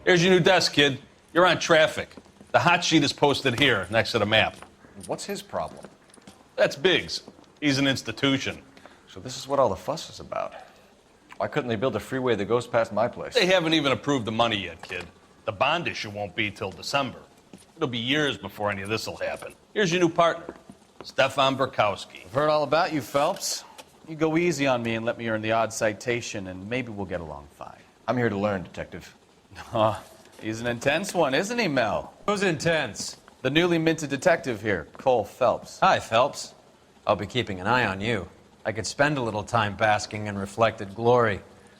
Here's your new desk, kid. You're on traffic. The hot sheet is posted here, next to the map. What's his problem? That's Biggs. He's an institution. So this is what all the fuss is about. Why couldn't they build a freeway that goes past my place? They haven't even approved the money yet, kid. The bond issue won't be till December. It'll be years before any of this will happen. Here's your new partner, Stefan Burkowski. I've heard all about you, Phelps. You go easy on me and let me earn the odd citation, and maybe we'll get along fine. I'm here to learn, Detective. He's an intense one, isn't he, Mel? Who's intense? The newly minted detective here, Cole Phelps. Hi, Phelps. I'll be keeping an eye on you. I could spend a little time basking in reflected glory.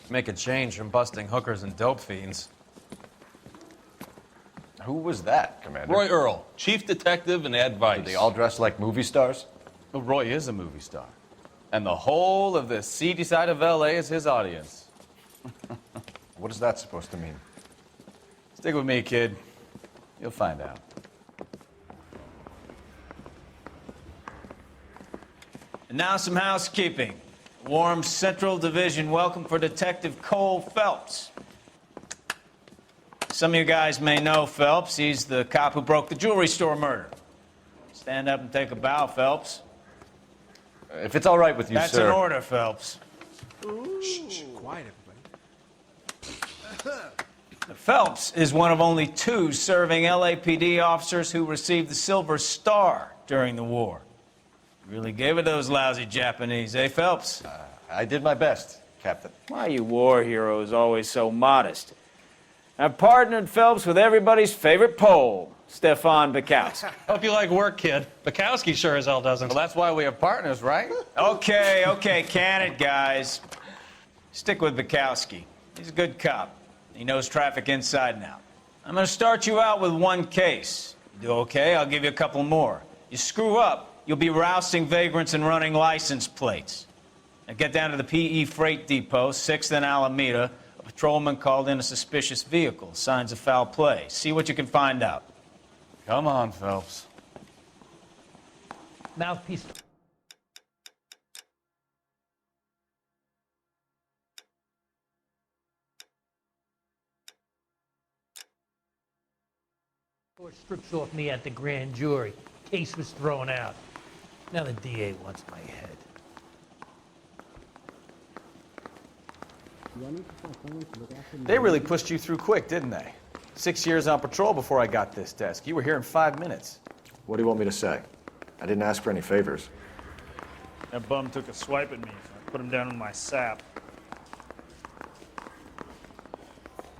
Make a change from busting hookers and dope fiends. Who was that, Commander? Roy Earl, chief detective and advice. Are they all dressed like movie stars? Well, Roy is a movie star. And the whole of the seedy side of L.A. is his audience. What is that supposed to mean? Stick with me, kid. You'll find out. And now some housekeeping. Warm Central Division welcome for Detective Cole Phelps. Some of you guys may know Phelps. He's the cop who broke the jewelry store murder. Stand up and take a bow, Phelps. If it's all right with you, That's sir. an order, Phelps. Shh, quiet, everybody. Phelps is one of only 2 serving LAPD officers who received the Silver Star during the war. Really gave it those lousy Japanese, eh, Phelps? I did my best, Captain. Why are you war heroes always so modest? I've partnered Phelps with everybody's favorite Pole, Stefan Burkowski. Hope you like work, kid. Bukowski sure as hell doesn't. Well, that's why we have partners, right? Okay, can it, guys. Stick with Burkowski. He's a good cop. He knows traffic inside and out. I'm going to start you out with 1 case. You do okay, I'll give you a couple more. You screw up, you'll be rousting vagrants and running license plates. Now get down to the PE Freight Depot, 6th and Alameda. A patrolman called in a suspicious vehicle. Signs of foul play. See what you can find out. Come on, Phelps. Mouthpiece. Or strips off me at the grand jury. Case was thrown out. Now the DA wants my head. They really pushed you through quick, didn't they? 6 years on patrol before I got this desk. You were here in 5 minutes. What do you want me to say? I didn't ask for any favors. That bum took a swipe at me, so I put him down in my sap.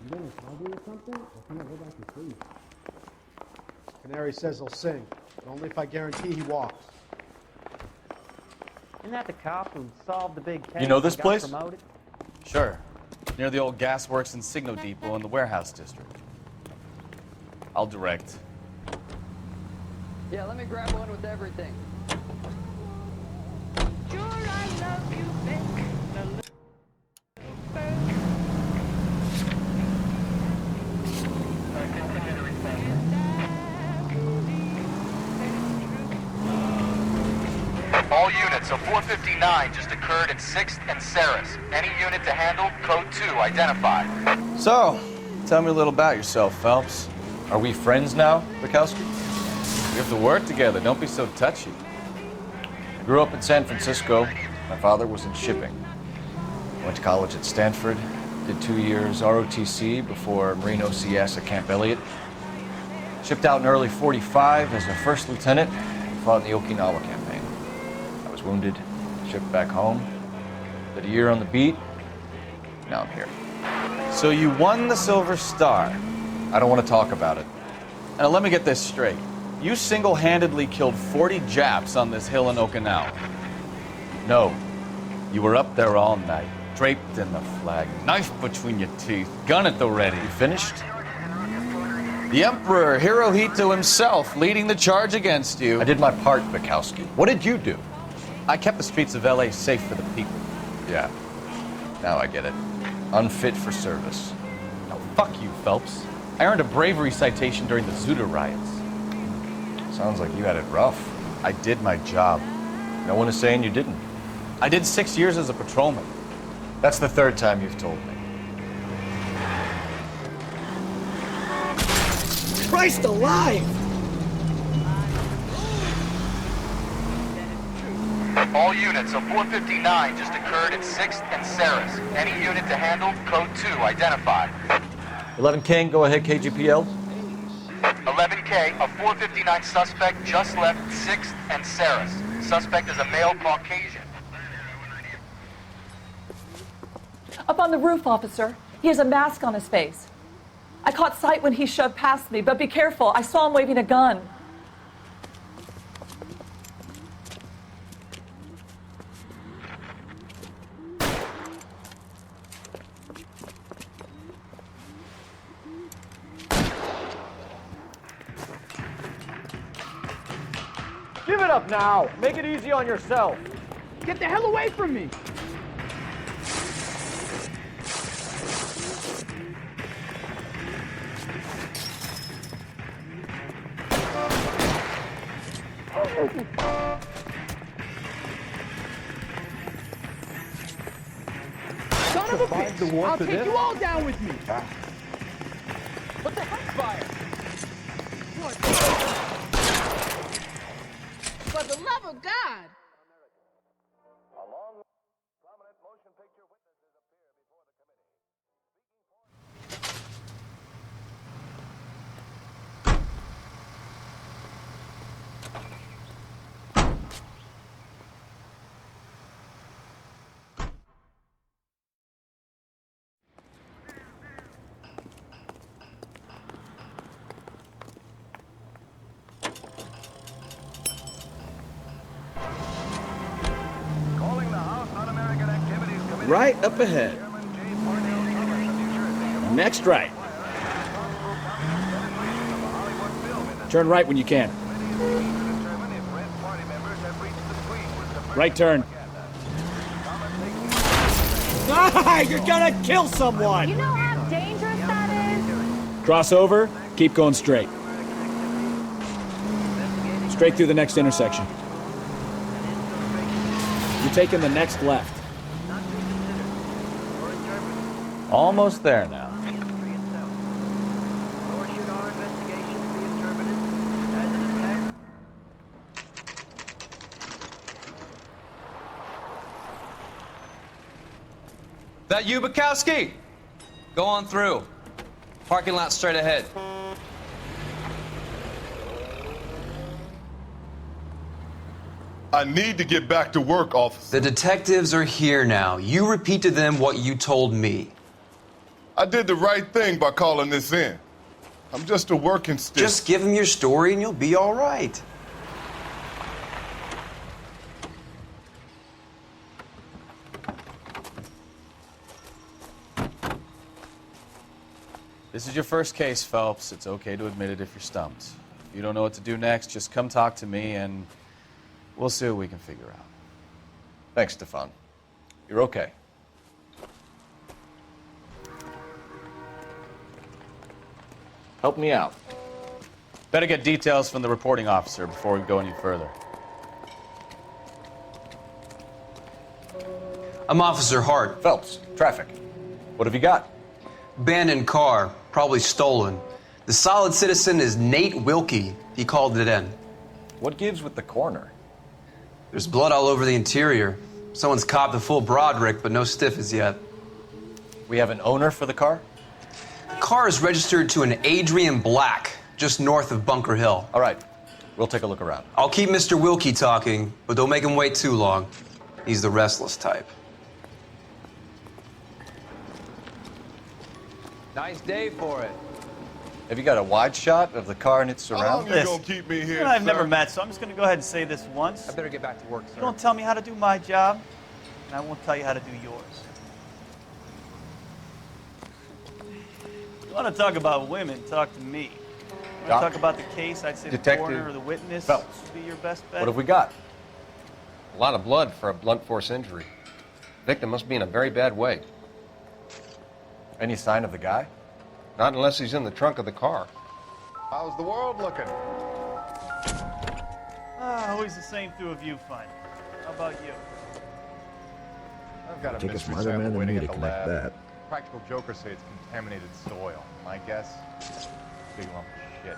You gonna tell me or something? Or can I go back and sleep? Canary says he'll sing, but only if I guarantee he walks. Isn't that the cop who solved the big case? You know this and got place? promoted? Sure. Near the old gasworks and Signo Depot in the warehouse district. I'll direct. Yeah, let me grab one with everything. Sure, I love you, Beck, the little bird. All units, a 459 just occurred in 6th and Saris. Any unit to handle, code 2 identified. So, tell me a little about yourself, Phelps. Are we friends now, Bukowski? We have to work together. Don't be so touchy. I grew up in San Francisco. My father was in shipping. Went to college at Stanford. Did 2 years ROTC before Marine OCS at Camp Elliott. Shipped out in early '45 as a first lieutenant. Fought in the Okinawa campaign. I was wounded, shipped back home. Did a year on the beat. Now I'm here. So you won the Silver Star. I don't want to talk about it. Now let me get this straight. You single-handedly killed 40 Japs on this hill in Okinawa. No. You were up there all night, draped in the flag, knife between your teeth, gun at the ready. You finished? The Emperor Hirohito himself leading the charge against you. I did my part, Bukowski. What did you do? I kept the streets of LA safe for the people. Yeah. Now I get it. Unfit for service. Now fuck you, Phelps. I earned a bravery citation during the Zuda riots. Sounds like you had it rough. I did my job. No one is saying you didn't. I did 6 years as a patrolman. That's the 3rd time you've told me. Christ alive! All units, a 459 just occurred at 6th and Saris. Any unit to handle, code 2 identified. 11 King, go ahead, KGPL. 11K, a 459 suspect just left 6th and Saris. Suspect is a male Caucasian. Up on the roof, officer. He has a mask on his face. I caught sight when he shoved past me, but be careful. I saw him waving a gun. Give it up now. Make it easy on yourself. Get the hell away from me! Son of a bitch! I'll take you all down with me! What the heck, fire? For the love of God! Right up ahead. Next right. Turn right when you can. Right turn. Ah, you're gonna kill someone! You know how dangerous that is? Cross over, keep going straight. Straight through the next intersection. You're taking the next left. Almost there now. That you, Bukowski? Go on through. Parking lot straight ahead. I need to get back to work, officer. The detectives are here now. You repeat to them what you told me. I did the right thing by calling this in. I'm just a working stick. Just give them your story and you'll be all right. This is your first case, Phelps. It's okay to admit it if you're stumped. If you don't know what to do next, just come talk to me and we'll see what we can figure out. Thanks, Stefan. You're okay. Help me out. Better get details from the reporting officer before we go any further. I'm Officer Hart. Phelps, traffic. What have you got? Abandoned car, probably stolen. The solid citizen is Nate Wilkie. He called it in. What gives with the coroner? There's blood all over the interior. Someone's copped a full Broderick, but no stiff as yet. We have an owner for the car? The car is registered to an Adrian Black, just north of Bunker Hill. All right, we'll take a look around. I'll keep Mr. Wilkie talking, but don't make him wait too long. He's the restless type. Nice day for it. Have you got a wide shot of the car and its How surroundings? long you gonna keep me here, I've sir? never met, so I'm just going to go ahead and say this once. I better get back to work, sir. You don't tell me how to do my job, and I won't tell you how to do yours. You want to talk about women, talk to me. You want to talk about the case, I'd say Detective the coroner or the witness Phelps. would be your best bet. What have we got? A lot of blood for a blunt force injury. Victim must be in a very bad way. Any sign of the guy? Not unless he's in the trunk of the car. How's the world looking? Always the same through a viewfinder. How about you? I've got a Take a mystery smarter sample man than waiting me at to the connect lab. that. Practical jokers say it's contaminated soil. My guess, big lump of kid.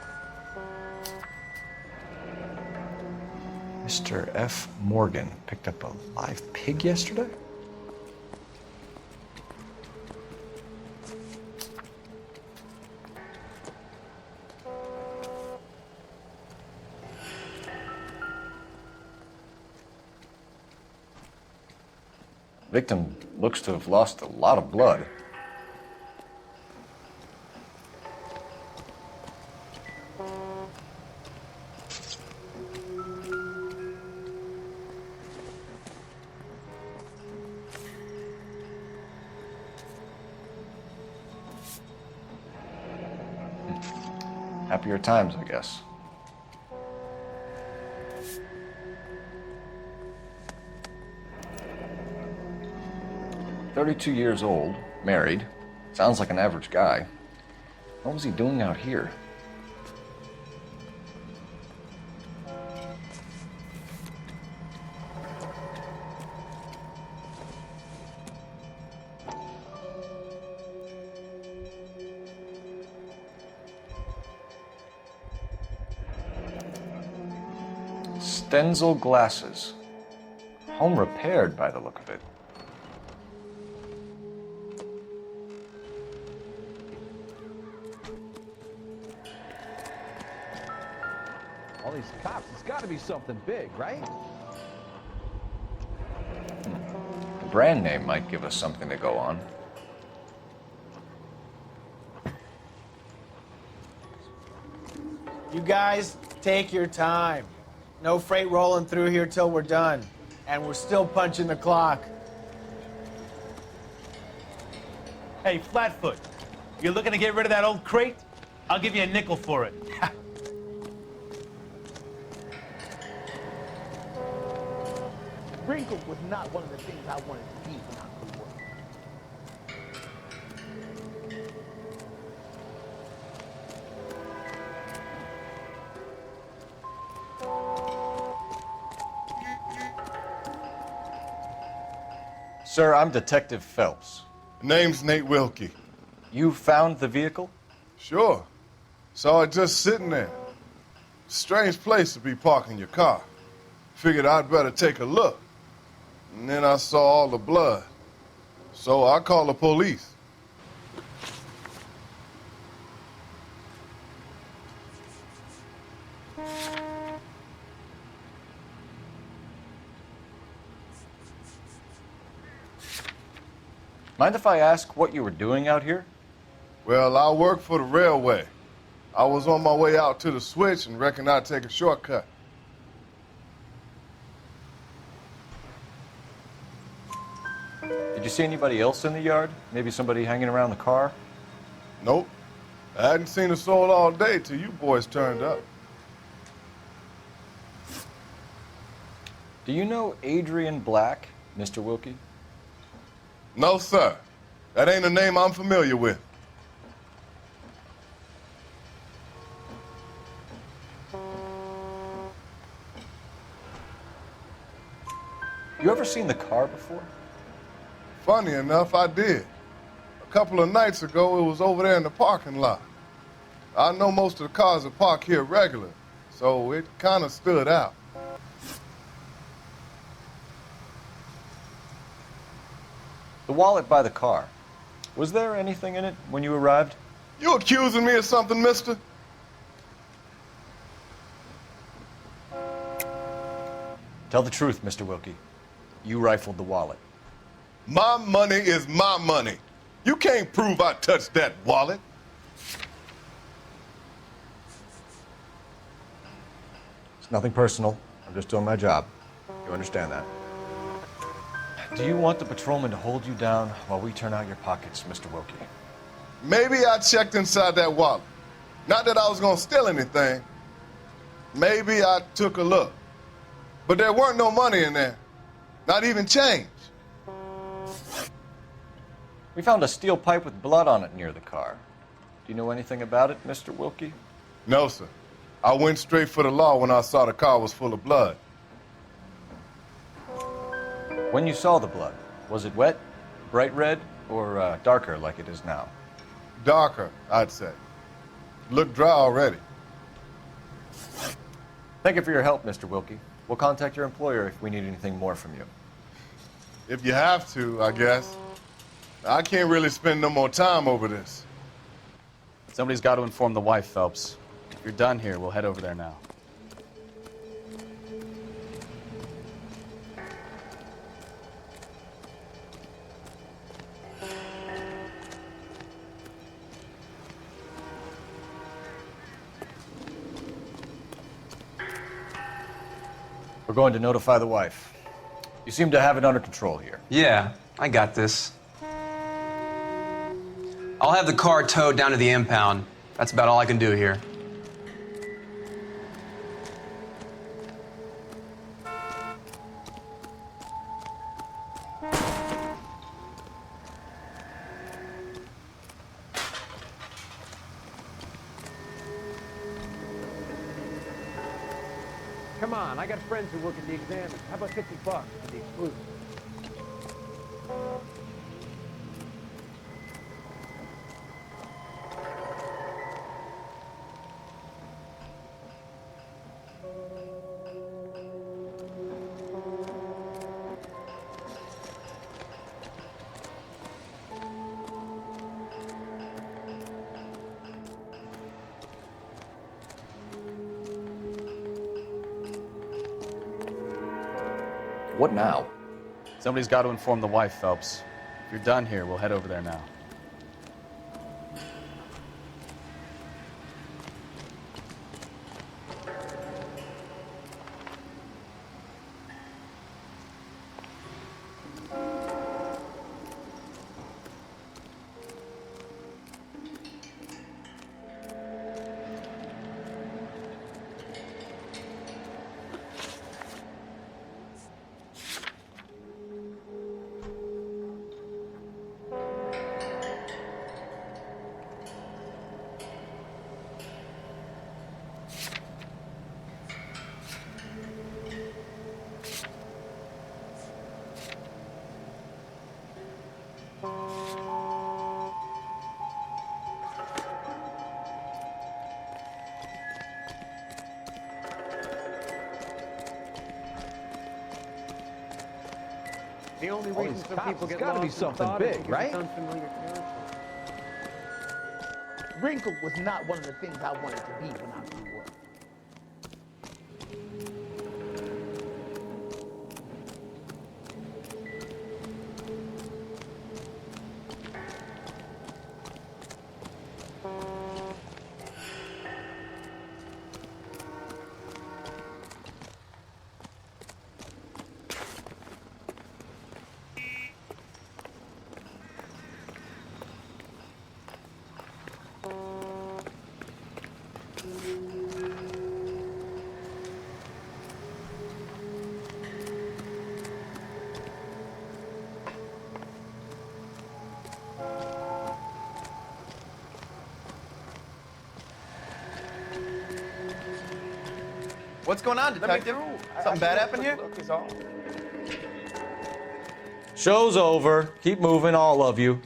Mr. F. Morgan picked up a live pig yesterday? Victim looks to have lost a lot of blood. Happier times, I guess. "32 years old, married, sounds like an average guy. What was he doing out here?" Stenzel glasses. Home repaired by the look of it. All these cops, it's got to be something big, right? The brand name might give us something to go on. You guys, take your time. No freight rolling through here till we're done. And we're still punching the clock. Hey, Flatfoot, you're looking to get rid of that old crate? I'll give you a nickel for it. Wrinkles was not one of the things I wanted to be when I grew up. Sir, I'm Detective Phelps. Name's Nate Wilkie. You found the vehicle? Sure. Saw it just sitting there. Strange place to be parking your car. Figured I'd better take a look. And then I saw all the blood. So I called the police. Mind if I ask what you were doing out here? Well, I work for the railway. I was on my way out to the switch and reckoned I'd take a shortcut. Did you see anybody else in the yard? Maybe somebody hanging around the car? Nope. I hadn't seen a soul all day till you boys turned up. Do you know Adrian Black, Mr. Wilkie? No, sir. That ain't a name I'm familiar with. You ever seen the car before? Funny enough, I did. A couple of nights ago, it was over there in the parking lot. I know most of the cars are parked here regular, so it kind of stood out. The wallet by the car. Was there anything in it when you arrived? You accusing me of something, mister? Tell the truth, Mr. Wilkie. You rifled the wallet. My money is my money. You can't prove I touched that wallet. It's nothing personal. I'm just doing my job. You understand that? Do you want the patrolman to hold you down while we turn out your pockets, Mr. Wilkie? Maybe I checked inside that wallet. Not that I was gonna steal anything. Maybe I took a look. But there weren't no money in there. Not even change. We found a steel pipe with blood on it near the car. Do you know anything about it, Mr. Wilkie? No, sir. I went straight for the law when I saw the car was full of blood. When you saw the blood, was it wet, bright red, or darker like it is now? Darker, I'd say. Looked dry already. Thank you for your help, Mr. Wilkie. We'll contact your employer if we need anything more from you. If you have to, I guess. I can't really spend no more time over this. Somebody's got to inform the wife, Phelps. If you're done here, we'll head over there now. We're going to notify the wife. You seem to have it under control here. Yeah, I got this. I'll have the car towed down to the impound. That's about all I can do here. Come on, I got friends who work at the Examiner. How about $50 for the exclusive? What now? Somebody's got to inform the wife, Phelps. If you're done here, we'll head over there now. The only All reason these some cops, people it's get gotta be lost in something thought big, is because right? it's unfamiliar territory. Wrinkle was not one of the things I wanted to be when I grew up. What's going on, Detective? Something bad happened here? Show's over. Keep moving, all of you.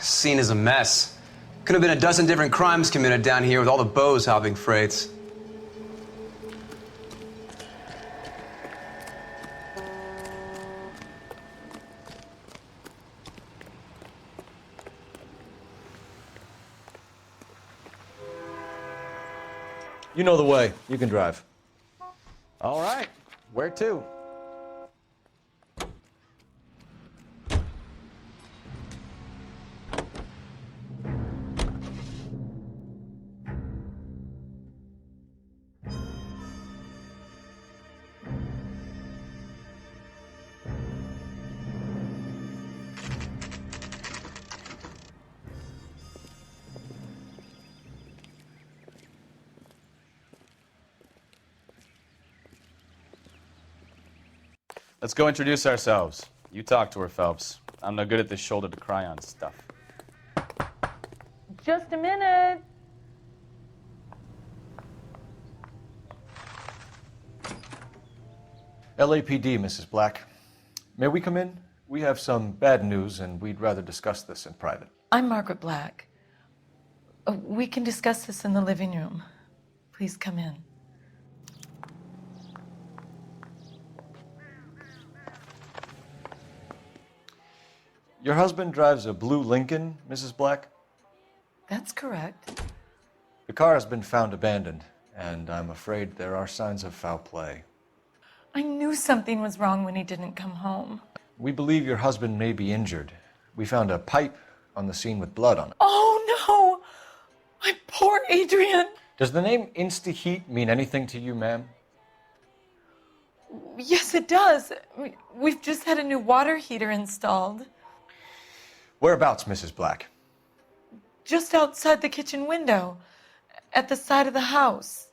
Scene is a mess. Could have been a dozen different crimes committed down here with all the bows hopping freights. You know the way. You can drive. All right. Where to? Let's go introduce ourselves. You talk to her, Phelps. I'm no good at this shoulder to cry on stuff. Just a minute. LAPD, Mrs. Black. May we come in? We have some bad news, and we'd rather discuss this in private. I'm Margaret Black. We can discuss this in the living room. Please come in. Your husband drives a blue Lincoln, Mrs. Black? That's correct. The car has been found abandoned, and I'm afraid there are signs of foul play. I knew something was wrong when he didn't come home. We believe your husband may be injured. We found a pipe on the scene with blood on it. Oh no! My poor Adrian! Does the name Insta-Heat mean anything to you, ma'am? Yes, it does. We've just had a new water heater installed. Whereabouts, Mrs. Black? Just outside the kitchen window, at the side of the house.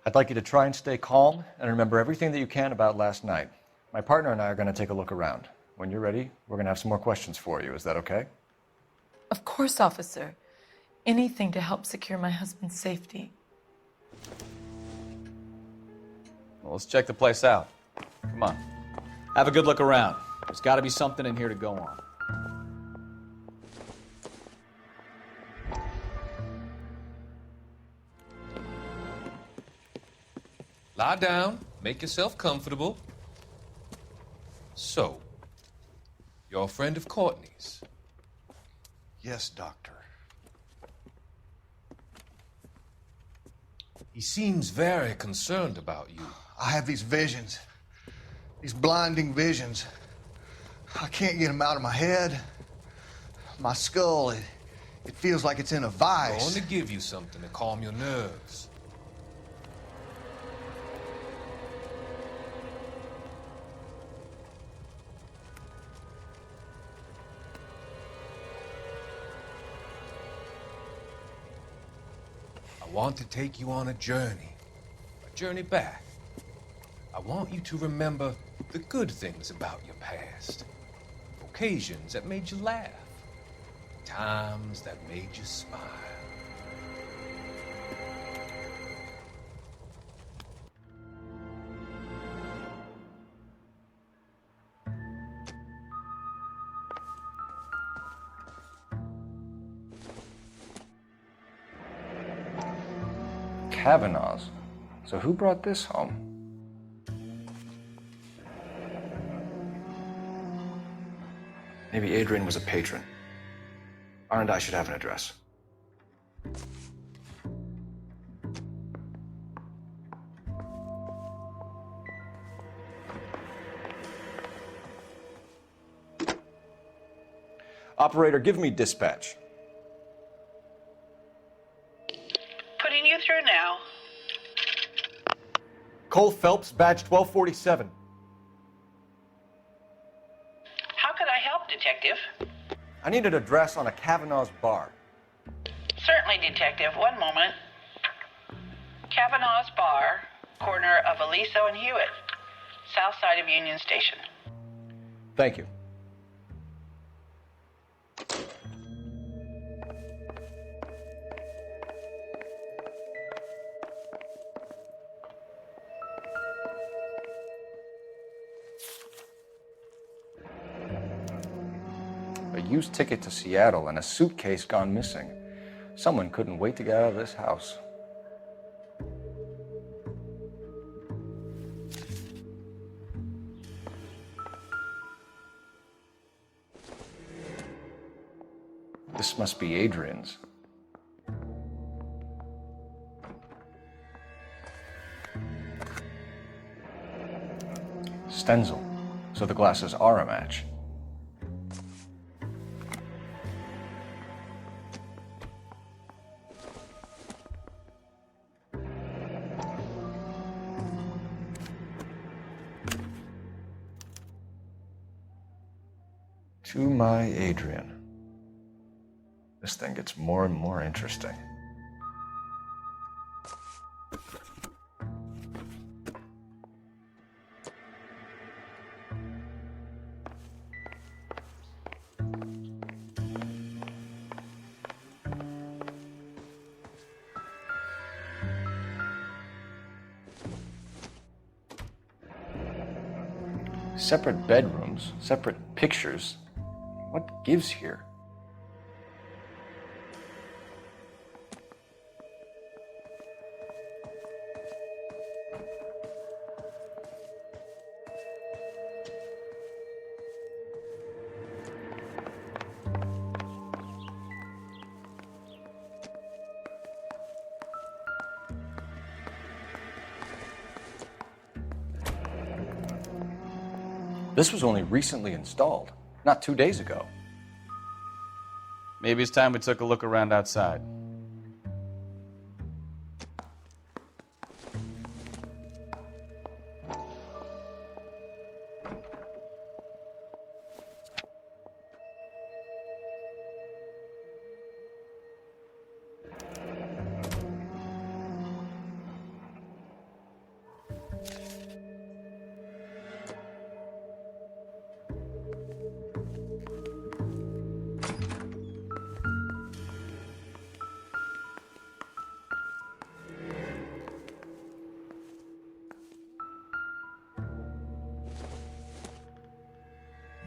I'd like you to try and stay calm and remember everything that you can about last night. My partner and I are going to take a look around. When you're ready, we're going to have some more questions for you. Is that okay? Of course, officer. Anything to help secure my husband's safety. Well, let's check the place out. Come on. Have a good look around. There's got to be something in here to go on. Lie down, make yourself comfortable. So, you're a friend of Courtney's? Yes, Doctor. He seems very concerned about you. I have these visions, these blinding visions. I can't get them out of my head. My skull, it feels like it's in a vice. I want to give you something to calm your nerves. I want to take you on a journey back. I want you to remember the good things about your past, occasions that made you laugh, times that made you smile. Kavanaugh's. So who brought this home? Maybe Adrian was a patron. R&I should have an address. Operator, give me dispatch. Putting you through now. Cole Phelps, badge 1247. How could I help, Detective? I need an address on a Kavanaugh's bar. Certainly, Detective. One moment. Kavanaugh's Bar, corner of Aliso and Hewitt, south side of Union Station. Thank you. A used ticket to Seattle and a suitcase gone missing. Someone couldn't wait to get out of this house. This must be Adrian's. Stenzel. So the glasses are a match. To my Adrian. This thing gets more and more interesting. separate bedrooms, separate pictures. What gives here? This was only recently installed, not 2 days ago. Maybe it's time we took a look around outside.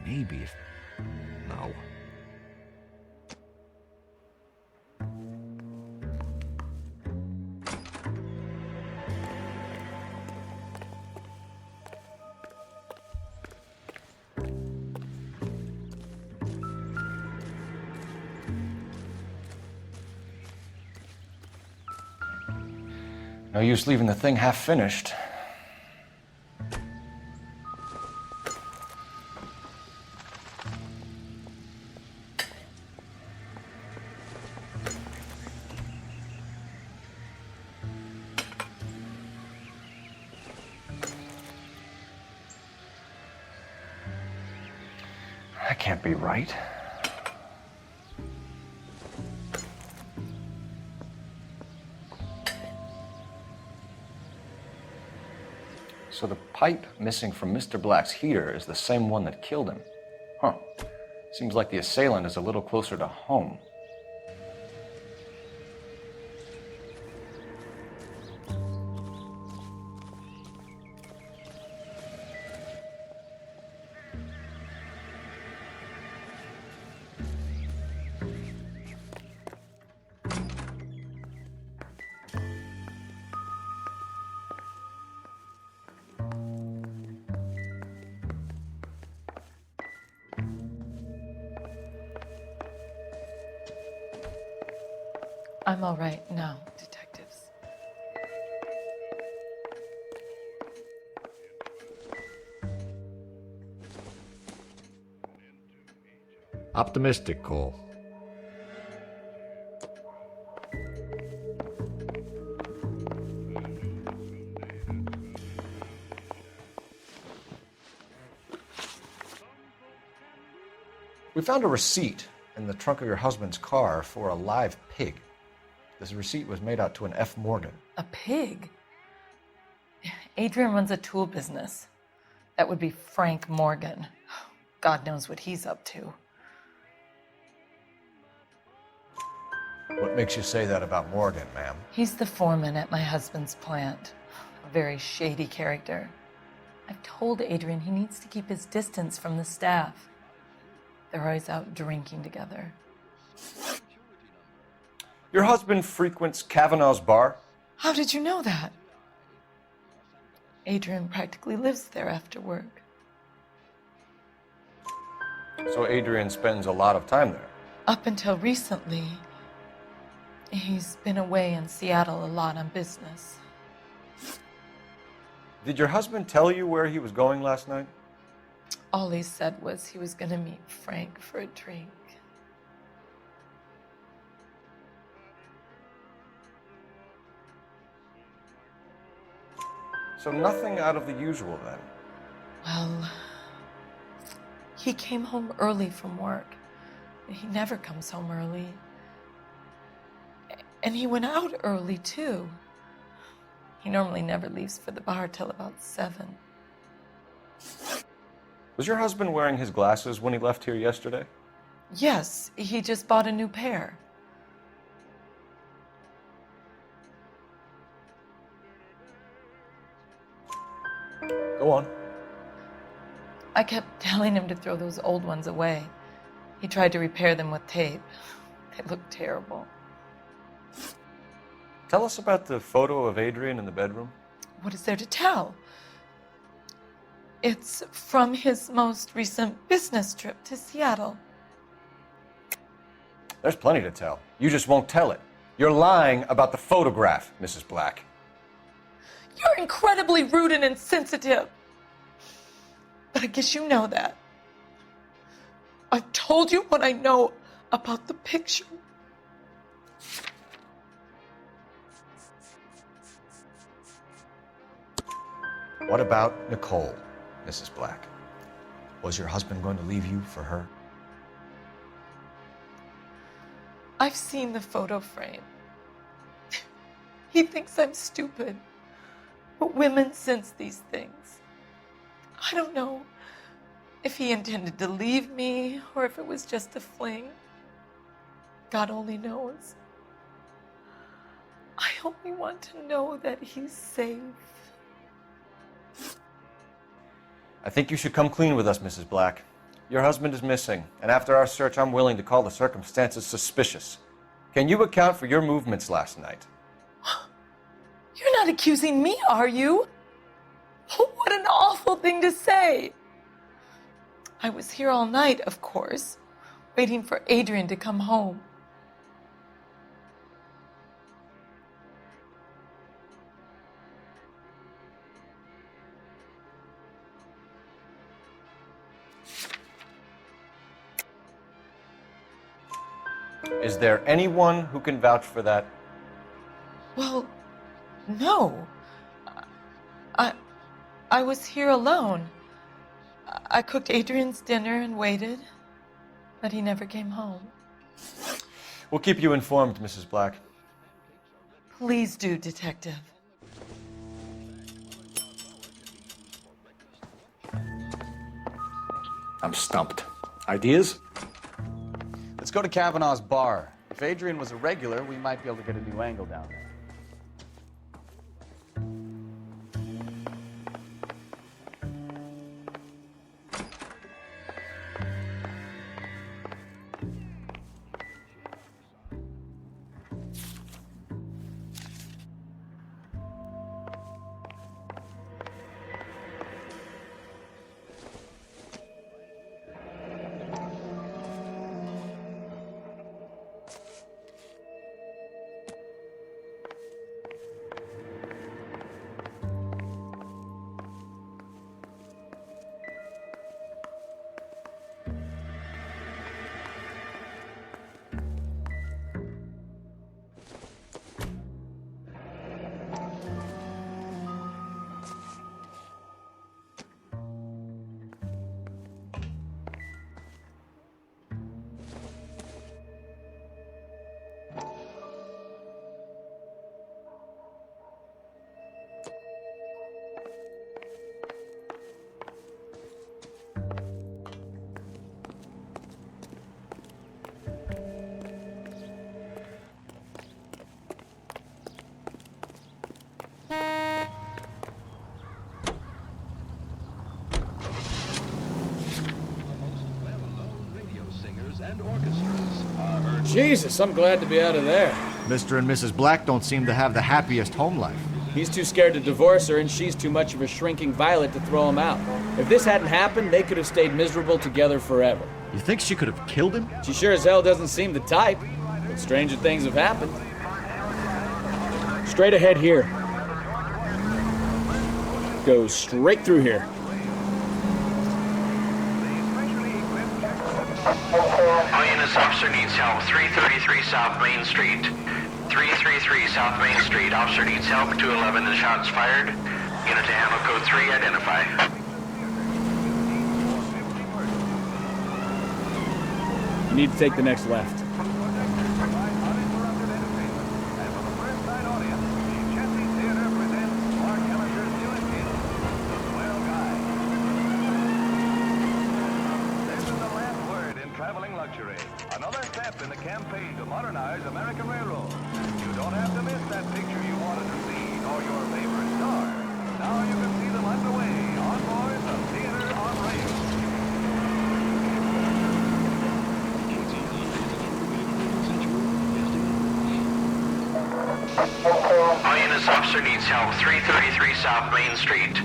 Maybe if... No. No use leaving the thing half finished. That can't be right. So the pipe missing from Mr. Black's heater is the same one that killed him. Huh. Seems like the assailant is a little closer to home. I'm all right now, detectives. Optimistic, Cole. We found a receipt in the trunk of your husband's car for a live pig. This receipt was made out to an F. Morgan. A pig? Adrian runs a tool business. That would be Frank Morgan. God knows what he's up to. What makes you say that about Morgan, ma'am? He's the foreman at my husband's plant. A very shady character. I've told Adrian he needs to keep his distance from the staff. They're always out drinking together. Your husband frequents Kavanaugh's bar? How did you know that? Adrian practically lives there after work. So Adrian spends a lot of time there? Up until recently, he's been away in Seattle a lot on business. Did your husband tell you where he was going last night? All he said was he was going to meet Frank for a drink. So nothing out of the usual then? Well, he came home early from work. He never comes home early. And he went out early, too. He normally never leaves for the bar till about 7. Was your husband wearing his glasses when he left here yesterday? Yes, he just bought a new pair. Go on. I kept telling him to throw those old ones away. He tried to repair them with tape. They looked terrible. Tell us about the photo of Adrian in the bedroom. What is there to tell? It's from his most recent business trip to Seattle. There's plenty to tell. You just won't tell it. You're lying about the photograph, Mrs. Black. You're incredibly rude and insensitive. But I guess you know that. I've told you what I know about the picture. What about Nicole, Mrs. Black? Was your husband going to leave you for her? I've seen the photo frame. He thinks I'm stupid. But women sense these things. I don't know if he intended to leave me or if it was just a fling. God only knows. I only want to know that he's safe. I think you should come clean with us, Mrs. Black. Your husband is missing, and after our search, I'm willing to call the circumstances suspicious. Can you account for your movements last night? You're not accusing me, are you? What an awful thing to say. I was here all night, of course, waiting for Adrian to come home. Is there anyone who can vouch for that? Well, no. I was here alone. I cooked Adrian's dinner and waited, but he never came home. We'll keep you informed, Mrs. Black. Please do, Detective. I'm stumped. Ideas? Let's go to Kavanaugh's bar. If Adrian was a regular, we might be able to get a new angle down there. Jesus, I'm glad to be out of there. Mr. and Mrs. Black don't seem to have the happiest home life. He's too scared to divorce her, and she's too much of a shrinking violet to throw him out. If this hadn't happened, they could have stayed miserable together forever. You think she could have killed him? She sure as hell doesn't seem the type, but stranger things have happened. Straight ahead here. Go straight through here. All units, officer needs help. 333 South Main Street. 333 South Main Street. Officer needs help. 211 and shots fired. Unit to handle code 3, identify. You need to take the next left. Another step in the campaign to modernize American Railroad. You don't have to miss that picture you wanted to see, nor your favorite star. Now you can see them underway on board the Theater on Rail. All units, officer needs help. 333 South Main Street.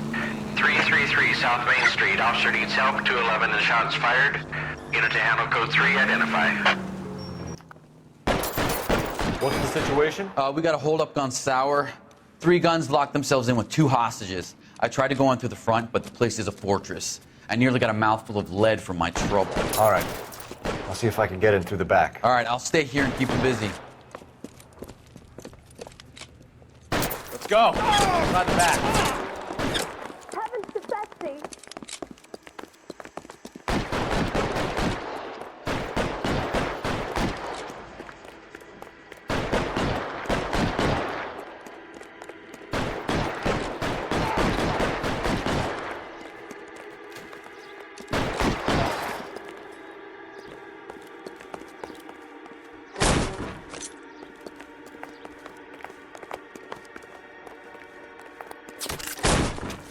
333 South Main Street. Officer needs help. 211 and shots fired. Unit to handle code 3, identify. What's the situation? We got a hold-up gun sour. 3 guns locked themselves in with 2 hostages. I tried to go in through the front, but the place is a fortress. I nearly got a mouthful of lead from my trouble. All right. I'll see if I can get in through the back. All right, I'll stay here and keep them busy. Let's go. Not the back. Heavens to Betsy!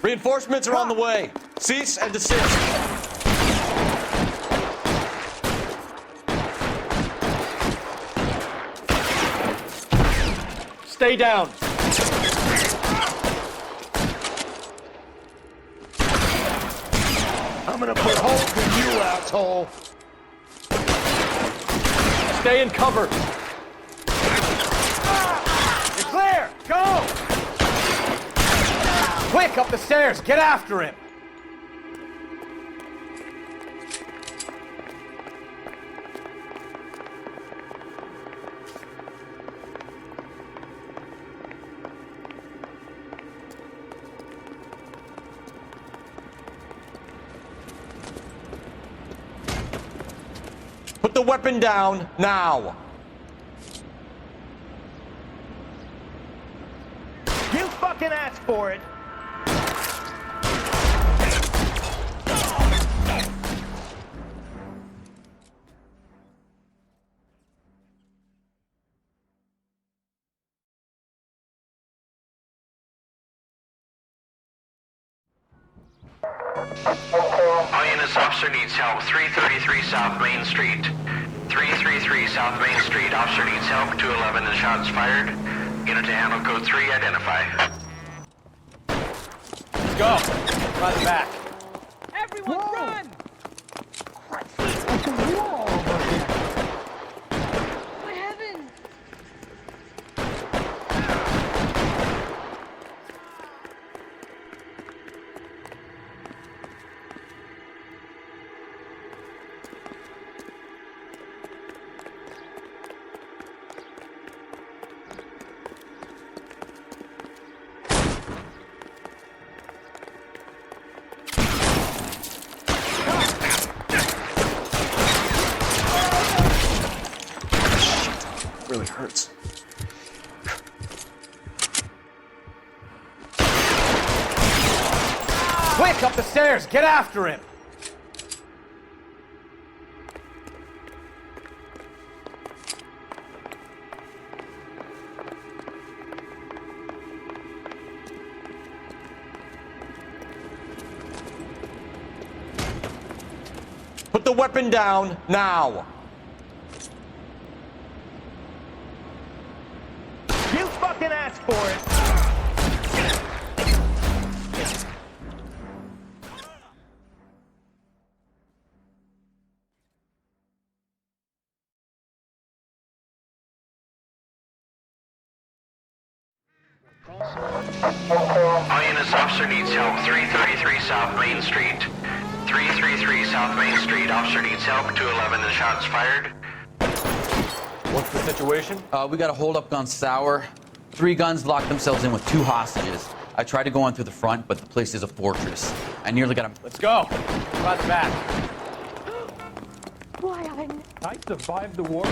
Reinforcements are on the way. Cease and desist. Stay down. I'm gonna put holes in you, asshole. Stay in cover. You're clear! Go! Quick, up the stairs! Get after him! Put the weapon down now. You fucking asked for it. All units, officer needs help. 333 South Main Street. 333 South Main Street. Officer needs help. 211 and shots fired. Unit to handle code 3, identify. Let's go. Not the back. Everyone run! What heavens! Really hurts. Quick, up the stairs! Get after him! Put the weapon down now. You fucking asked for it. All units, officer needs help. 333 South Main Street. 333 South Main Street. Officer needs help. 211 and shots fired. What's the situation? We got a hold-up gun sour. 3 guns locked themselves in with 2 hostages. I tried to go in through the front, but the place is a fortress. I nearly got a... Let's go. Not the back. Brian! I survived the war.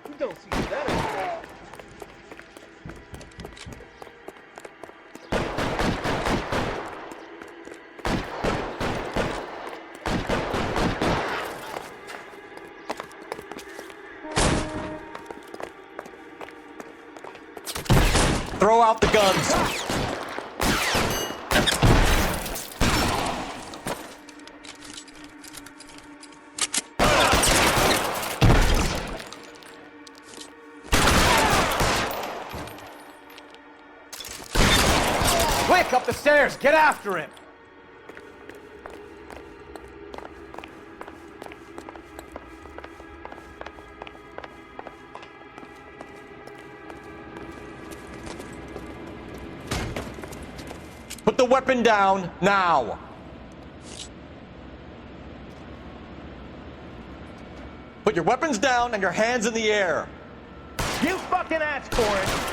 You don't see that anymore. Throw out the guns. up the stairs! Get after him! Put the weapon down, now! Put your weapons down and your hands in the air! You fucking asked for it!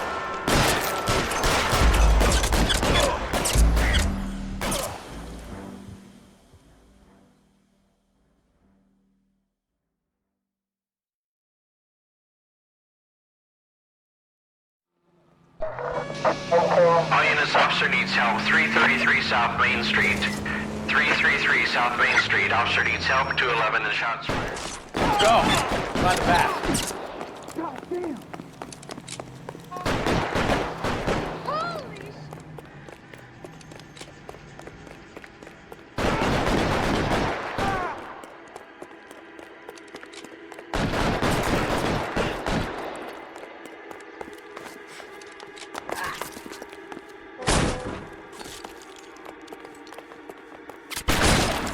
All units, officer needs help. 333 South Main Street. 333 South Main Street. Officer needs help. 211 and shots fired. Go! By the back. God damn!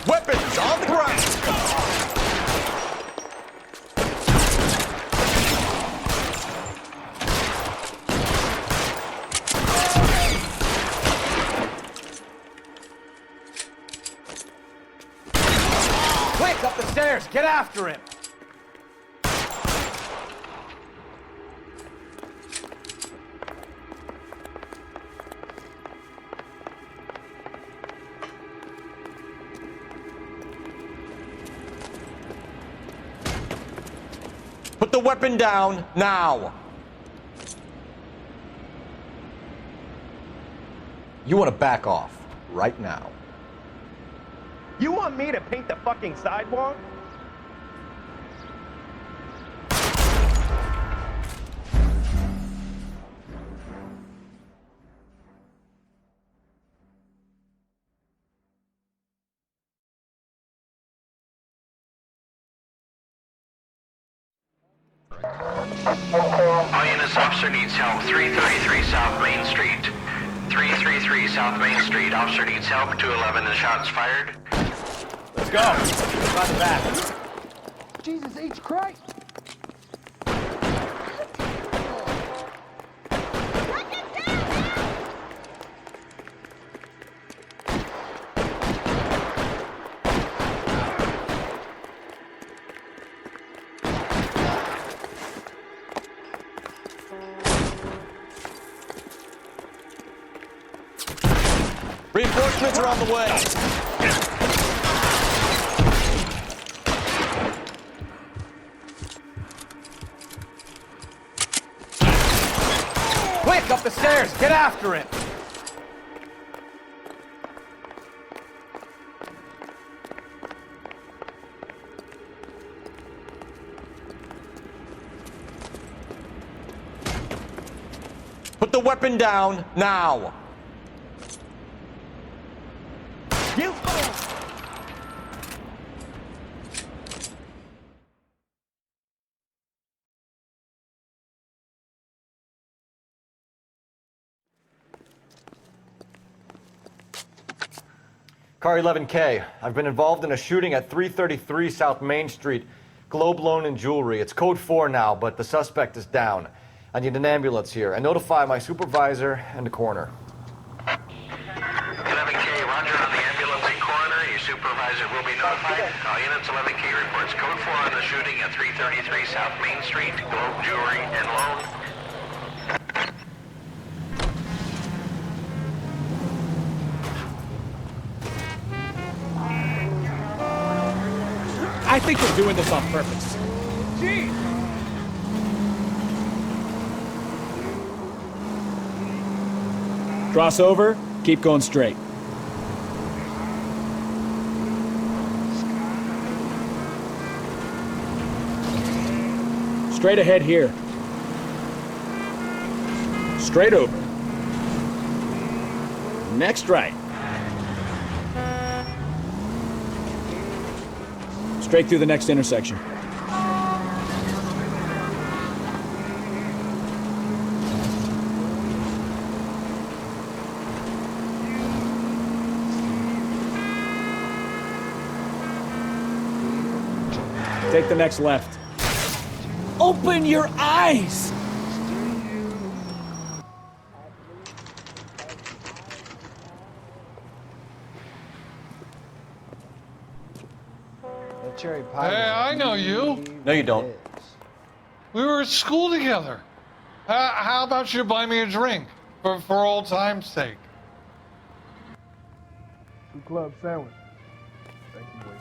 Weapons on the ground! Quick, up the stairs! Get after him! Put the weapon down, now! You want to back off, right now. You want me to paint the fucking sidewalk? All units, officer needs help. 333 South Main Street. 333 South Main Street. Officer needs help. 211 and shots fired. Let's go! By the back. Jesus H. Christ! Reinforcements are on the way. Quick, up the stairs! Get after him! Put the weapon down, now! You Car 11K, I've been involved in a shooting at 333 South Main Street. Globe Loan and Jewelry. It's code 4 now, but the suspect is down. I need an ambulance here. And notify my supervisor and the coroner. 11K, roger on the ambulance and coroner. Your supervisor will be notified. All units, 11K reports code 4 on the shooting at 333 South Main Street. Globe Jewelry and Loan. I think they're doing this on purpose. Jeez! Cross over, keep going straight. Straight ahead here. Straight over. Next right. Straight through the next intersection. Take the next left. Open your eyes! That cherry pie. Hey, I know you. No, you don't. We were at school together. How about you buy me a drink for old time's sake? 2 club sandwich. Thank you, boy.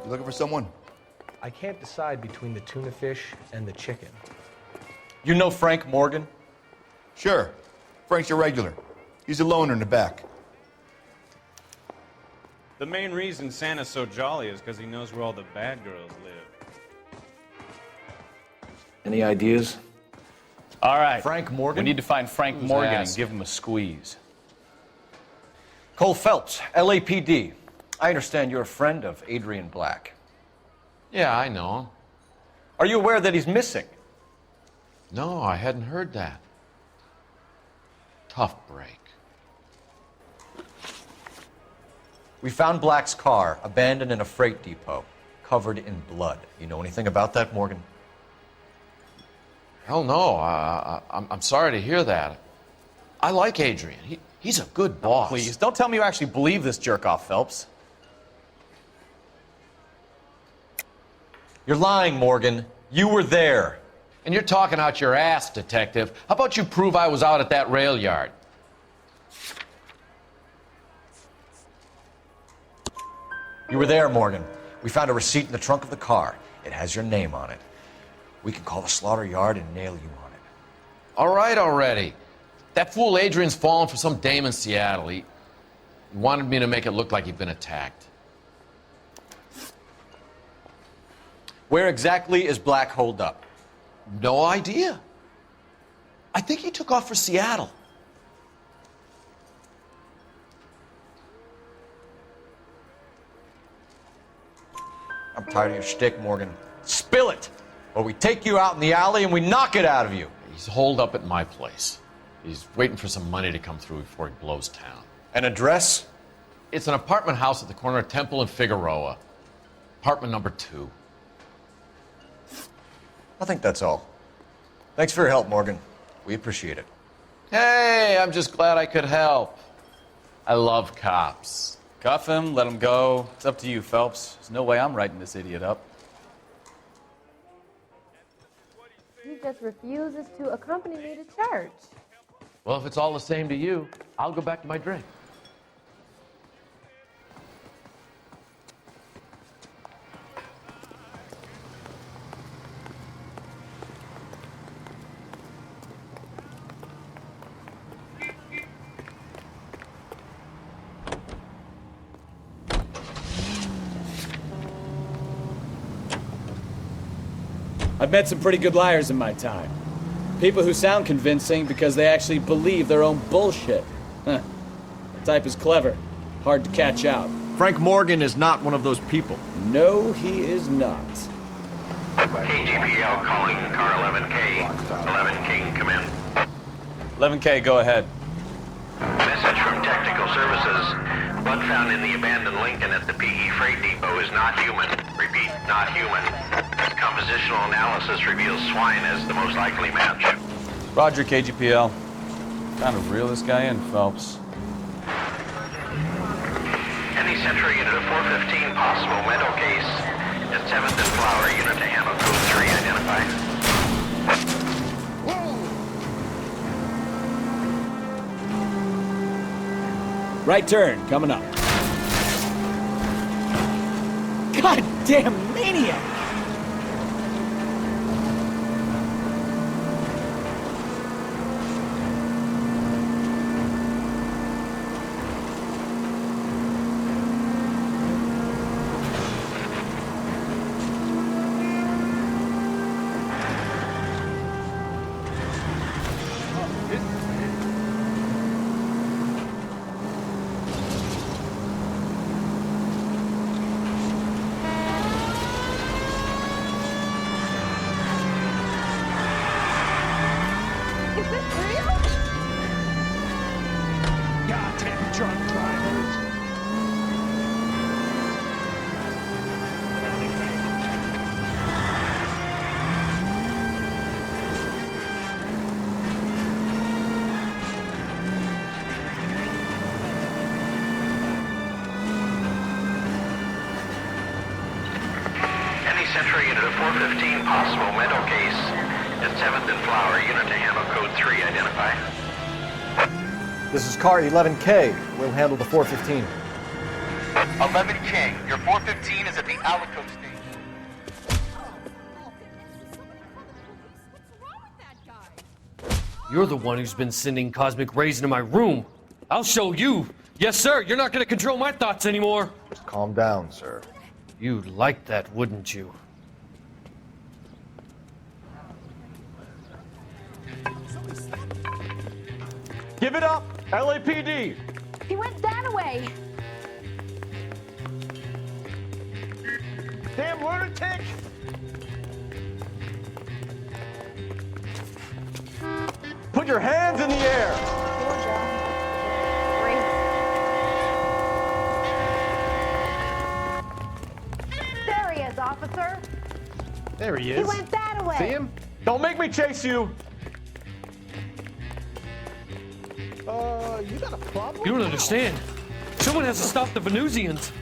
You looking for someone? I can't decide between the tuna fish and the chicken. You know Frank Morgan? Sure. Frank's your regular. He's a loner in the back. The main reason Santa's so jolly is because he knows where all the bad girls live. Any ideas? All right. Frank Morgan? We need to find Frank Who's Morgan asked? and give him a squeeze. Cole Phelps, LAPD. I understand you're a friend of Adrian Black. Yeah, I know him. Are you aware that he's missing? No, I hadn't heard that. Tough break. We found Black's car abandoned in a freight depot, covered in blood. You know anything about that, Morgan? Hell no. I'm sorry to hear that. I like Adrian. He's a good boss. Please, don't tell me you actually believe this jerk-off, Phelps. You're lying, Morgan. You were there. And you're talking out your ass, detective. How about you prove I was out at that rail yard? You were there, Morgan. We found a receipt in the trunk of the car. It has your name on it. We can call the slaughter yard and nail you on it. All right already. That fool Adrian's fallen for some dame in Seattle. He wanted me to make it look like he'd been attacked. Where exactly is Black holed up? No idea. I think he took off for Seattle. I'm tired of your shtick, Morgan. Spill it, or we take you out in the alley and we knock it out of you. He's holed up at my place. He's waiting for some money to come through before he blows town. An address? It's an apartment house at the corner of Temple and Figueroa. Apartment number 2. I think that's all. Thanks for your help, Morgan. We appreciate it. Hey, I'm just glad I could help. I love cops. Cuff him, let him go. It's up to you, Phelps. There's no way I'm writing this idiot up. He just refuses to accompany me to church. Well, if it's all the same to you, I'll go back to my drink. I've met some pretty good liars in my time. People who sound convincing because they actually believe their own bullshit. Huh. The type is clever, hard to catch out. Frank Morgan is not one of those people. No, he is not. KGPL calling car 11K. 11K, come in. 11K, go ahead. Message from Technical Services. Blood found in the abandoned Lincoln at the PE Freight Depot is not human. Repeat, not human. Compositional analysis reveals swine as the most likely match. Roger, KGPL. Time to reel this guy in, Phelps. Any Central unit of 415 possible meadow case at 7th and Flower unit to handle code 3 identified. Right turn, coming up. Goddamn maniac! Central Unit of 415, possible mental case at 7th and Flower. Unit to handle code 3, identify. This is car 11K. We'll handle the 415. 11K, your 415 is at the Alico station. You're the one who's been sending cosmic rays into my room. I'll show you. Yes, sir. You're not going to control my thoughts anymore. Just calm down, sir. You'd like that, wouldn't you? Give it up! LAPD! He went that way. Damn lunatic! Put your hands in the air! There he is, officer. There he is. He went that way. See him? Don't make me chase you! You got a problem? You don't understand. Someone has to stop the Venusians.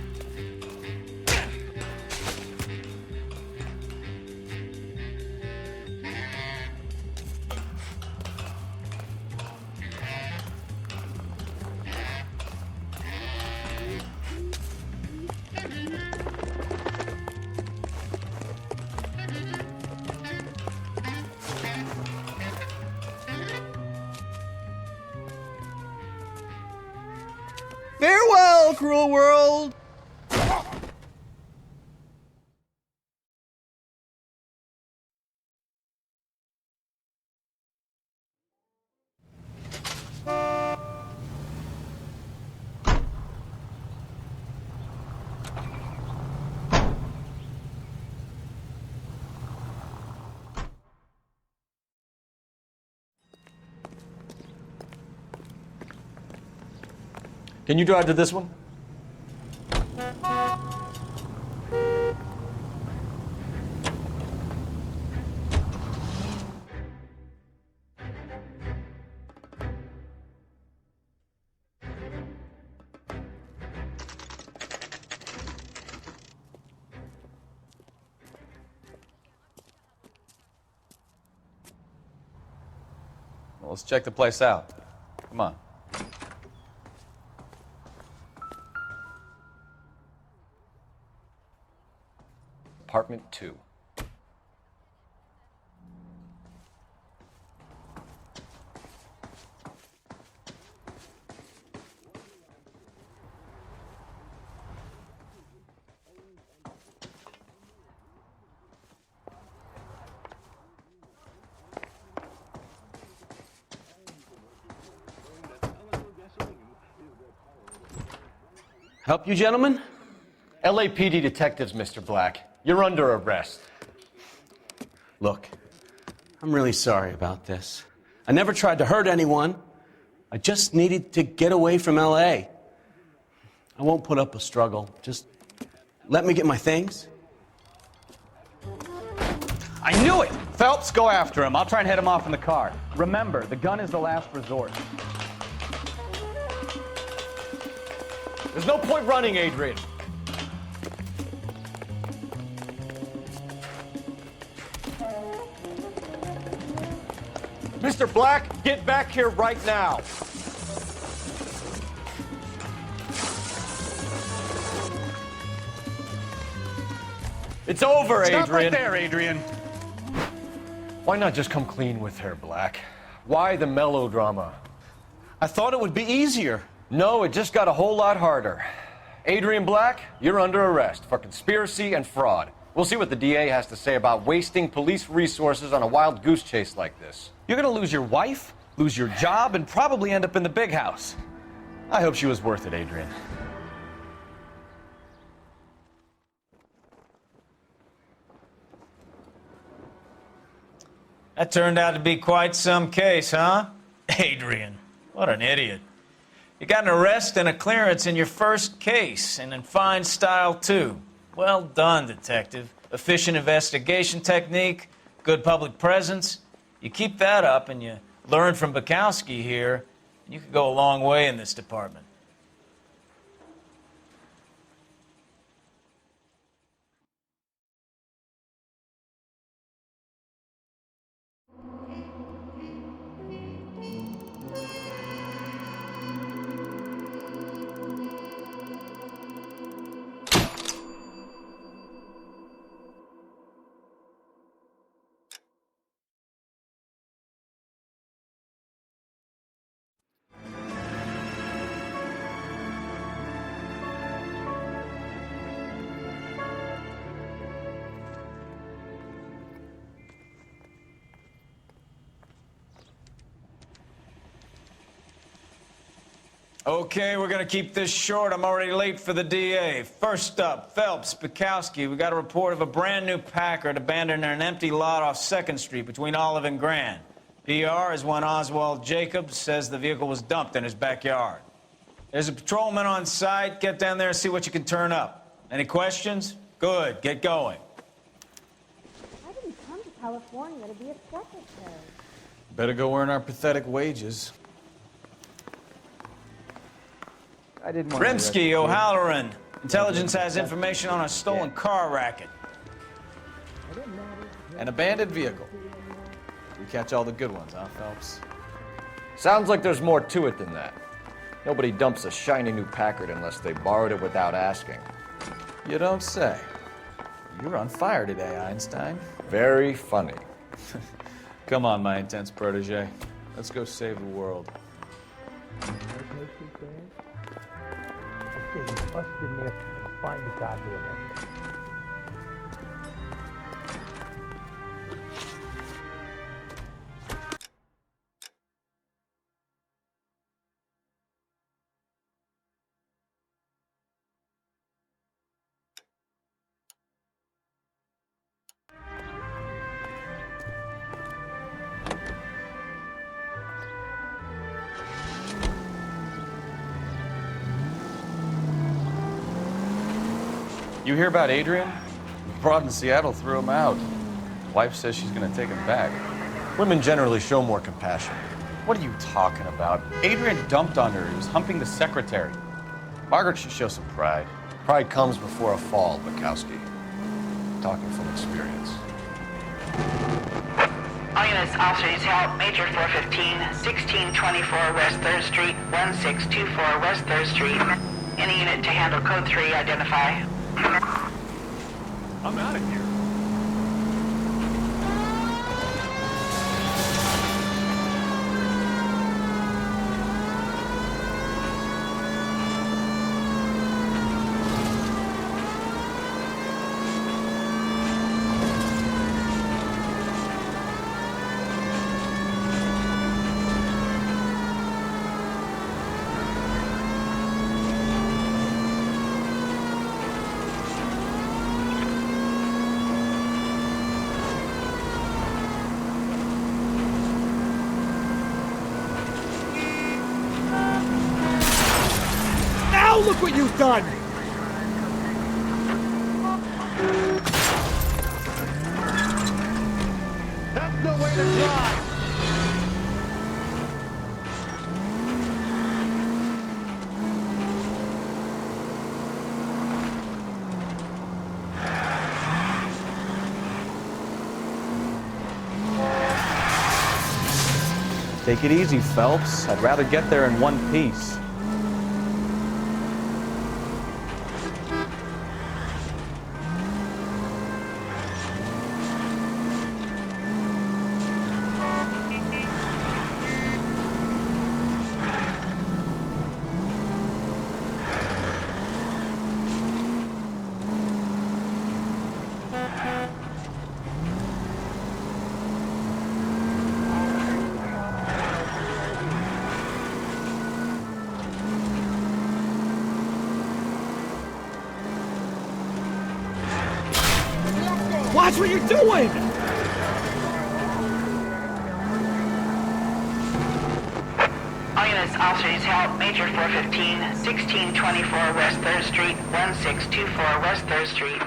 Farewell, cruel world! Can you drive to this one? Well, let's check the place out. Come on. Apartment 2. Help you, gentlemen? LAPD detectives, Mr. Black. You're under arrest. Look, I'm really sorry about this. I never tried to hurt anyone. I just needed to get away from LA. I won't put up a struggle. Just let me get my things. I knew it! Phelps, go after him. I'll try and head him off in the car. Remember, the gun is the last resort. There's no point running, Adrian. Mr. Black, get back here right now. It's over, Adrian. Stop right there, Adrian. Why not just come clean with her, Black? Why the melodrama? I thought it would be easier. No, it just got a whole lot harder. Adrian Black, you're under arrest for conspiracy and fraud. We'll see what the DA has to say about wasting police resources on a wild goose chase like this. You're gonna lose your wife, lose your job, and probably end up in the big house. I hope she was worth it, Adrian. That turned out to be quite some case, huh? Adrian, what an idiot. You got an arrest and a clearance in your first case, and in fine style, too. Well done, detective. Efficient investigation technique, good public presence. You keep that up and you learn from Bukowski here, and you could go a long way in this department. Okay, we're gonna keep this short. I'm already late for the DA. First up, Phelps, Bukowski. We got a report of a brand new Packard abandoned in an empty lot off 2nd Street between Olive and Grand. PR is one Oswald Jacobs says the vehicle was dumped in his backyard. There's a patrolman on site. Get down there and see what you can turn up. Any questions? Good, get going. I didn't come to California to be a secretary. Better go earn our pathetic wages. I didn't want to Rimsky, O'Halloran. Intelligence has information on a stolen car racket. An abandoned vehicle. We catch all the good ones, huh, Phelps? Sounds like there's more to it than that. Nobody dumps a shiny new Packard unless they borrowed it without asking. You don't say. You're on fire today, Einstein. Very funny. Come on, my intense protege. Let's go save the world. You bust in there and find the goddamn exit. You hear about Adrian? Broad in Seattle threw him out. Wife says she's gonna take him back. Women generally show more compassion. What are you talking about? Adrian dumped on her. He was humping the secretary. Margaret should show some pride. Pride comes before a fall, Bukowski. Talking from experience. All units, officers help. Major 415, 1624 West 3rd Street, 1624 West 3rd Street. Any unit to handle code 3, identify. I'm out of here. Now look what you've done! That's no way to drive! Take it easy, Phelps. I'd rather get there in one piece. Watch what you're doing! All units, officers help. Major 415, 1624 West 3rd Street, 1624 West 3rd Street.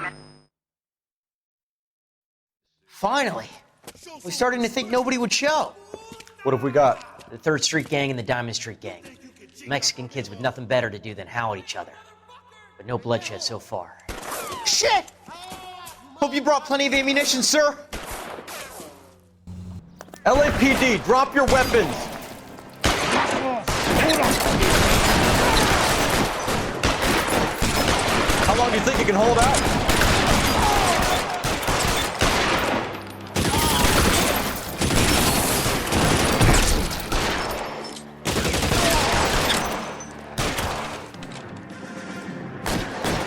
Finally! We're starting to think nobody would show. What have we got? The 3rd Street Gang and the Diamond Street Gang. Mexican kids with nothing better to do than howl at each other. But no bloodshed so far. Shit! Hope you brought plenty of ammunition, sir. LAPD, drop your weapons! How long do you think you can hold out?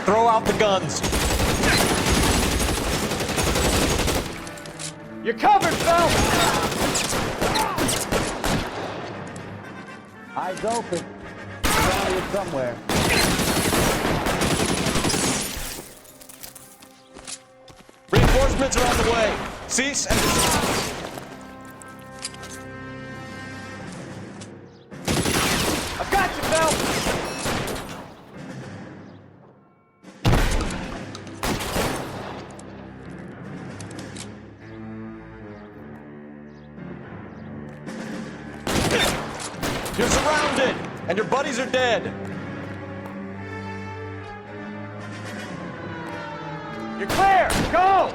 Throw out the guns. You're covered, Phelps! Eyes open. somewhere. Reinforcements are on the way. Cease and desist. I've got you, Phelps! You're surrounded, and your buddies are dead. You're clear! Go!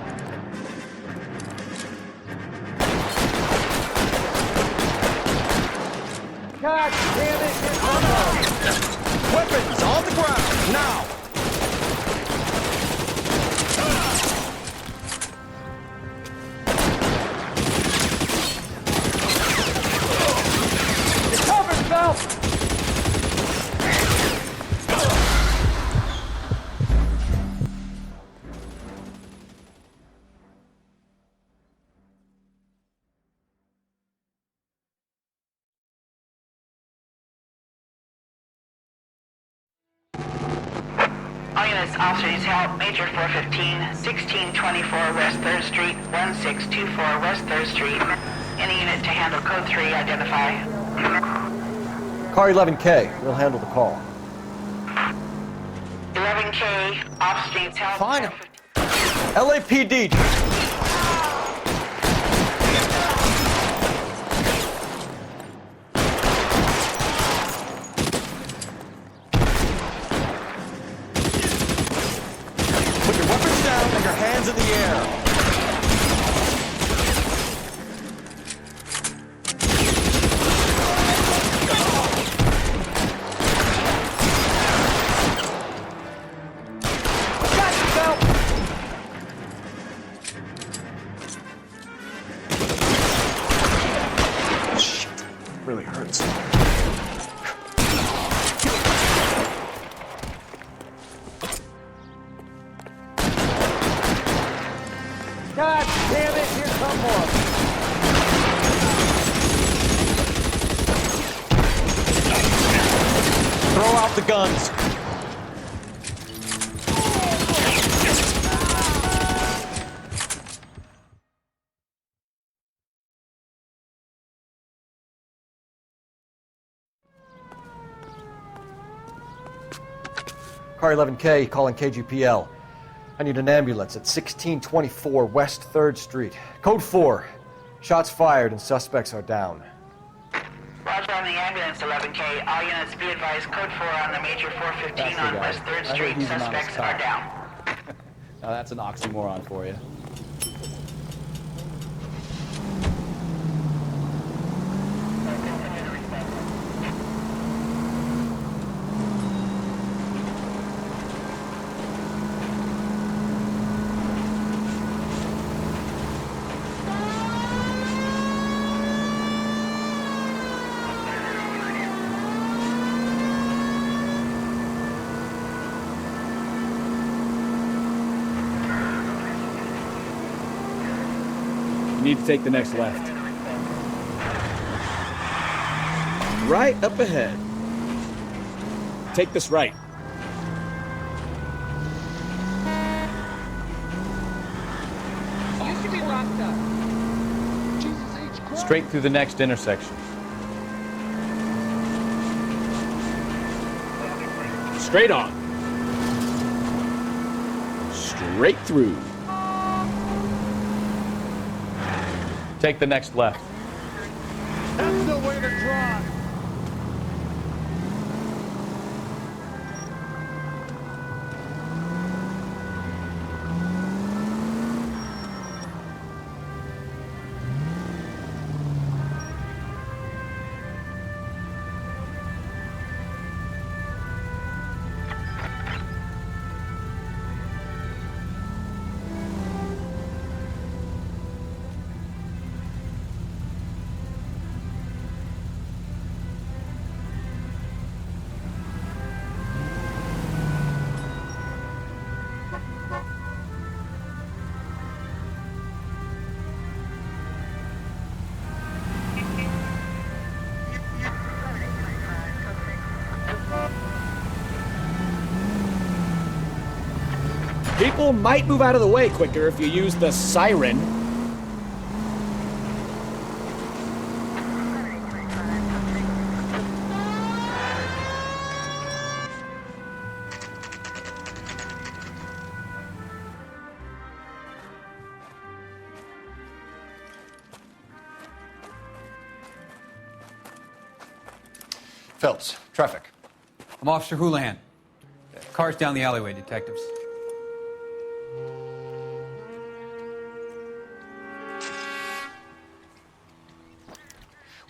God damn it! Get on Weapons on the ground, now! You're covered, Phelps! All units, officers help. Major 415, 1624 West 3rd Street, 1624 West 3rd Street. Any unit to handle code 3, identify. Car 11K, we'll handle the call. 11K, off streets help. Fine. LAPD. Put your weapons down and your hands in the air. Really hurts. God damn it! Here come more! Throw out the guns. Car 11K, calling KGPL. I need an ambulance at 1624 West 3rd Street. Code 4. Shots fired and suspects are down. Roger on the ambulance, 11K. All units be advised, code 4 on the Major 415 on West 3rd Street. Suspects are down. Now that's an oxymoron for you. You need to take the next left. Right up ahead. Take this right. Used to be locked up. Jesus H. Christ. Straight through the next intersection. Straight on. Straight through. Take the next left. That's the way to drive. People might move out of the way quicker if you use the siren. Phelps, traffic. I'm Officer Houlihan. Car's down the alleyway, detectives.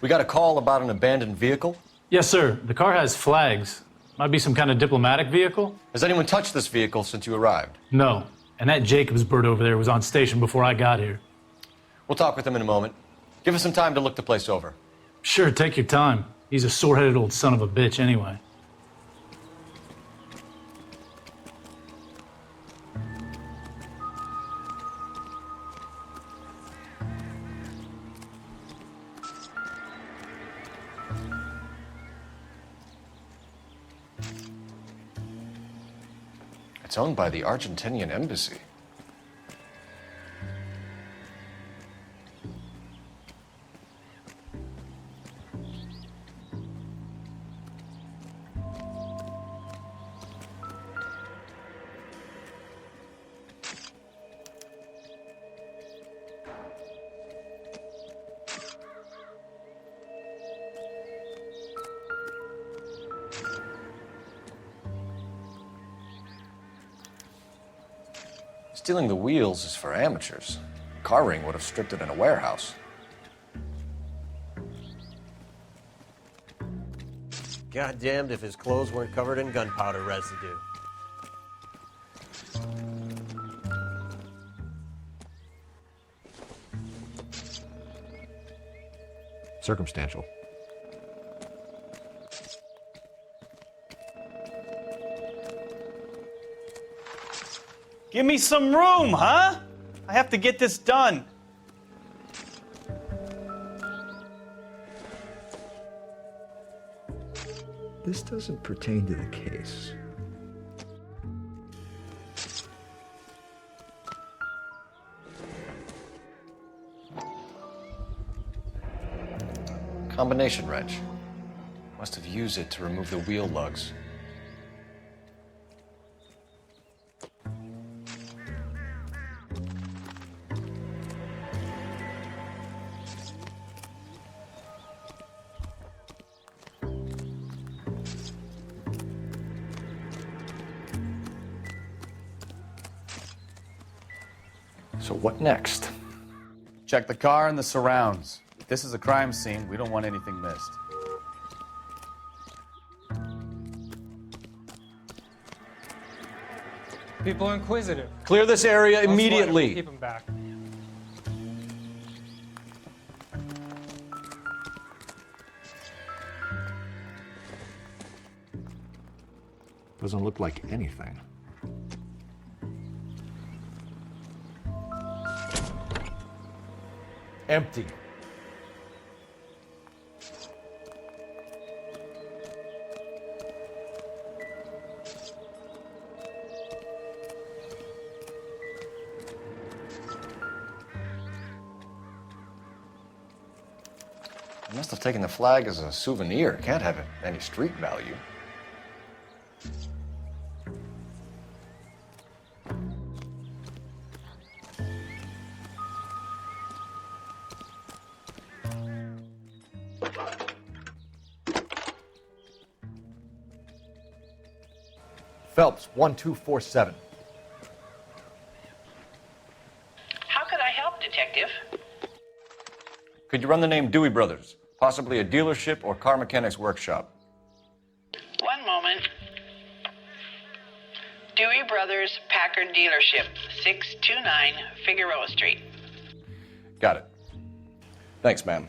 We got a call about an abandoned vehicle. Yes, sir. The car has flags. Might be some kind of diplomatic vehicle. Has anyone touched this vehicle since you arrived? No. And that Jacobs bird over there was on station before I got here. We'll talk with him in a moment. Give us some time to look the place over. Sure, take your time. He's a sore-headed old son of a bitch anyway. It's owned by the Argentinian embassy. Stealing the wheels is for amateurs. Car ring would have stripped it in a warehouse. Goddamned if his clothes weren't covered in gunpowder residue. Circumstantial. Give me some room, huh? I have to get this done. This doesn't pertain to the case. Combination wrench. Must have used it to remove the wheel lugs. So what next? Check the car and the surrounds. If this is a crime scene, we don't want anything missed. People are inquisitive. Clear this area I'll immediately. keep them back. Doesn't look like anything. Empty. He must have taken the flag as a souvenir. Can't have any street value. Phelps, 1247. How could I help, Detective? Could you run the name Dewey Brothers? Possibly a dealership or car mechanics workshop. One moment. Dewey Brothers Packard Dealership, 629 Figueroa Street. Got it. Thanks, ma'am.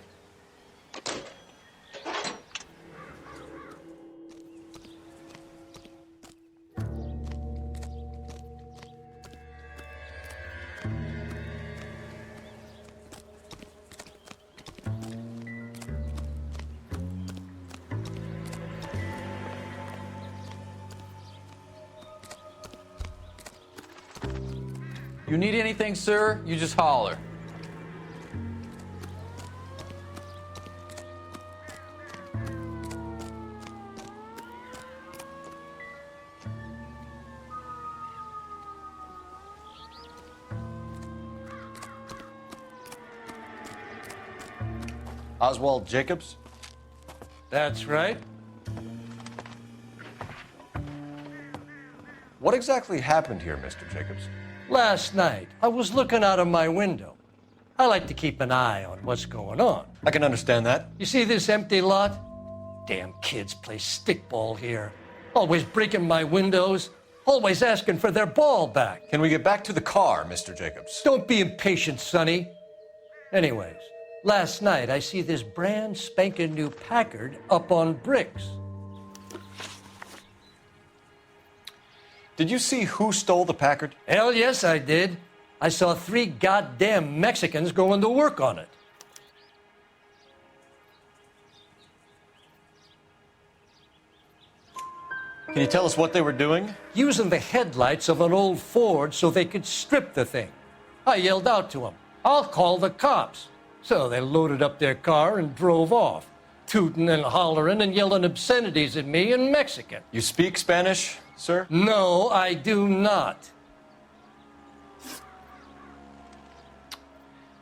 You need anything, sir, you just holler. Oswald Jacobs? That's right. What exactly happened here, Mr. Jacobs? Last night, I was looking out of my window. I like to keep an eye on what's going on. I can understand that. You see this empty lot? Damn kids play stickball here. Always breaking my windows, always asking for their ball back. Can we get back to the car, Mr. Jacobs? Don't be impatient, Sonny. Anyways, last night I see this brand spanking new Packard up on bricks. Did you see who stole the Packard? Hell yes, I did. I saw 3 goddamn Mexicans going to work on it. Can you tell us what they were doing? Using the headlights of an old Ford so they could strip the thing. I yelled out to them, "I'll call the cops." So they loaded up their car and drove off, tooting and hollering and yelling obscenities at me in Mexican. You speak Spanish, sir? No, I do not.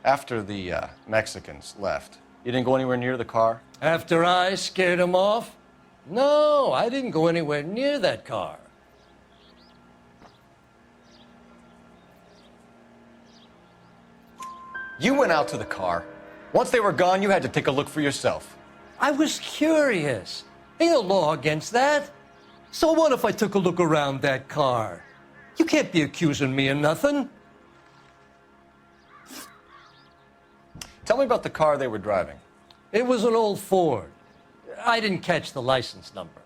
After the Mexicans left, you didn't go anywhere near the car? After I scared them off? No, I didn't go anywhere near that car. You went out to the car. Once they were gone, you had to take a look for yourself. I was curious. Ain't no law against that. So what if I took a look around that car? You can't be accusing me of nothing. Tell me about the car they were driving. It was an old Ford. I didn't catch the license number.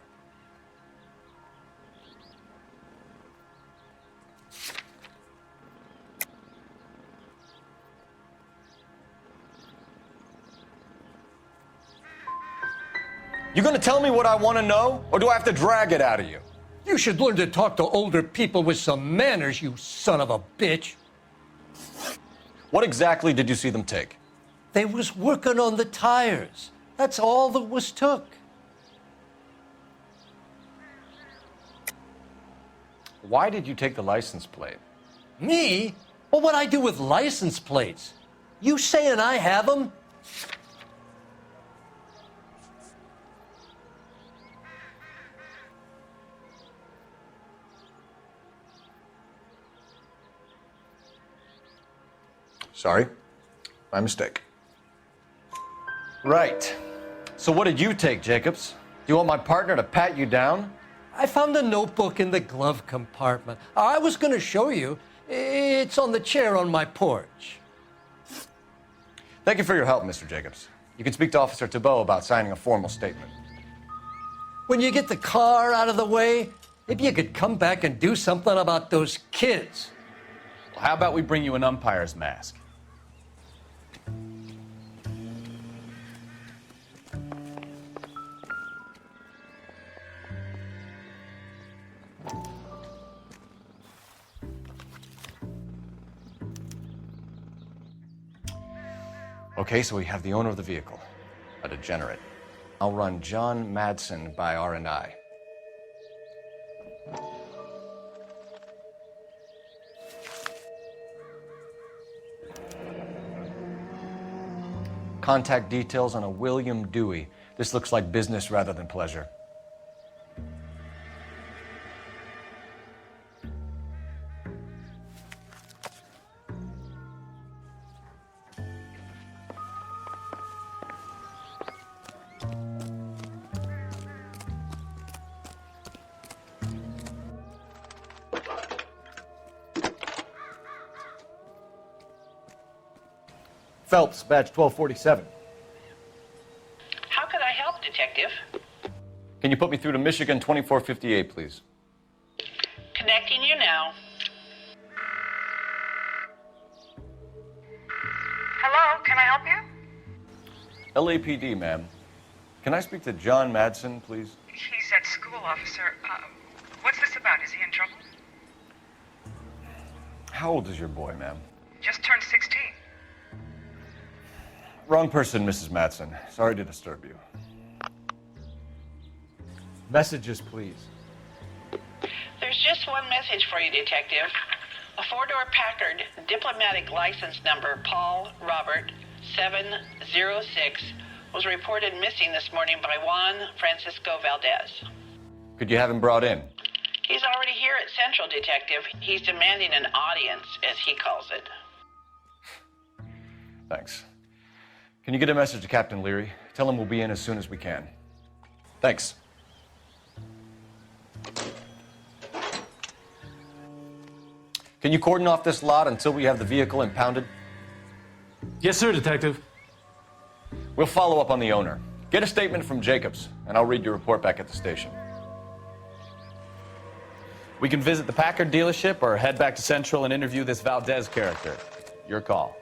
You gonna tell me what I want to know, or do I have to drag it out of you? You should learn to talk to older people with some manners, you son of a bitch. What exactly did you see them take? They was working on the tires. That's all that was took. Why did you take the license plate? Me? Well, what'd I do with license plates? You saying I have them? Sorry, my mistake. Right. So what did you take, Jacobs? Do you want my partner to pat you down? I found a notebook in the glove compartment. I was going to show you. It's on the chair on my porch. Thank you for your help, Mr. Jacobs. You can speak to Officer Thibault about signing a formal statement. When you get the car out of the way, maybe you could come back and do something about those kids. Well, how about we bring you an umpire's mask? Okay, so we have the owner of the vehicle, a degenerate. I'll run John Madsen by R&I. Contact details on a William Dewey. This looks like business rather than pleasure. Phelps, badge 1247. How could I help, Detective? Can you put me through to Michigan 2458, please? Connecting you now. Hello, can I help you? LAPD, ma'am. Can I speak to John Madsen, please? He's at school, officer. What's this about? Is he in trouble? How old is your boy, ma'am? Just turned 16. Wrong person, Mrs. Matson. Sorry to disturb you. Messages, please. There's just one message for you, Detective. A four-door Packard, diplomatic license number Paul Robert 706, was reported missing this morning by Juan Francisco Valdez. Could you have him brought in? He's already here at Central, Detective. He's demanding an audience, as he calls it. Thanks. Can you get a message to Captain Leary? Tell him we'll be in as soon as we can. Thanks. Can you cordon off this lot until we have the vehicle impounded? Yes, sir, Detective. We'll follow up on the owner. Get a statement from Jacobs, and I'll read your report back at the station. We can visit the Packard dealership or head back to Central and interview this Valdez character. Your call.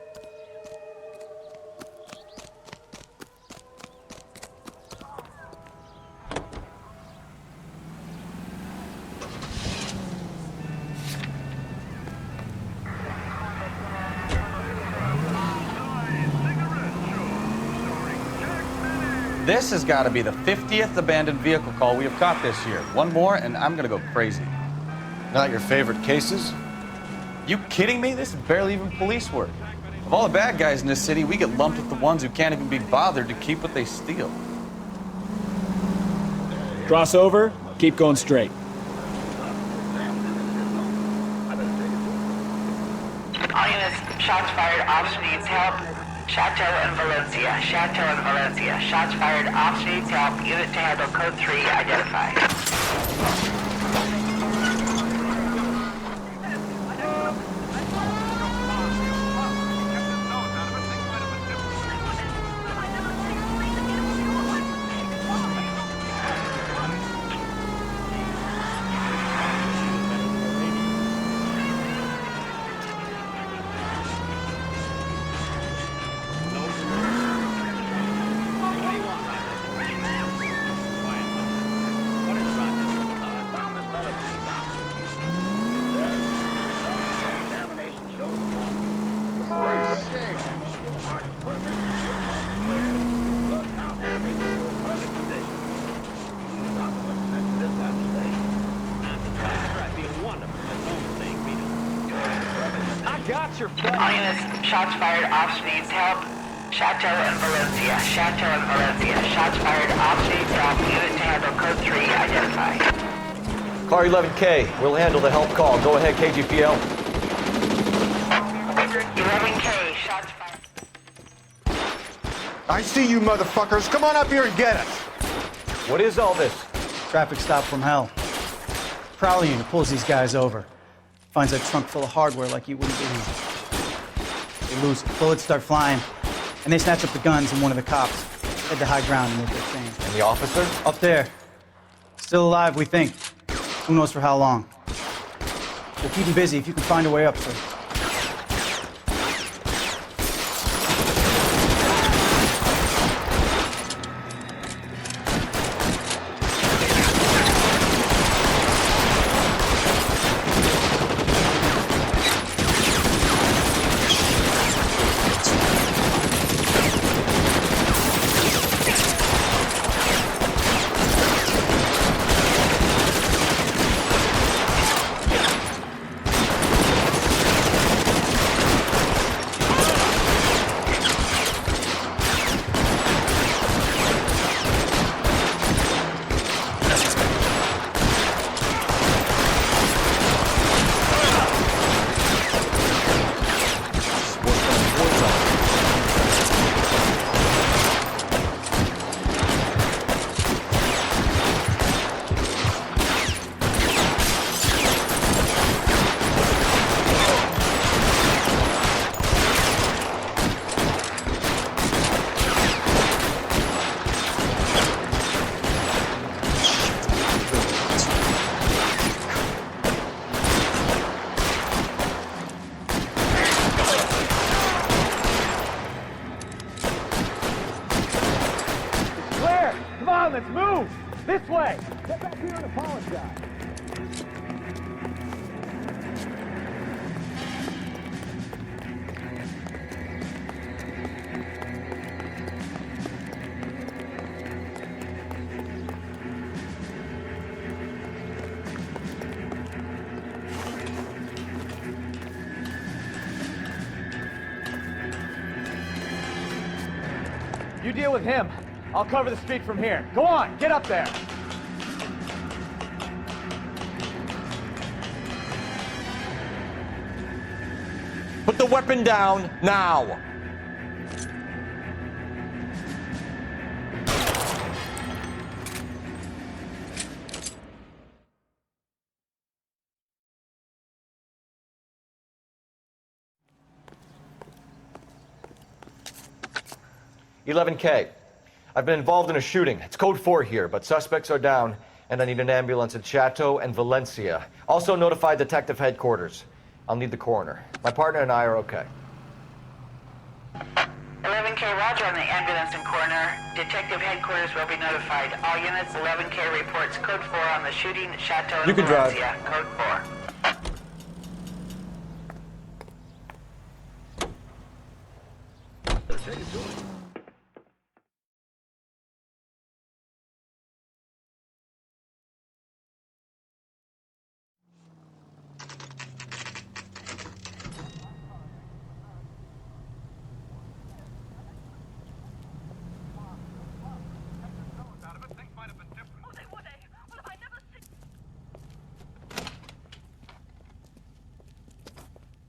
This has got to be the 50th abandoned vehicle call we have caught this year. One more, and I'm going to go crazy. Not your favorite cases? You kidding me? This is barely even police work. Of all the bad guys in this city, we get lumped with the ones who can't even be bothered to keep what they steal. Cross over, keep going straight. All units, shots fired, officer needs help. Chateau and Valencia, Chateau and Valencia. Shots fired, officer needs help. Unit to handle code 3, identify. All units, shots fired, officer needs help. Chateau and Valencia, Chateau and Valencia. Shots fired, officer needs help. Unit to handle code 3, identify. Car 11K, we'll handle the help call. Go ahead, KGPL. 11K, shots fired. I see you motherfuckers. Come on up here and get us. What is all this? Traffic stop from hell. Prowler unit pulls these guys over. Finds a trunk full of hardware like you wouldn't believe. They lose it. Bullets start flying. And they snatch up the guns and one of the cops. Head to high ground and move their chain. And the officer? Up there. Still alive, we think. Who knows for how long. We'll keep him busy if you can find a way up, sir. Let's move! This way! Get back here and apologize. You deal with him. I'll cover the street from here. Go on, get up there. Put the weapon down now. "11K. I've been involved in a shooting. It's code 4 here, but suspects are down, and I need an ambulance at Chateau and Valencia. Also notify detective headquarters. I'll need the coroner. My partner and I are okay." 11K, roger on the ambulance and coroner. Detective headquarters will be notified. All units, 11K reports code 4 on the shooting at Chateau and You can drive. Valencia. Code 4.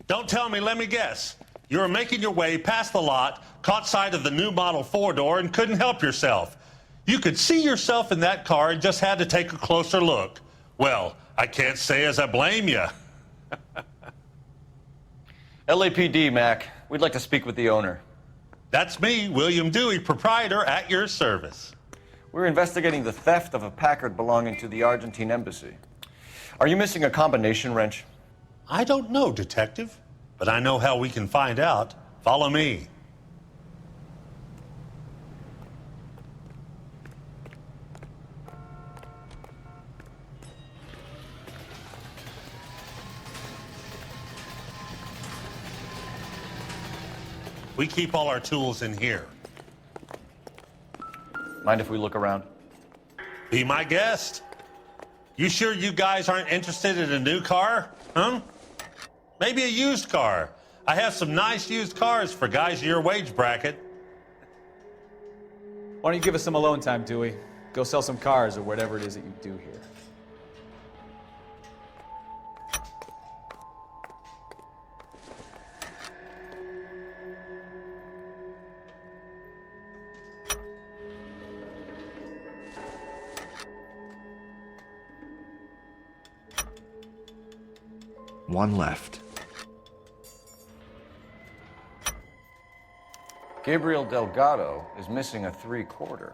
Don't tell me, let me guess. You were making your way past the lot, caught sight of the new model 4-door, and couldn't help yourself. You could see yourself in that car and just had to take a closer look. Well, I can't say as I blame you. LAPD, Mac. We'd like to speak with the owner. That's me, William Dewey, proprietor, at your service. We're investigating the theft of a Packard belonging to the Argentine embassy. Are you missing a combination wrench? I don't know, Detective, but I know how we can find out. Follow me. We keep all our tools in here. Mind if we look around? Be my guest. You sure you guys aren't interested in a new car? Huh? Maybe a used car. I have some nice used cars for guys your wage bracket. Why don't you give us some alone time, Dewey? Go sell some cars or whatever it is that you do here. One left. Gabriel Delgado is missing a 3/4.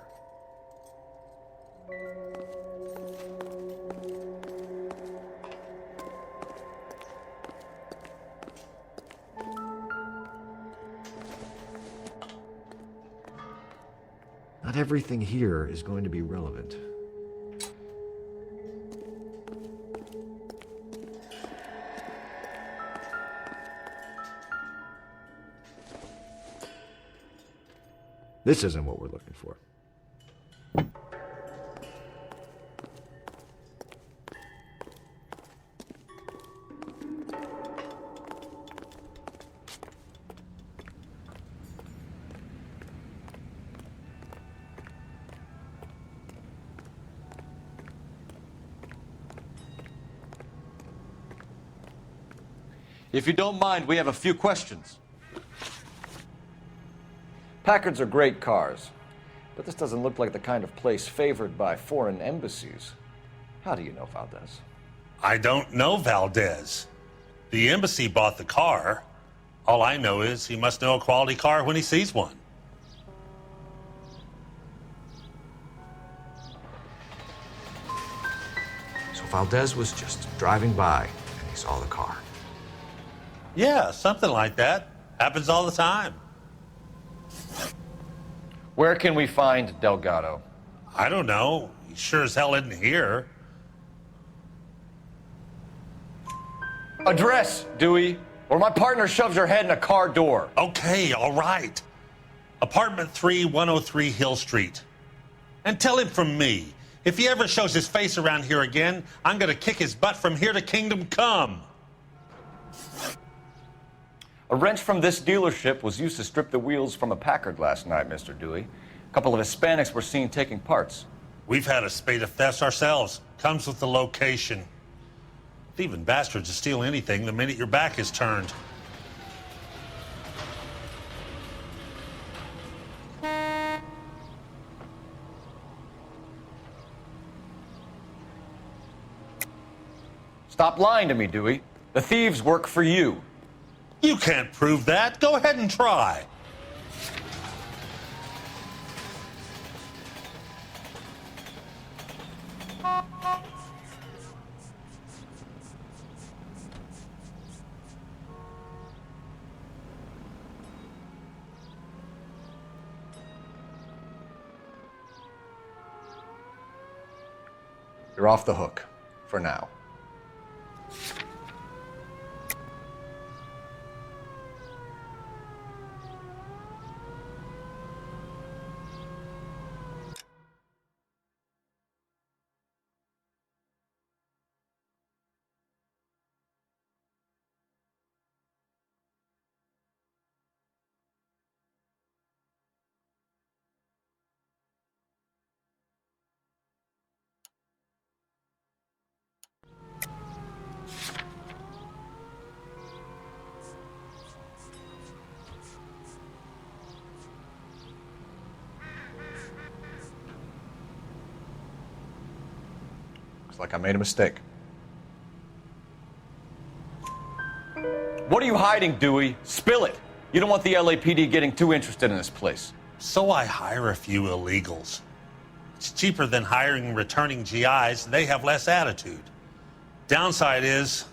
Not everything here is going to be relevant. This isn't what we're looking for. If you don't mind, we have a few questions. Packards are great cars, but this doesn't look like the kind of place favored by foreign embassies. How do you know Valdez? I don't know Valdez. The embassy bought the car. All I know is he must know a quality car when he sees one. So Valdez was just driving by and he saw the car. Yeah, something like that. Happens all the time. Where can we find Delgado? I don't know. He sure as hell isn't here. Address, Dewey, or my partner shoves your head in a car door. Okay, all right. Apartment 3, 103 Hill Street. And tell him from me, if he ever shows his face around here again, I'm gonna kick his butt from here to Kingdom Come. A wrench from this dealership was used to strip the wheels from a Packard last night, Mr. Dewey. couple of Hispanics were seen taking parts. We've had a spate of thefts ourselves. Comes with the location. Thieving bastards will steal anything the minute your back is turned. Stop lying to me, Dewey. The thieves work for you. You can't prove that. Go ahead and try. You're off the hook, for now. Looks like I made a mistake. What are you hiding, Dewey? Spill it. You don't want the LAPD getting too interested in this place. So I hire a few illegals. It's cheaper than hiring returning GIs. They have less attitude. Downside is,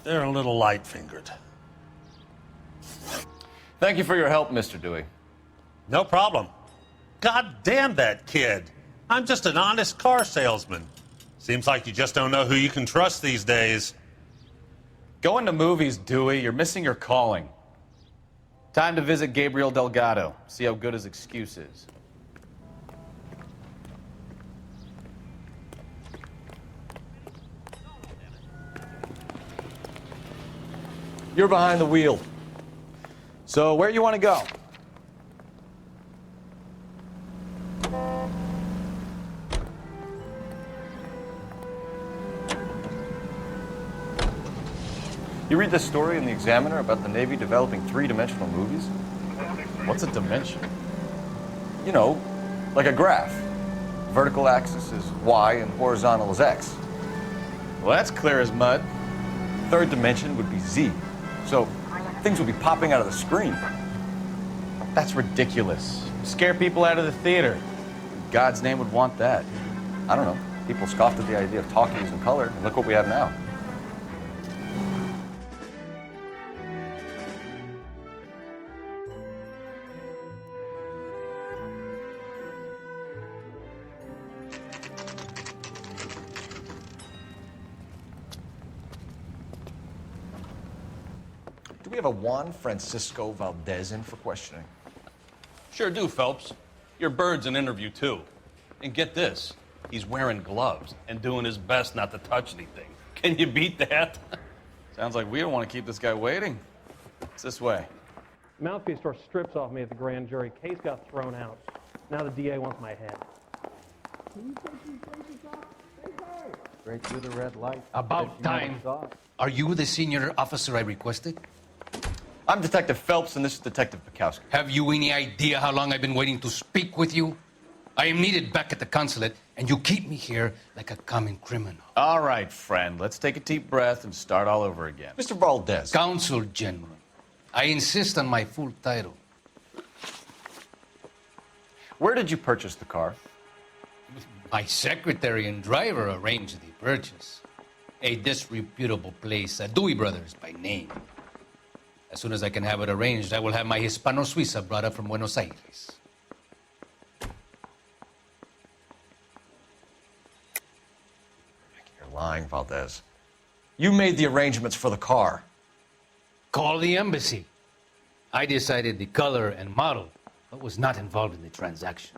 they're a little light-fingered. Thank you for your help, Mr. Dewey. No problem. God damn that kid. I'm just an honest car salesman. Seems like you just don't know who you can trust these days. Going to movies, Dewey. You're missing your calling. Time to visit Gabriel Delgado. See how good his excuse is. You're behind the wheel. So, where you want to go? You read this story in the Examiner about the Navy developing three-dimensional movies? What's a dimension? You know, like a graph. Vertical axis is Y and horizontal is X. Well, that's clear as mud. Third dimension would be Z. So things would be popping out of the screen. That's ridiculous. Scare people out of the theater. In God's name would want that. I don't know. People scoffed at the idea of talkies in color, and look what we have now. Do we have a Juan Francisco Valdez in for questioning? Sure do, Phelps. Your bird's an interview, too. And get this, he's wearing gloves and doing his best not to touch anything. Can you beat that? Sounds like we don't want to keep this guy waiting. It's this way. Mouthpiece tore strips off me at the grand jury. Case got thrown out. Now the DA wants my head. Straight through the red light. About time. Are you the senior officer I requested? I'm Detective Phelps, and this is Detective Bukowski. Have you any idea how long I've been waiting to speak with you? I am needed back at the consulate, and you keep me here like a common criminal. All right, friend. Let's take a deep breath and start all over again. Mr. Valdez. Consul General. I insist on my full title. Where did you purchase the car? My secretary and driver arranged the purchase. A disreputable place, Dewey Brothers by name. As soon as I can have it arranged, I will have my Hispano Suiza brought up from Buenos Aires. You're lying, Valdez. You made the arrangements for the car. Call the embassy. I decided the color and model, but was not involved in the transaction.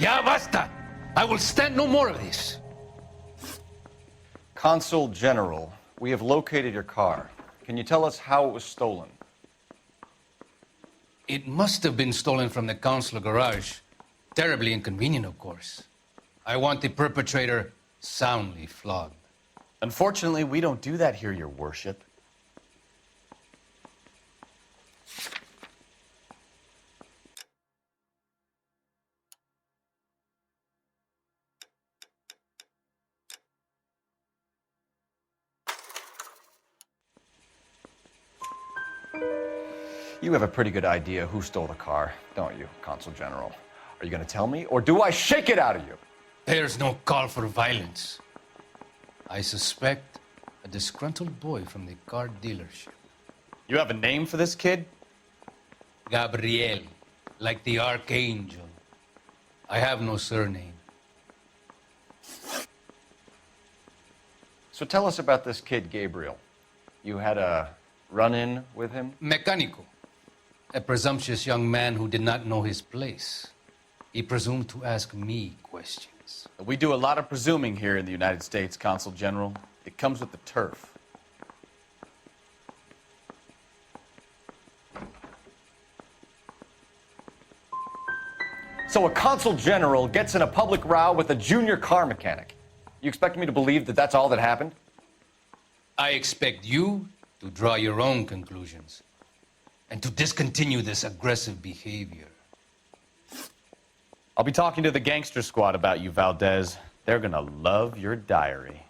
Ya basta! I will stand no more of this. Consul General, we have located your car. Can you tell us how it was stolen? It must have been stolen from the consular garage. Terribly inconvenient, of course. I want the perpetrator soundly flogged. Unfortunately, we don't do that here, Your Worship. You have a pretty good idea who stole the car, don't you, Consul General? Are you going to tell me, or do I shake it out of you? There's no call for violence. I suspect a disgruntled boy from the car dealership. You have a name for this kid? Gabriel, like the Archangel. I have no surname. So tell us about this kid, Gabriel. You had a run-in with him? Mecánico. A presumptuous young man who did not know his place. He presumed to ask me questions. We do a lot of presuming here in the United States, Consul General. It comes with the turf. So a Consul General gets in a public row with a junior car mechanic. You expect me to believe that that's all that happened? I expect you to draw your own conclusions and to discontinue this aggressive behavior. I'll be talking to the gangster squad about you, Valdez. They're gonna love your diary.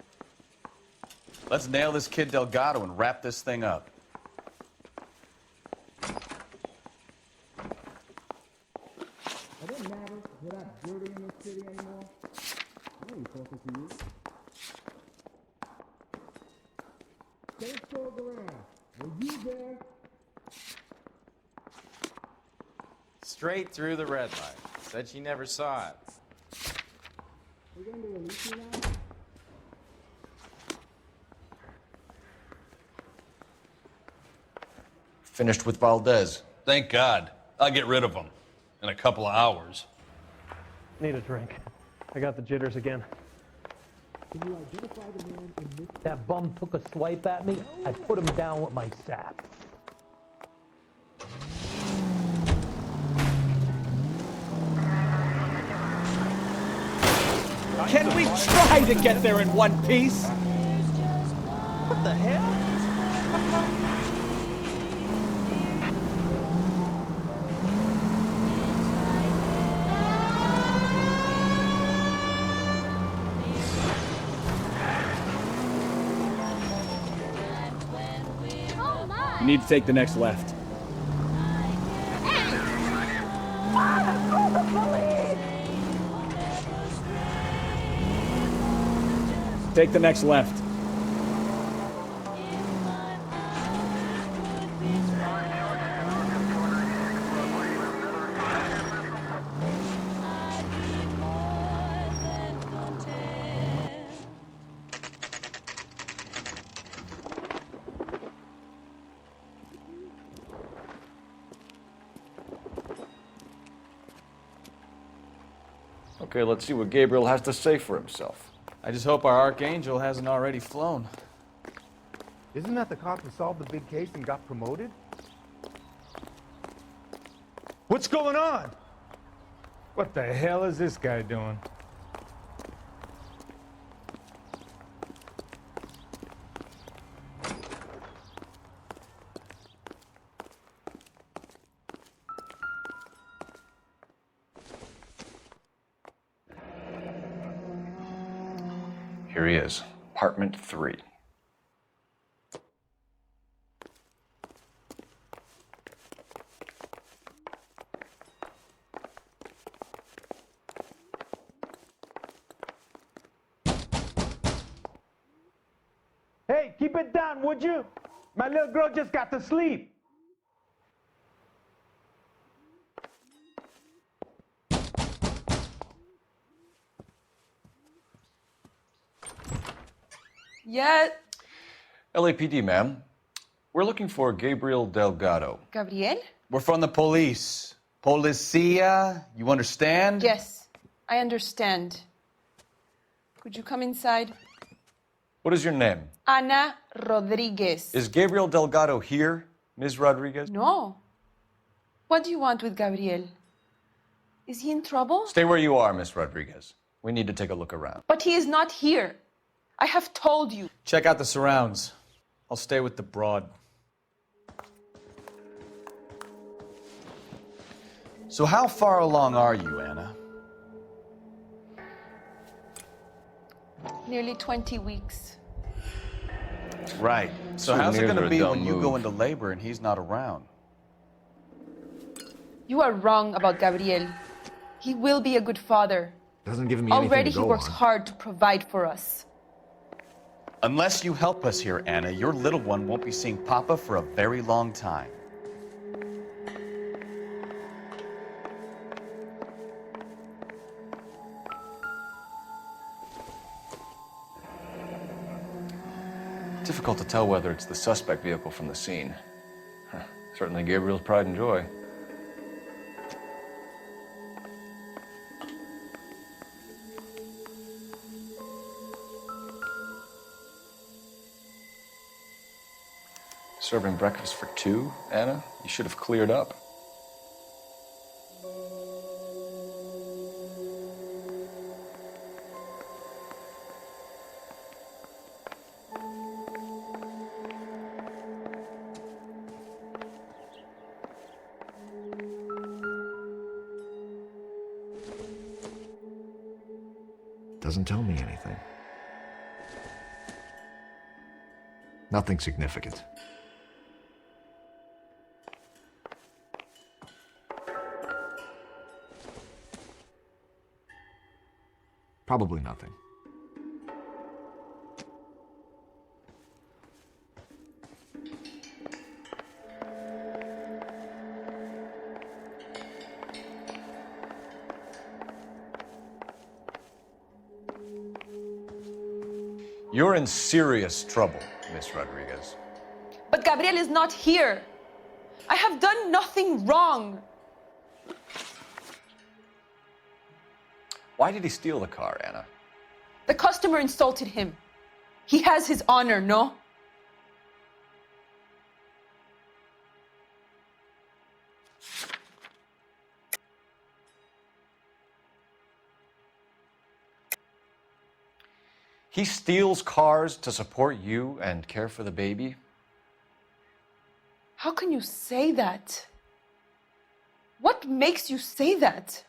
Let's nail this kid Delgado and wrap this thing up. It doesn't matter if you're not dirty in this city anymore. I ain't talking to you. Don't show around. Were you there? Straight through the red light. Said she never saw it. We're going to release you now? Finished with Valdez. Thank God. I'll get rid of him in a couple of hours. Need a drink. I got the jitters again. Can you identify the man in this? That bum took a swipe at me. I put him down with my sap. Can we try to get there in one piece? What the hell? You need to take the next left. Take the next left. Okay, let's see what Gabriel has to say for himself. I just hope our Archangel hasn't already flown. Isn't that the cop who solved the big case and got promoted? What's going on? What the hell is this guy doing? Here he is, apartment 3. Hey, keep it down, would you? My little girl just got to sleep. Yet. LAPD, ma'am. We're looking for Gabriel Delgado. Gabriel? We're from the police. Policia, you understand? Yes. I understand. Could you come inside? What is your name? Ana Rodriguez. Is Gabriel Delgado here, Ms. Rodriguez? No. What do you want with Gabriel? Is he in trouble? Stay where you are, Ms. Rodriguez. We need to take a look around. But he is not here. I have told you. Check out the surrounds. I'll stay with the broad. So how far along are you, Anna? Nearly 20 weeks. Right. So how's it going to be when you go into labor and he's not around? You are wrong about Gabriel. He will be a good father. Doesn't give me Already anything to he go works on. hard to provide for us. Unless you help us here, Anna, your little one won't be seeing Papa for a very long time. Difficult to tell whether it's the suspect vehicle from the scene. Certainly Gabriel's pride and joy. Serving breakfast for two, Anna? You should have cleared up. Doesn't tell me anything. Nothing significant. Probably nothing. You're in serious trouble, Miss Rodriguez. But Gabriel is not here. I have done nothing wrong. Why did he steal the car, Anna? The customer insulted him. He has his honor, no? He steals cars to support you and care for the baby? How can you say that? What makes you say that?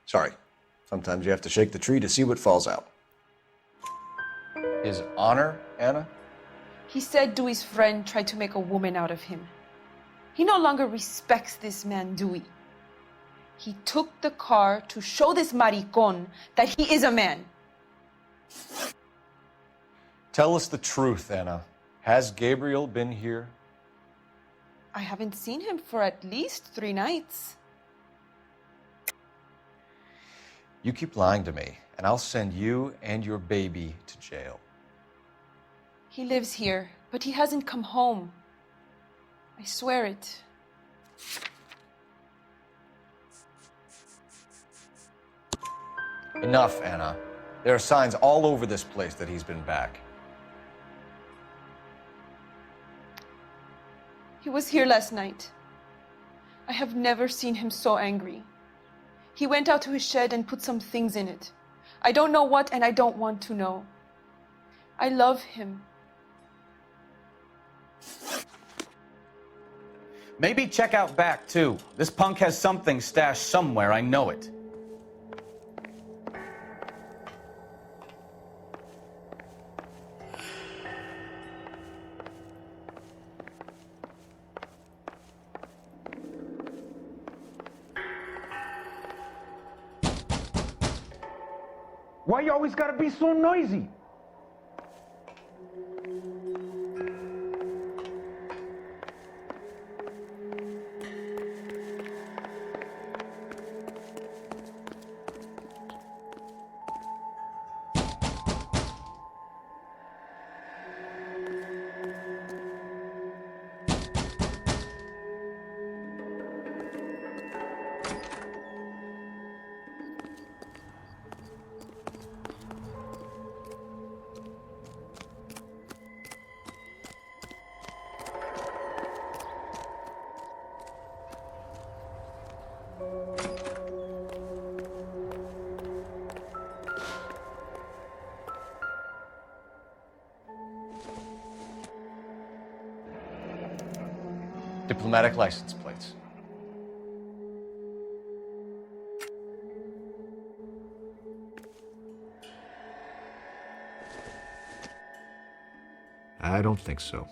Sorry. Sometimes you have to shake the tree to see what falls out. His honor, Anna? He said Dewey's friend tried to make a woman out of him. He no longer respects this man, Dewey. He took the car to show this maricón that he is a man. Tell us the truth, Anna. Has Gabriel been here? I haven't seen him for at least 3 nights. You keep lying to me, and I'll send you and your baby to jail. He lives here, but he hasn't come home. I swear it. Enough, Anna. There are signs all over this place that he's been back. He was here last night. I have never seen him so angry. He went out to his shed and put some things in it. I don't know what, and I don't want to know. I love him. Maybe check out back, too. This punk has something stashed somewhere, I know it. Why you always gotta be so noisy? Diplomatic license plates. I don't think so.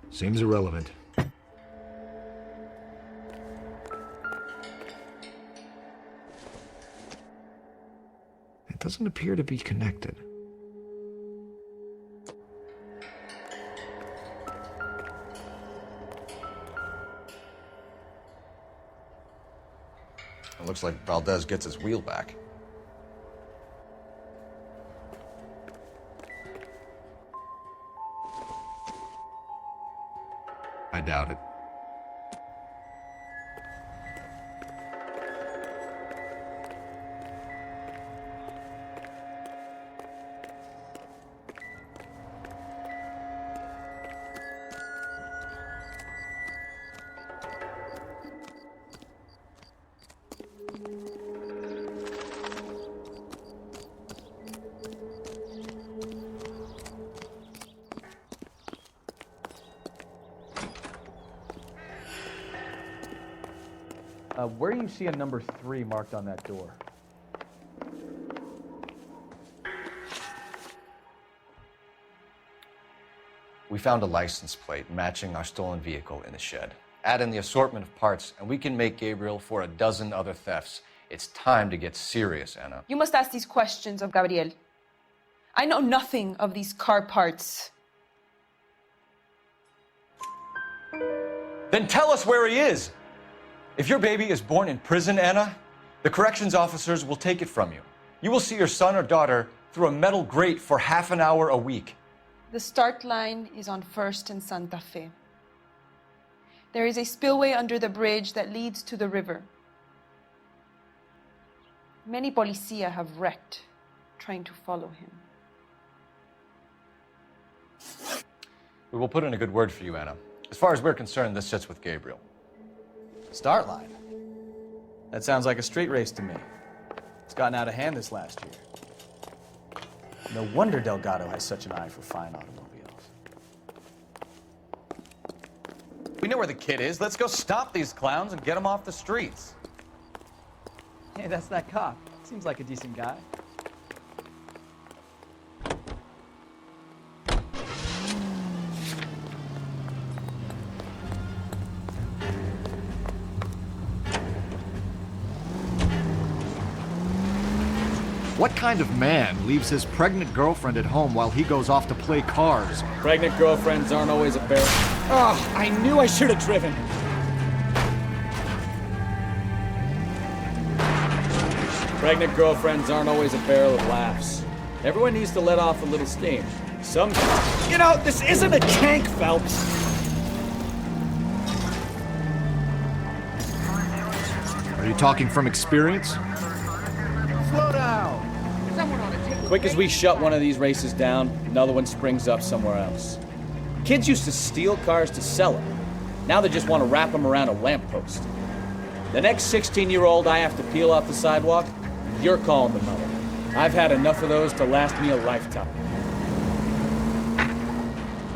Seems irrelevant. It doesn't appear to be connected. It looks like Valdez gets his wheel back. I doubt it. Where do you see a number 3 marked on that door? We found a license plate matching our stolen vehicle in the shed. Add in the assortment of parts, and we can make Gabriel for a dozen other thefts. It's time to get serious, Anna. You must ask these questions of Gabriel. I know nothing of these car parts. Then tell us where he is! If your baby is born in prison, Anna, the corrections officers will take it from you. You will see your son or daughter through a metal grate for half an hour a week. The start line is on 1st and Santa Fe. There is a spillway under the bridge that leads to the river. Many policia have wrecked trying to follow him. We will put in a good word for you, Anna. As far as we're concerned, this sits with Gabriel. Start line? That sounds like a street race to me. It's gotten out of hand this last year. No wonder Delgado has such an eye for fine automobiles. We know where the kid is. Let's go stop these clowns and get them off the streets. Hey, that's that cop. Seems like a decent guy. What kind of man leaves his pregnant girlfriend at home while he goes off to play cars? Pregnant girlfriends aren't always a barrel. Oh, I knew I should have driven. Pregnant girlfriends aren't always a barrel of laughs. Everyone needs to let off a little steam. Sometimes. You know, this isn't a tank, Phelps. Are you talking from experience? Slow down. Quick as we shut one of these races down, another one springs up somewhere else. Kids used to steal cars to sell them. Now they just want to wrap them around a lamppost. The next 16-year-old I have to peel off the sidewalk, you're calling the mother. I've had enough of those to last me a lifetime.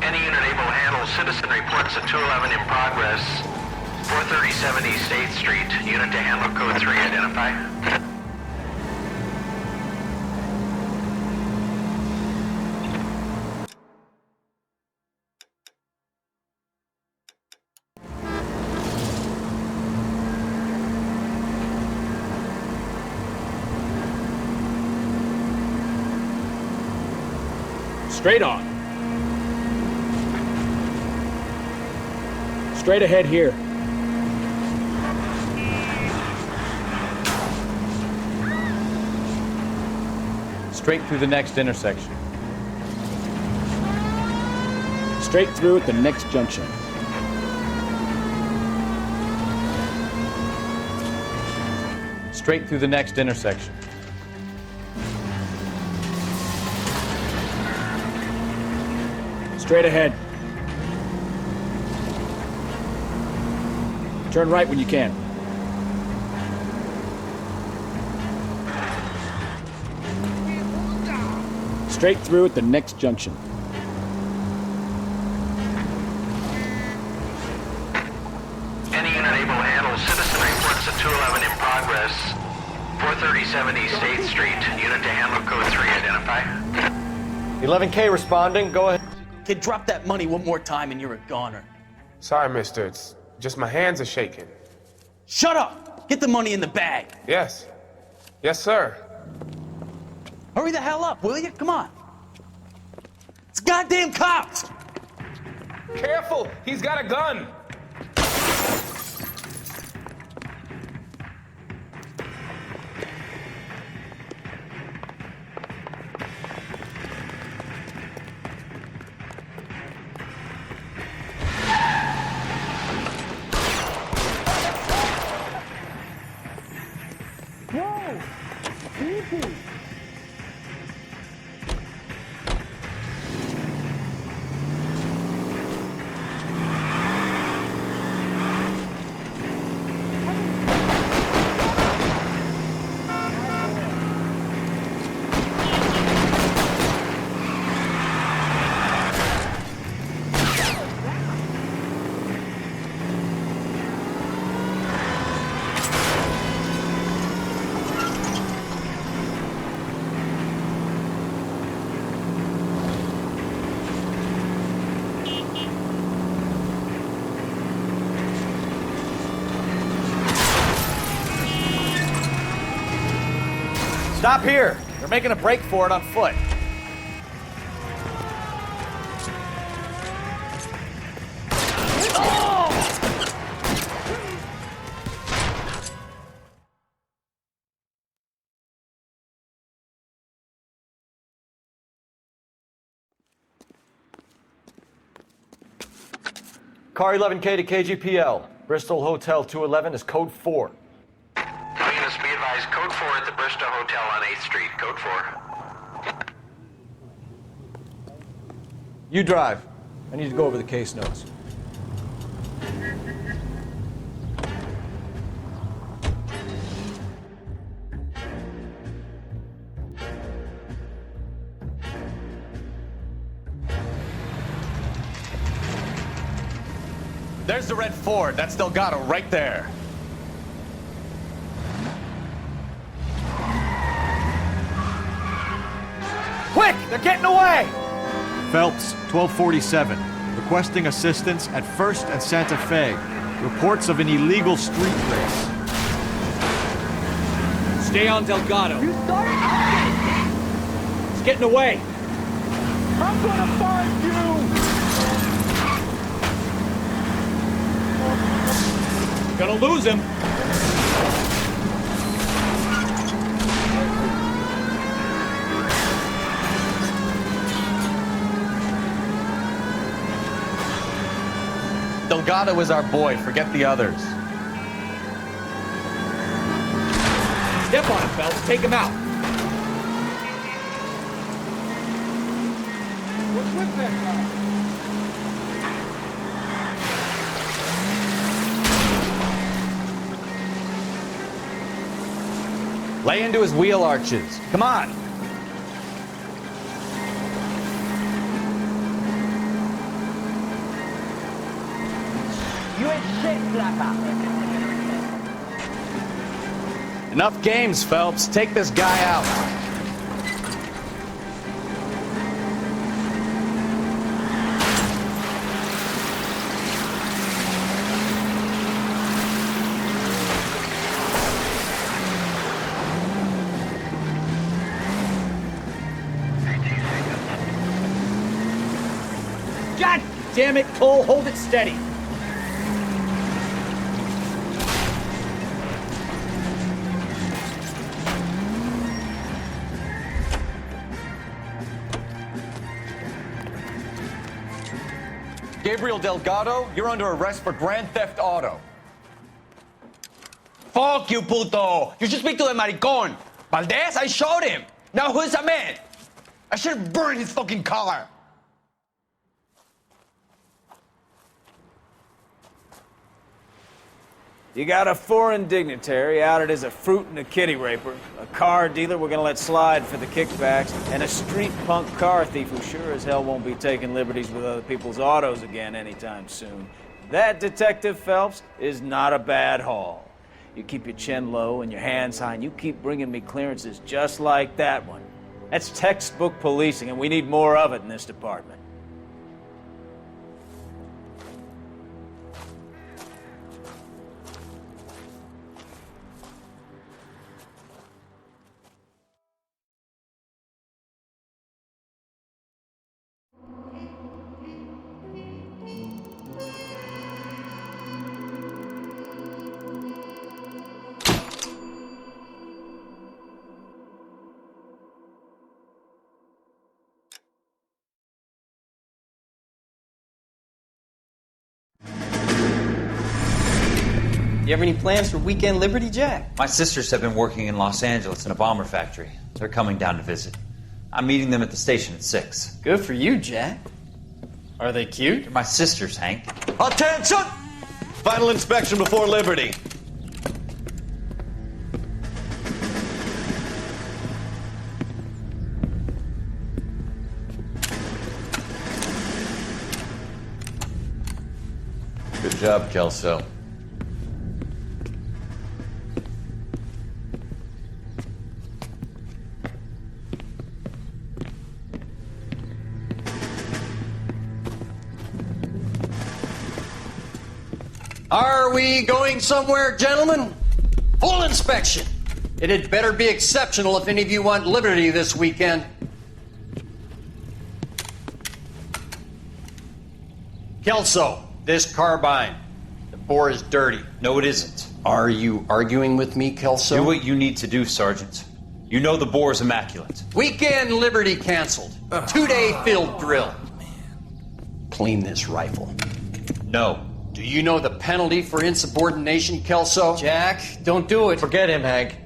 Any unit able to handle citizen reports at 211 in progress. 437 East 8th Street. Unit to handle code 3, identify. Straight on. Straight ahead here. Straight through the next intersection. Straight through at the next junction. Straight through the next intersection. Straight ahead. Turn right when you can. Straight through at the next junction. Any unit able to handle citizen reports at 211 in progress. 437 East 8th Street. Unit to handle code 3. Identify. 11K responding. Go ahead. Kid, drop that money one more time and you're a goner. Sorry, mister. It's just my hands are shaking. Shut up! Get the money in the bag. Yes. Yes, sir. Hurry the hell up, will you? Come on. It's goddamn cops! Careful! He's got a gun! Whoa! Easy! Stop here. They're making a break for it on foot. Car 11K to KGPL. Bristol Hotel 211 is code 4. Units be advised. Code 4 at the Bristol Hotel on 8th Street. Code 4. You drive. I need to go over the case notes. There's the red Ford. That's Delgado right there. Quick! They're getting away! Phelps, 1247. Requesting assistance at 1st and Santa Fe. Reports of an illegal street race. Stay on Delgado. You started? It's getting away. I'm gonna find you! Gonna lose him. Delgado is our boy. Forget the others. Step on him, Phelps. Take him out. What's with that guy? Lay into his wheel arches. Come on. You ain't shit, Flapper. Enough games, Phelps. Take this guy out. God damn it, Cole. Hold it steady. Gabriel Delgado, you're under arrest for grand theft auto. Fuck you, puto! You should speak to the maricon! Valdez, I shot him! Now who's the man? I should have burned his fucking car! You got a foreign dignitary outed as a fruit and a kitty raper, a car dealer we're gonna let slide for the kickbacks, and a street punk car thief who sure as hell won't be taking liberties with other people's autos again anytime soon. That, Detective Phelps, is not a bad haul. You keep your chin low and your hands high, and you keep bringing me clearances just like that one. That's textbook policing, and we need more of it in this department. You have any plans for weekend Liberty, Jack? My sisters have been working in Los Angeles in a bomber factory. They're coming down to visit. I'm meeting them at the station at 6. Good for you, Jack. Are they cute? They're my sisters, Hank. Attention! Final inspection before Liberty. Good job, Kelso. Are we going somewhere, gentlemen? Full inspection. It had better be exceptional if any of you want liberty this weekend. Kelso, this carbine. The bore is dirty. No, it isn't. Are you arguing with me, Kelso? Do what you need to do, Sergeant. You know the bore is immaculate. Weekend liberty canceled. 2-day field drill. Clean this rifle. No. Do you know the penalty for insubordination, Kelso? Jack, don't do it. Forget him, Hank.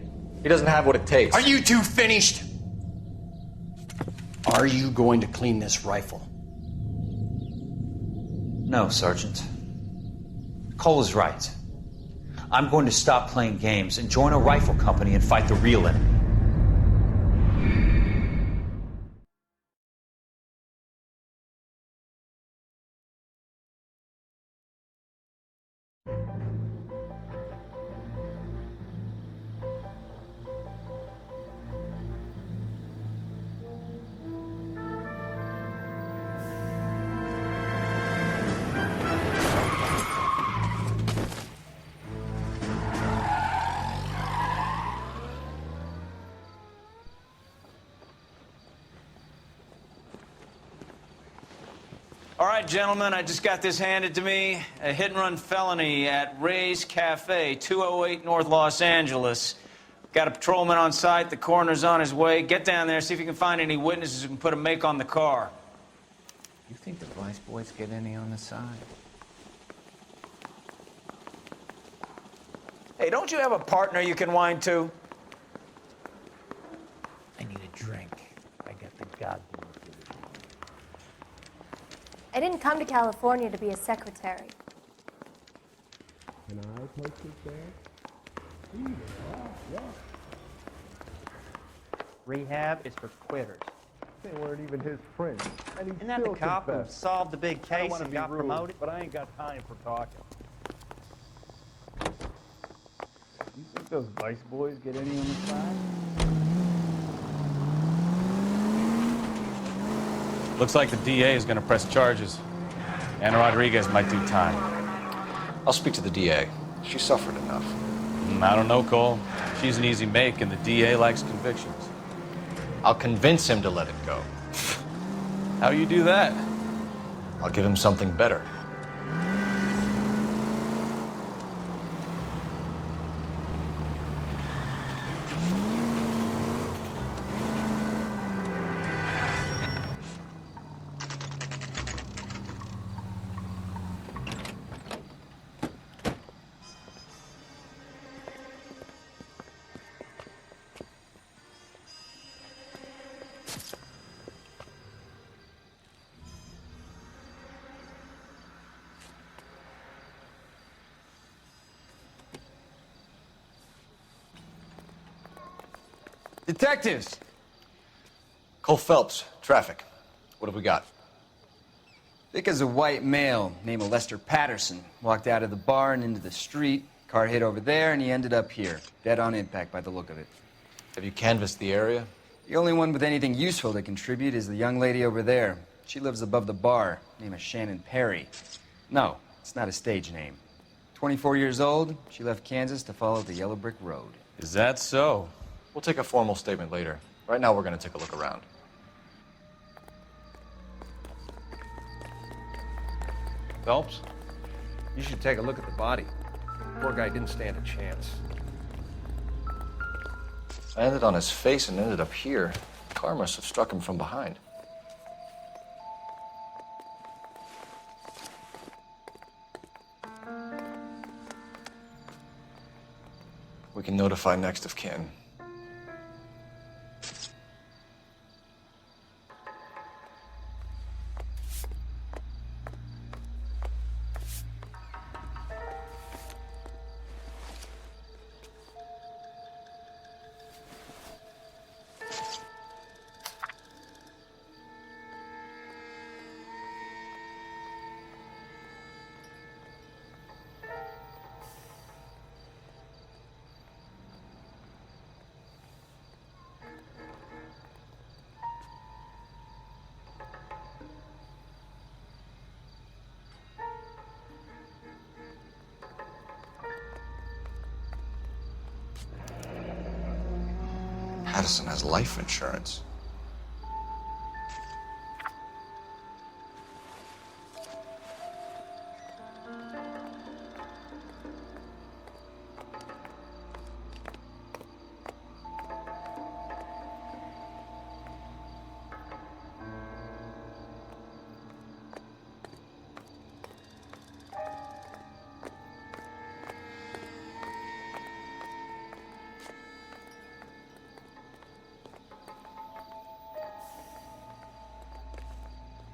He doesn't have what it takes. Are you two finished? Are you going to clean this rifle? No, Sergeant. Cole is right. I'm going to stop playing games and join a rifle company and fight the real enemy. All right, gentlemen, I just got this handed to me. A hit-and-run felony at Ray's Cafe, 208 North Los Angeles. Got a patrolman on site. The coroner's on his way. Get down there, see if you can find any witnesses who can put a make on the car. You think the Vice Boys get any on the side? Hey, don't you have a partner you can whine to? I need a drink. I got the goddamn food. I didn't come to California to be a secretary. Can I take this there? Yeah. Rehab is for quitters. They weren't even his friends. And he Isn't that the still cop who confessed. solved the big I don't case wanna and be got rude, promoted? but I ain't got time for talking. You think those Vice Boys get any on the side? Looks like the DA is going to press charges. Anna Rodriguez might do time. I'll speak to the DA. She suffered enough. I don't know, Cole. She's an easy make, and the DA likes convictions. I'll convince him to let it go. How you do that? I'll give him something better. Detectives! Cole Phelps, traffic. What have we got? Thick as a white male, named Lester Patterson. Walked out of the bar and into the street. Car hit over there, and he ended up here. Dead on impact by the look of it. Have you canvassed the area? The only one with anything useful to contribute is the young lady over there. She lives above the bar. Name is Shannon Perry. No, it's not a stage name. 24 years old, she left Kansas to follow the Yellow Brick Road. Is that so? We'll take a formal statement later. Right now, we're going to take a look around. Phelps, you should take a look at the body. Poor guy didn't stand a chance. I landed on his face and ended up here. The car must have struck him from behind. We can notify next of kin. Patterson has life insurance.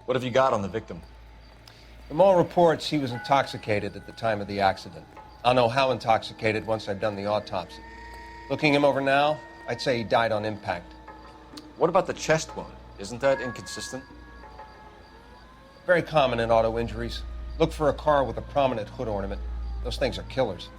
What have you got on the victim? From all reports, he was intoxicated at the time of the accident. I'll know how intoxicated once I've done the autopsy. Looking him over now, I'd say he died on impact. What about the chest wound? Isn't that inconsistent? Very common in auto injuries. Look for a car with a prominent hood ornament. Those things are killers.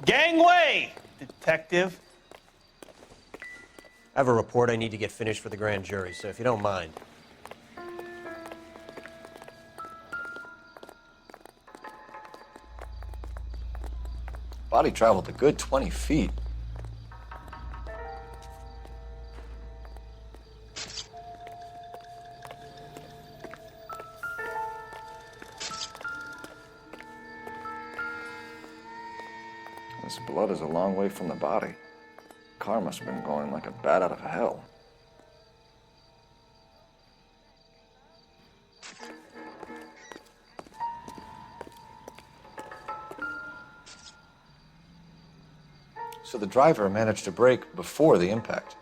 Gangway, detective. I have a report I need to get finished for the grand jury, so if you don't mind. Body traveled a good 20 feet. This blood is a long way from the body. Car must have been going like a bat out of hell. So the driver managed to brake before the impact.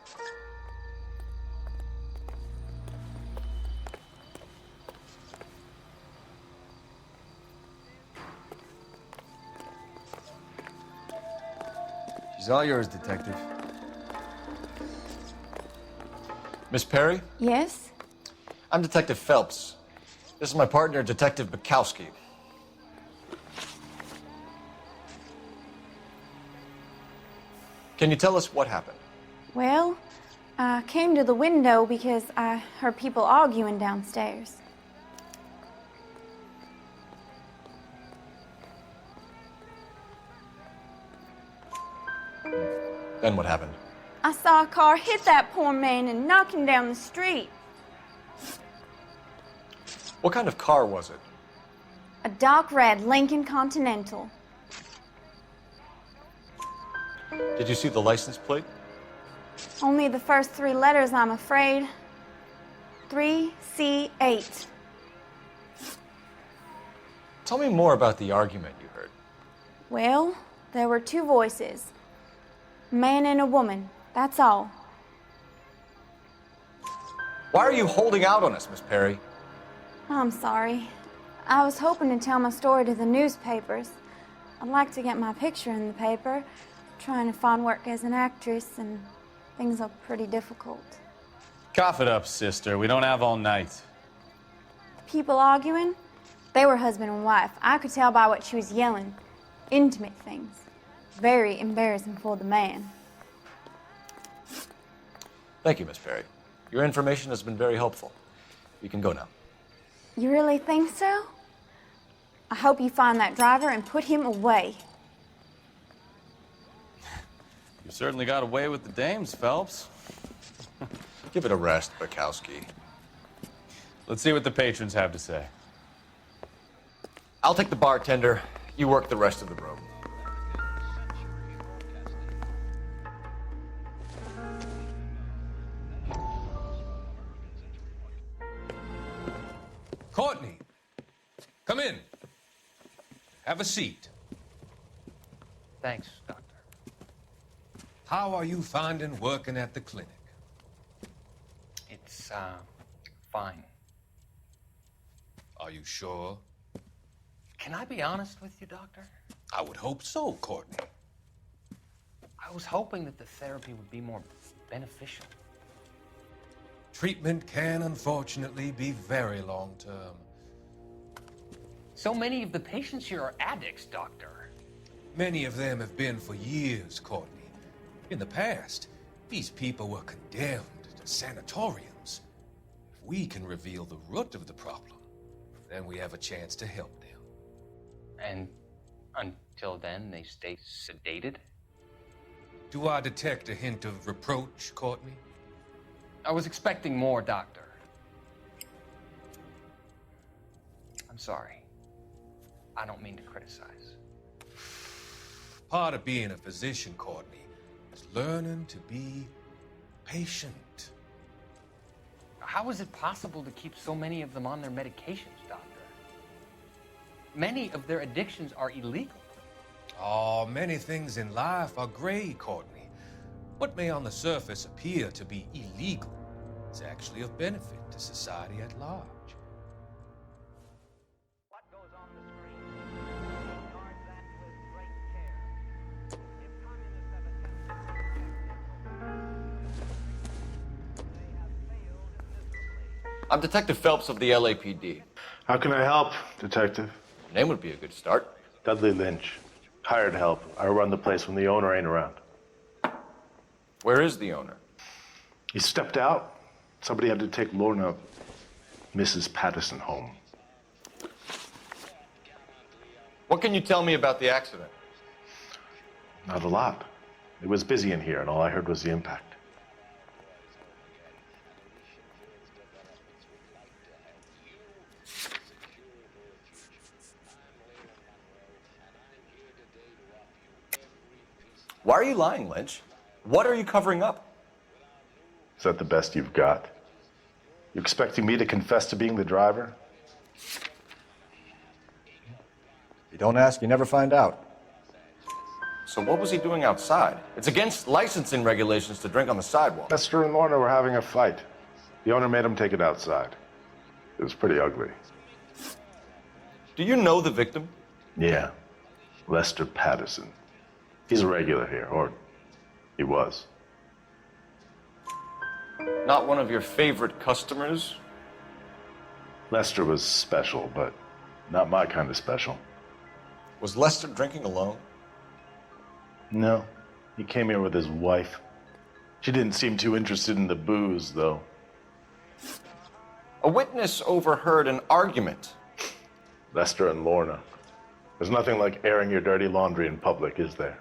She's all yours, Detective. Miss Perry? Yes? I'm Detective Phelps. This is my partner, Detective Bukowski. Can you tell us what happened? Well, I came to the window because I heard people arguing downstairs. Then what happened? I saw a car hit that poor man and knock him down the street. What kind of car was it? A dark red Lincoln Continental. Did you see the license plate? Only the first 3 letters, I'm afraid. 3C8. Tell me more about the argument you heard. Well, there were two voices. A man and a woman, that's all. Why are you holding out on us, Miss Perry? I'm sorry. I was hoping to tell my story to the newspapers. I'd like to get my picture in the paper. Trying to find work as an actress, and things are pretty difficult. Cough it up, sister. We don't have all night. People arguing? They were husband and wife. I could tell by what she was yelling. Intimate things. Very embarrassing for the man. Thank you, Miss Perry. Your information has been very helpful. You can go now. You really think so? I hope you find that driver and put him away. You certainly got away with the dames, Phelps. Give it a rest, Bukowski. Let's see what the patrons have to say. I'll take the bartender. You work the rest of the room. Courtney, come in. Have a seat. Thanks, Doctor. How are you finding working at the clinic? It's, fine. Are you sure? Can I be honest with you, Doctor? I would hope so, Courtney. I was hoping that the therapy would be more beneficial. Treatment can unfortunately be very long-term. So many of the patients here are addicts, Doctor. Many of them have been for years, Courtney. In the past, these people were condemned to sanatoriums. If we can reveal the root of the problem, then we have a chance to help them. And until then, they stay sedated? Do I detect a hint of reproach, Courtney? I was expecting more, Doctor. I'm sorry. I don't mean to criticize. Part of being a physician, Courtney, is learning to be patient. How is it possible to keep so many of them on their medications, Doctor? Many of their addictions are illegal. Oh, many things in life are gray, Courtney. What may on the surface appear to be illegal is actually of benefit to society at large. I'm Detective Phelps of the LAPD. How can I help, Detective? Name would be a good start. Dudley Lynch. Hired help. I run the place when the owner ain't around. Where is the owner? He stepped out. Somebody had to take Lorna, Mrs. Patterson, home. What can you tell me about the accident? Not a lot. It was busy in here, and all I heard was the impact. Why are you lying, Lynch? What are you covering up? Is that the best you've got? You expecting me to confess to being the driver? You don't ask, you never find out. So what was he doing outside? It's against licensing regulations to drink on the sidewalk. Lester and Lorna were having a fight. The owner made him take it outside. It was pretty ugly. Do you know the victim? Yeah. Lester Patterson. He's a regular here, or he was. Not one of your favorite customers? Lester was special, but not my kind of special. Was Lester drinking alone? No. He came here with his wife. She didn't seem too interested in the booze, though. A witness overheard an argument. Lester and Lorna. There's nothing like airing your dirty laundry in public, is there?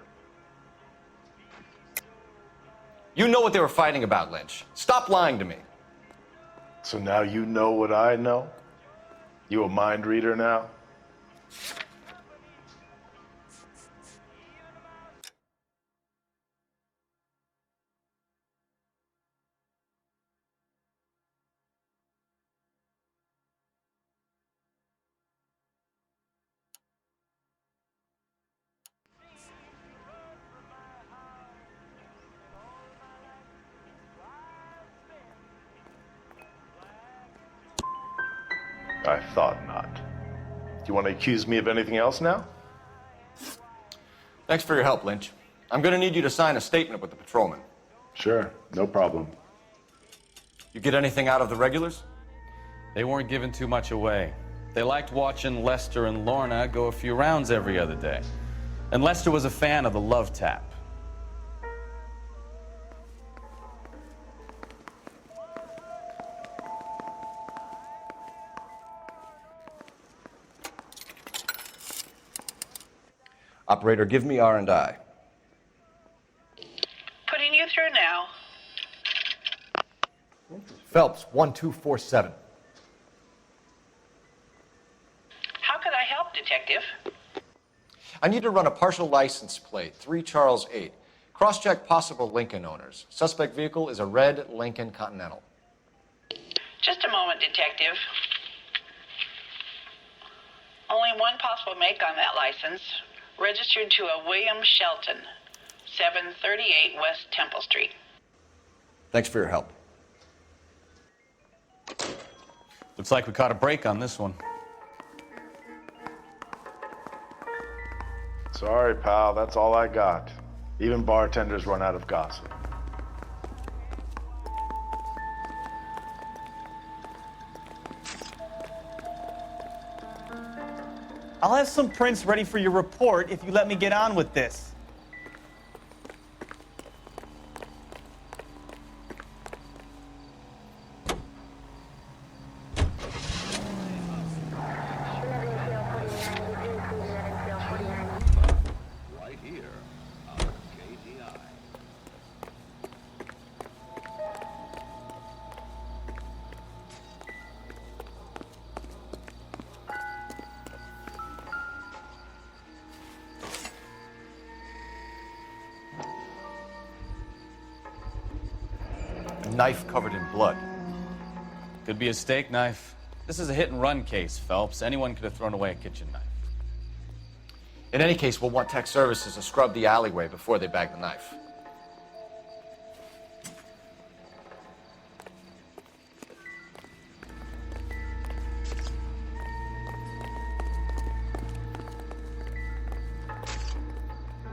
You know what they were fighting about, Lynch. Stop lying to me. So now you know what I know? You a mind reader now? I thought not. Do you want to accuse me of anything else now? Thanks for your help, Lynch. I'm gonna need you to sign a statement with the patrolman. Sure, no problem. You get anything out of the regulars? They weren't giving too much away. They liked watching Lester and Lorna go a few rounds every other day. And Lester was a fan of the love tap. Operator, give me R&I. Putting you through now. Phelps, 1247. How could I help, Detective? I need to run a partial license plate, 3 Charles 8. Cross-check possible Lincoln owners. Suspect vehicle is a red Lincoln Continental. Just a moment, Detective. Only one possible make on that license. Registered to a William Shelton, 738 West Temple Street. Thanks for your help. Looks like we caught a break on this one. Sorry, pal, that's all I got. Even bartenders run out of gossip. I'll have some prints ready for your report if you let me get on with this. Right here on KTI. A knife covered in blood. Could be a steak knife. This is a hit-and-run case, Phelps. Anyone could have thrown away a kitchen knife. In any case, we'll want tech services to scrub the alleyway before they bag the knife.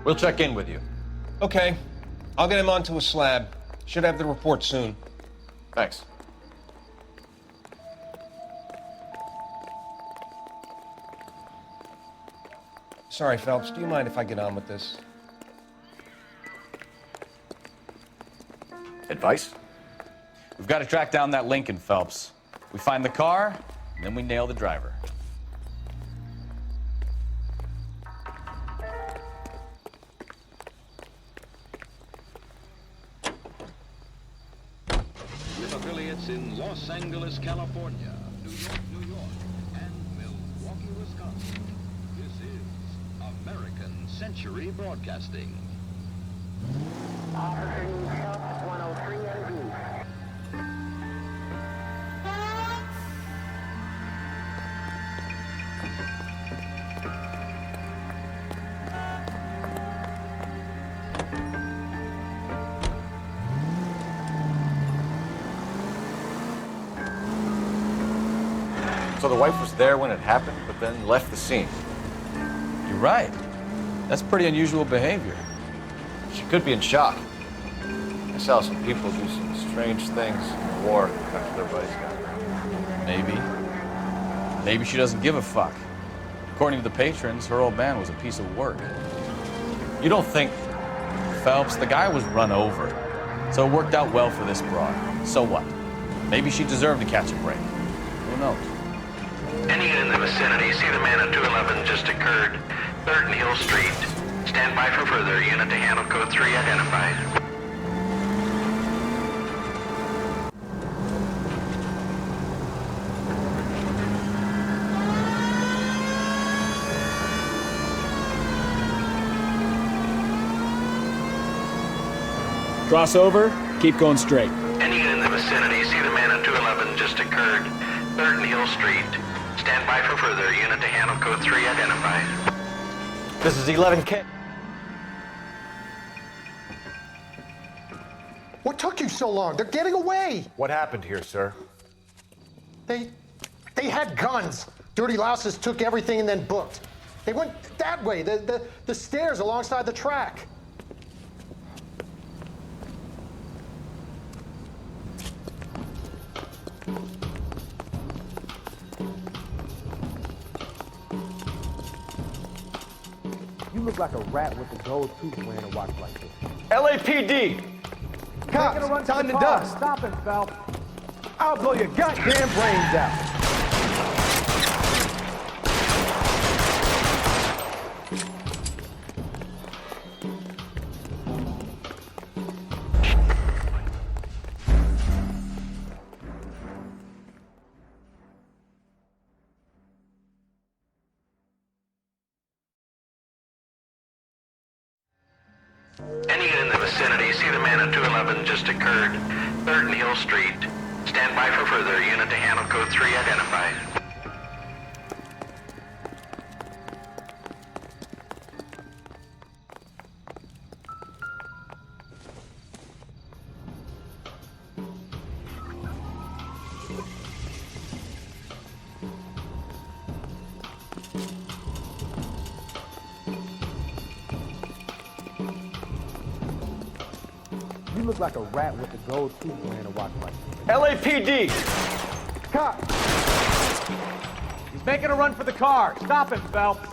We'll check in with you. Okay. I'll get him onto a slab. Should have the report soon. Thanks. Sorry, Phelps. Do you mind if I get on with this? Advice? We've got to track down that Lincoln, Phelps. We find the car, and then we nail the driver. With affiliates in Los Angeles, California, New York, and Milwaukee, Wisconsin. This is American Century Broadcasting. Officer needs help, 103 NB. So the wife was there when it happened, but then left the scene. You're right. That's pretty unusual behavior. She could be in shock. I saw some people do some strange things in the war after their buddies got hurt. Maybe. Maybe she doesn't give a fuck. According to the patrons, her old man was a piece of work. You don't think... Phelps, the guy was run over. So it worked out well for this broad. So what? Maybe she deserved to catch a break. Who knows? Any unit in the vicinity, see the man at 211 just occurred. 3rd and Hill Street. Stand by for further. Unit to handle code 3 identified. Cross over, keep going straight. Any unit in the vicinity, see the man at 211 just occurred. 3rd and Hill Street. Stand by for further. Unit to handle code 3 identified. This is 11K. What took you so long? They're getting away. What happened here, sir? They They had guns. Dirty louses took everything and then booked. They went that way, the stairs alongside the track. You look like a rat with a gold tooth wearing a watch like this. LAPD! Cops, time to dust. Stop him, Phelps. I'll blow your goddamn brains out. Any unit in the vicinity, see the man at 211 just occurred. 3rd and Hill Street. Stand by for further. Unit to handle code 3 identified. You look like a rat with a gold tooth wearing a watch like this. LAPD! Cop! He's making a run for the car. Stop him, Phelps.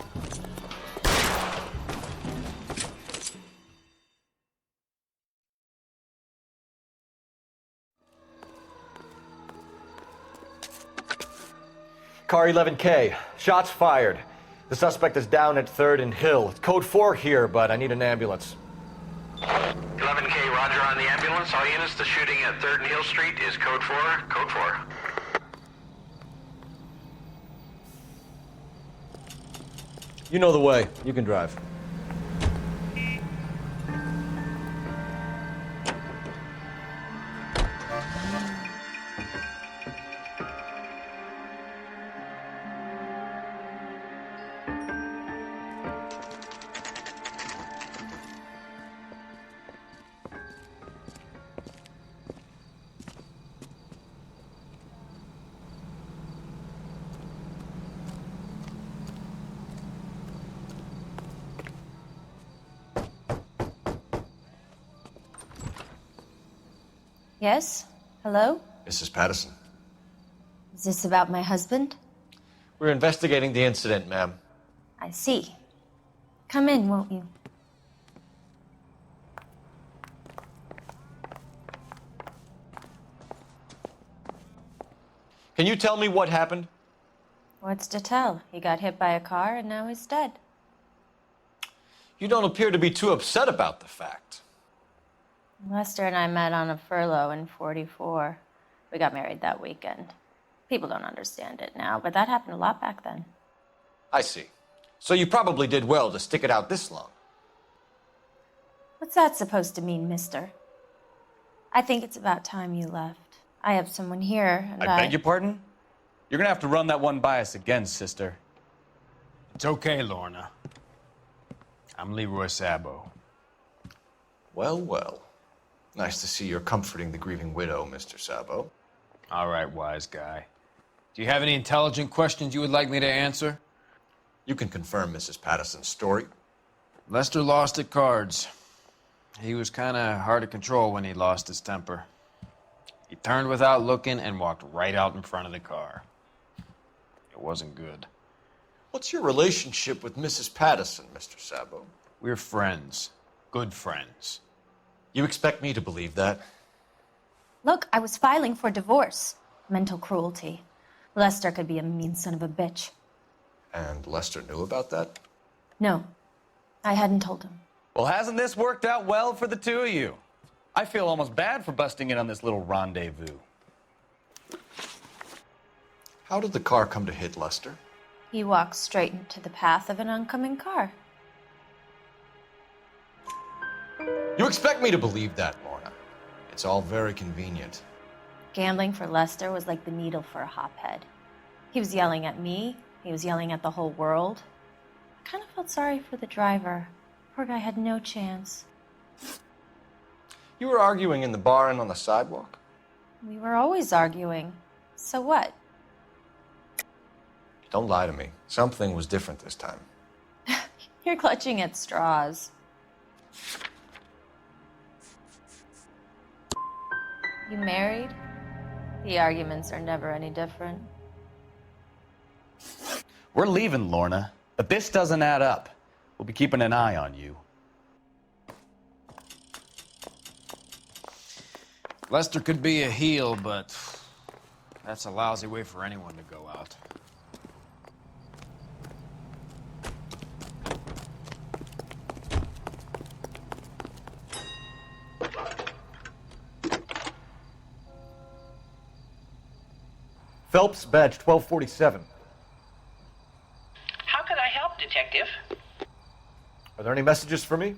Car 11K. Shots fired. The suspect is down at 3rd and Hill. It's code 4 here, but I need an ambulance. 11K, roger on the ambulance. All units, the shooting at 3rd and Hill Street is code 4. Code 4. You know the way. You can drive. Yes? Hello? Mrs. Patterson. Is this about my husband? We're investigating the incident, ma'am. I see. Come in, won't you? Can you tell me what happened? What's to tell? He got hit by a car and now he's dead. You don't appear to be too upset about the fact. Lester and I met on a furlough in '44. We got married that weekend. People don't understand it now, but that happened a lot back then. I see. So you probably did well to stick it out this long. What's that supposed to mean, mister? I think it's about time you left. I have someone here, and I beg your pardon? You're gonna have to run that one by us again, sister. It's okay, Lorna. I'm Leroy Sabo. Well, well. Nice to see you're comforting the grieving widow, Mr. Sabo. All right, wise guy. Do you have any intelligent questions you would like me to answer? You can confirm Mrs. Patterson's story. Lester lost at cards. He was kind of hard to control when he lost his temper. He turned without looking and walked right out in front of the car. It wasn't good. What's your relationship with Mrs. Patterson, Mr. Sabo? We're friends. Good friends. You expect me to believe that? Look, I was filing for divorce. Mental cruelty. Lester could be a mean son of a bitch. And Lester knew about that? No, I hadn't told him. Well, hasn't this worked out well for the two of you? I feel almost bad for busting in on this little rendezvous. How did the car come to hit Lester? He walked straight into the path of an oncoming car. You expect me to believe that, Lorna? It's all very convenient. Gambling for Lester was like the needle for a hophead. He was yelling at me. He was yelling at the whole world. I kind of felt sorry for the driver. Poor guy had no chance. You were arguing in the bar and on the sidewalk? We were always arguing. So what? Don't lie to me. Something was different this time. You're clutching at straws. You married? The arguments are never any different. We're leaving, Lorna, but this doesn't add up. We'll be keeping an eye on you. Lester could be a heel, but that's a lousy way for anyone to go out. Phelps, badge 1247. How could I help, Detective? Are there any messages for me?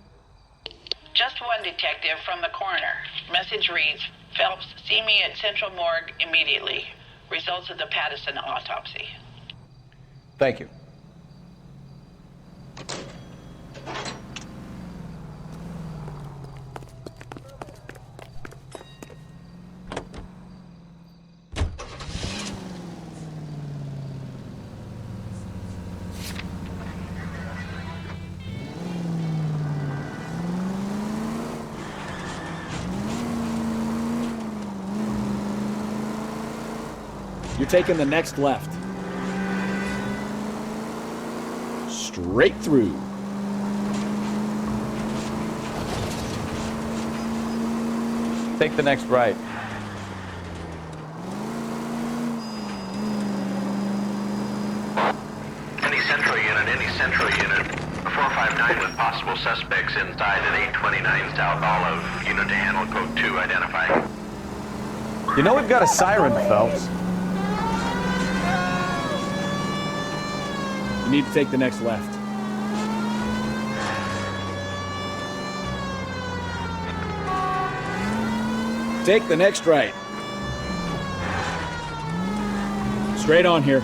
Just one, Detective, from the coroner. Message reads, Phelps, see me at Central Morgue immediately. Results of the Patterson autopsy. Thank you. You're taking the next left. Straight through. Take the next right. Any central unit, 459 with possible suspects inside at 829 South Olive. Unit to handle code 2 identified. You know we've got a siren, Phelps. You need to take the next left. Take the next right. Straight on here.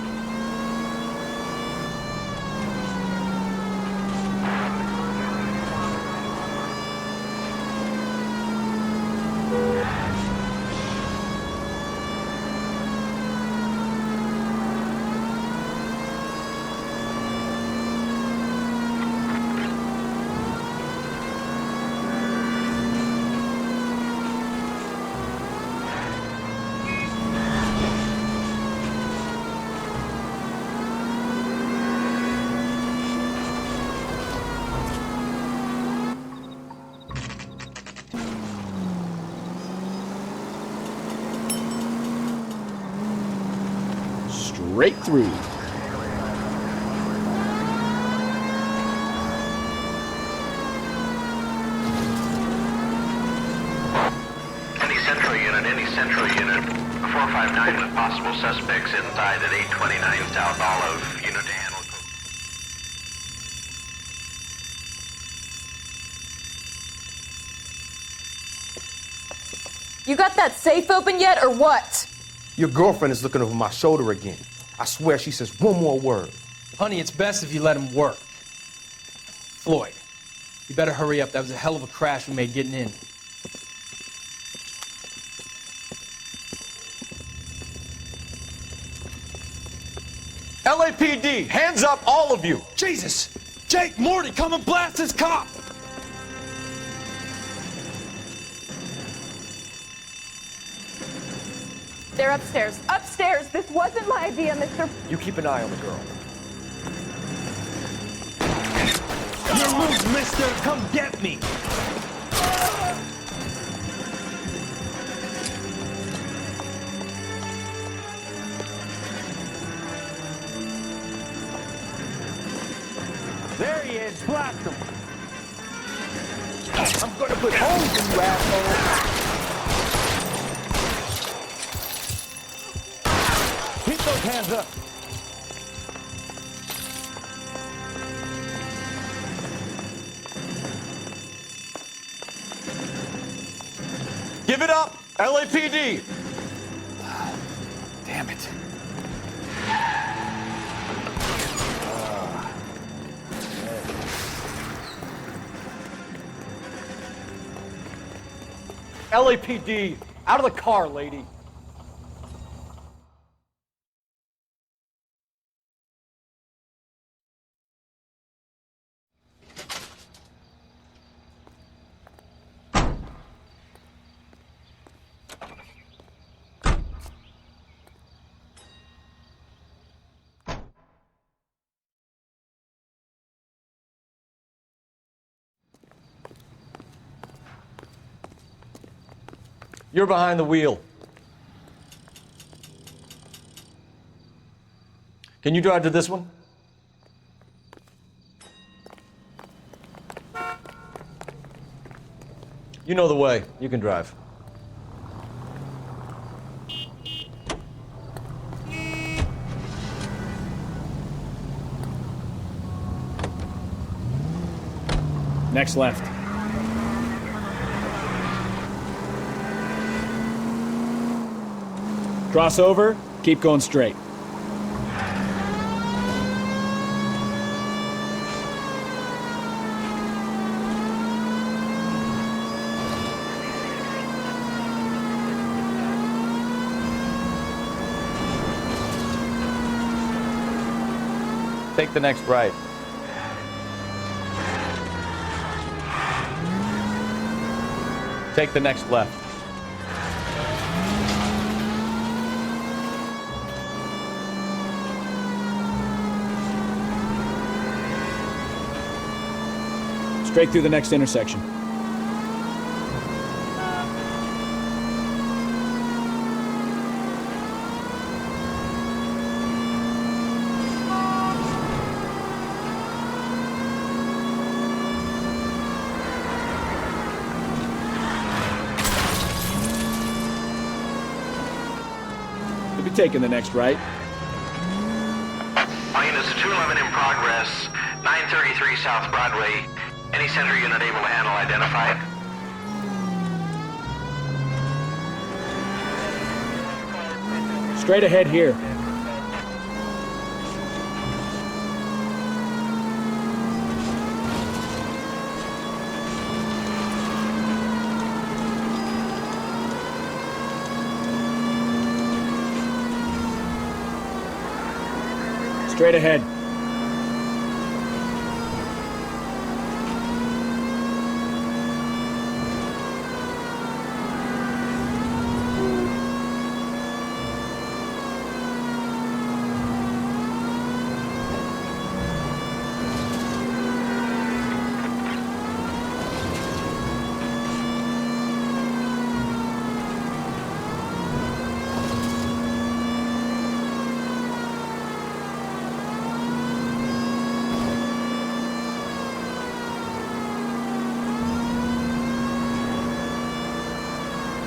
Straight through. Any central unit, 459 with possible suspects inside at 829 South Olive. Unit to handle code. You got that safe open yet, or what? Your girlfriend is looking over my shoulder again. I swear she says one more word. Honey, it's best if you let him work. Floyd, you better hurry up. That was a hell of a crash we made getting in. LAPD, hands up, all of you! Jesus! Jake, Morty, come and blast this cop! They're upstairs. Upstairs! This wasn't my idea, mister. You keep an eye on the girl. Your move, mister! Come get me! There he is. Blast him. I'm gonna put holes in you, asshole. Keep those hands up. Give it up, LAPD! Damn it. LAPD, out of the car, lady. You're behind the wheel. Can you drive to this one? You know the way. You can drive. Next left. Cross over, keep going straight. Take the next right. Take the next left. Straight through the next intersection. We'll be taking the next right. Units 211 in progress, 933 South Broadway. Any center unit able to handle identified? Straight ahead here. Straight ahead.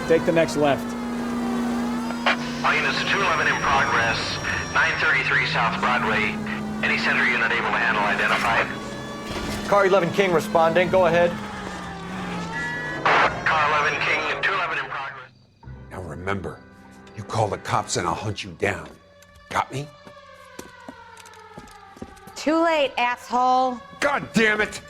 Take the next left. Units 211 in progress, 933 South Broadway. Any center unit able to handle identified? Car 11 King responding. Go ahead. Car 11 King, 211 in progress. Now remember, you call the cops and I'll hunt you down. Got me? Too late, asshole. God damn it!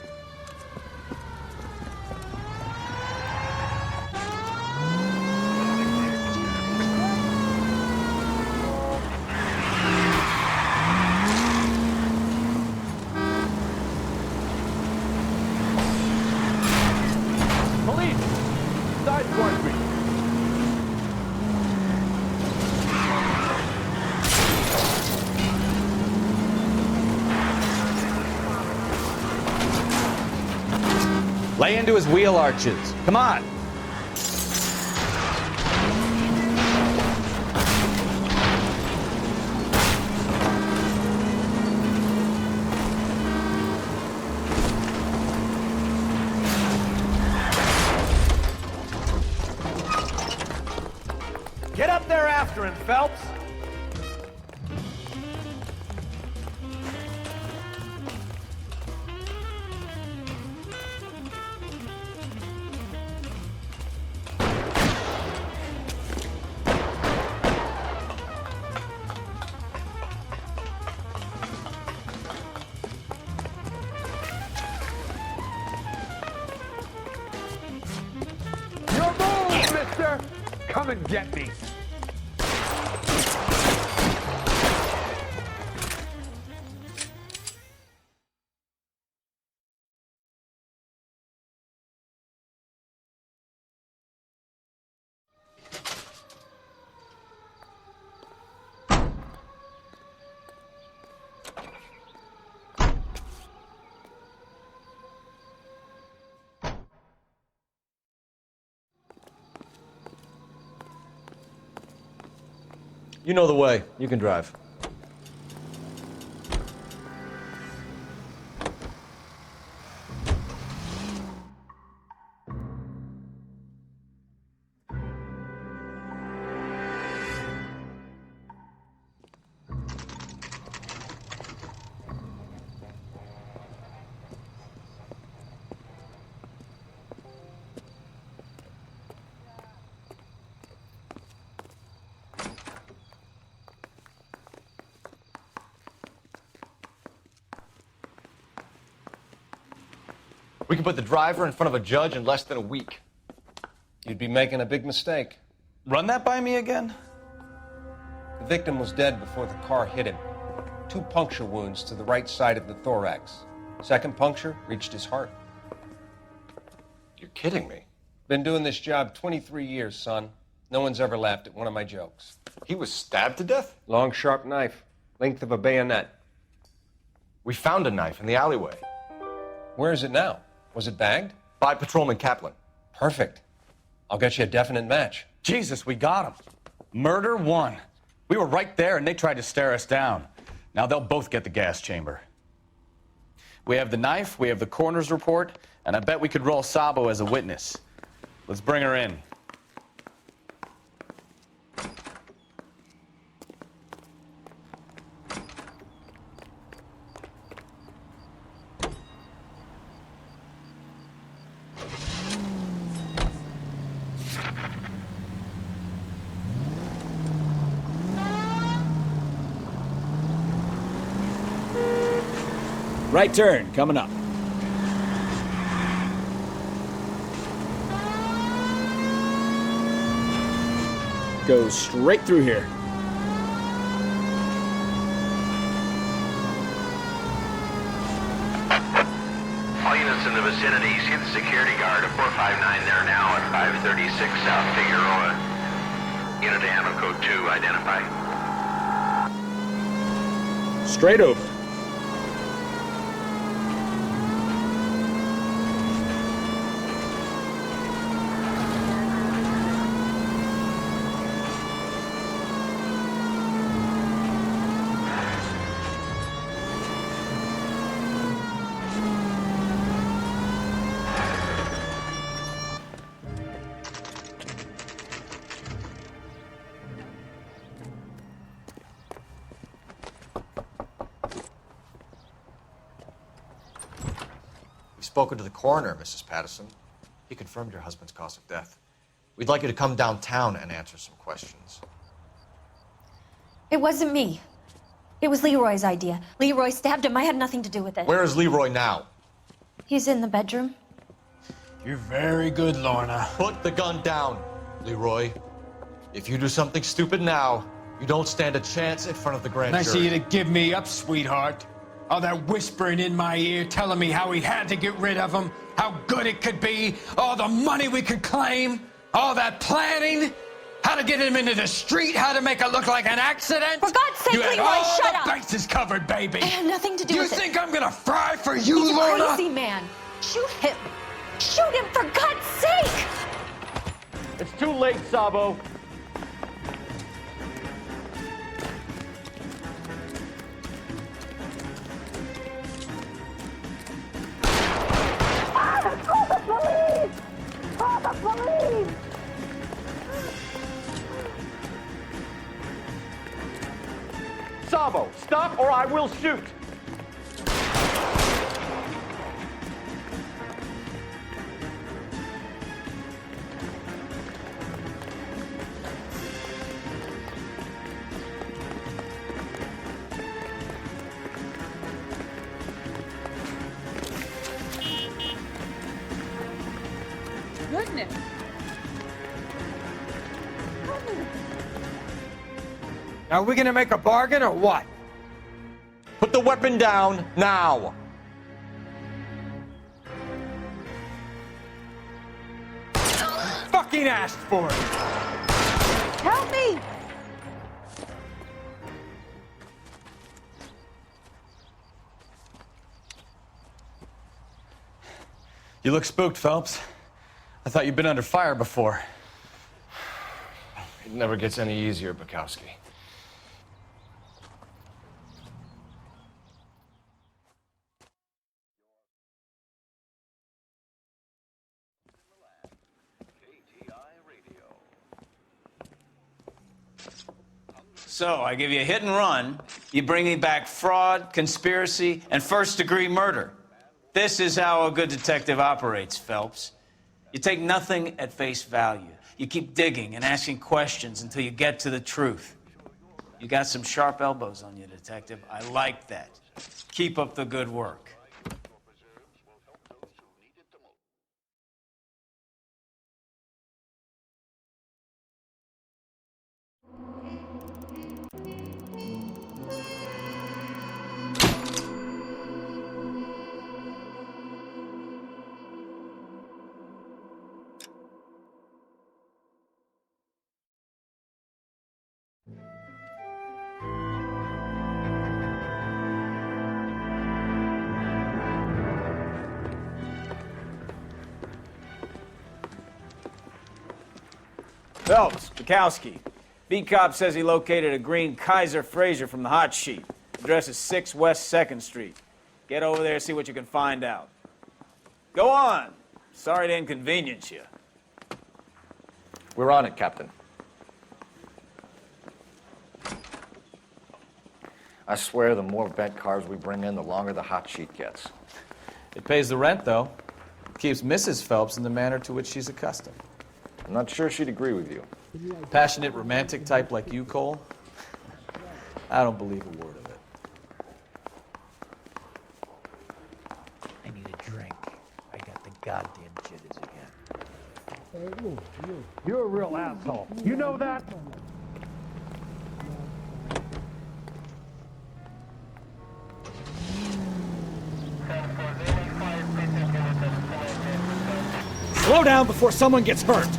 Police! Side squad me. Lay into his wheel arches. Come on. Get up there after him, Phelps. Your move, mister! Come and get me. You know the way. You can drive. We can put the driver in front of a judge in less than a week. You'd be making a big mistake. Run that by me again? The victim was dead before the car hit him. 2 puncture wounds to the right side of the thorax. Second puncture reached his heart. You're kidding me. Been doing this job 23 years, son. No one's ever laughed at one of my jokes. He was stabbed to death? Long, sharp knife. Length of a bayonet. We found a knife in the alleyway. Where is it now? Was it bagged? By Patrolman Kaplan. Perfect. I'll get you a definite match. Jesus, we got him. Murder 1. We were right there and they tried to stare us down. Now they'll both get the gas chamber. We have the knife, we have the coroner's report, and I bet we could roll Sabo as a witness. Let's bring her in. Right turn, coming up. Go straight through here. All units in the vicinity, see the security guard at 459 there now at 536 South Figueroa. Unit to handle code 2, identify. Straight over. We've spoken to the coroner, Mrs. Patterson. He confirmed your husband's cause of death. We'd like you to come downtown and answer some questions. It wasn't me. It was Leroy's idea. Leroy stabbed him. I had nothing to do with it. Where is Leroy now? He's in the bedroom. You're very good, Lorna. Put the gun down, Leroy. If you do something stupid now, you don't stand a chance in front of the grand Nice of jury. you to give me up, sweetheart. All that whispering in my ear telling me how we had to get rid of him, how good it could be, all the money we could claim, all that planning, how to get him into the street, how to make it look like an accident. For God's sake, you had Leroy, all shut the up! bases covered, baby. I had nothing to do You with it. think I'm gonna fry for you, He's Lorna? a crazy man. Shoot him. Shoot him, for God's sake! It's too late, Sabo. Call the police! Call the police! Sabo, stop or I will shoot. Goodness. Are we gonna make a bargain or what? Put the weapon down now. Fucking asked for it. Help me! You look spooked, Phelps. I thought you'd been under fire before. It never gets any easier, Bukowski. So, I give you a hit and run, you bring me back fraud, conspiracy, and first-degree murder. This is how a good detective operates, Phelps. You take nothing at face value. You keep digging and asking questions until you get to the truth. You got some sharp elbows on you, detective. I like that. Keep up the good work. Phelps, Bukowski. Beat cop says he located a green Kaiser Fraser from the hot sheet. Address is 6 West 2nd Street. Get over there, see what you can find out. Go on. Sorry to inconvenience you. We're on it, Captain. I swear the more bent cars we bring in, the longer the hot sheet gets. It pays the rent, though. Keeps Mrs. Phelps in the manner to which she's accustomed. I'm not sure she'd agree with you. Passionate, romantic type like you, Cole? I don't believe a word of it. I need a drink. I got the goddamn jitters again. You're a real asshole. You know that? Slow down before someone gets hurt.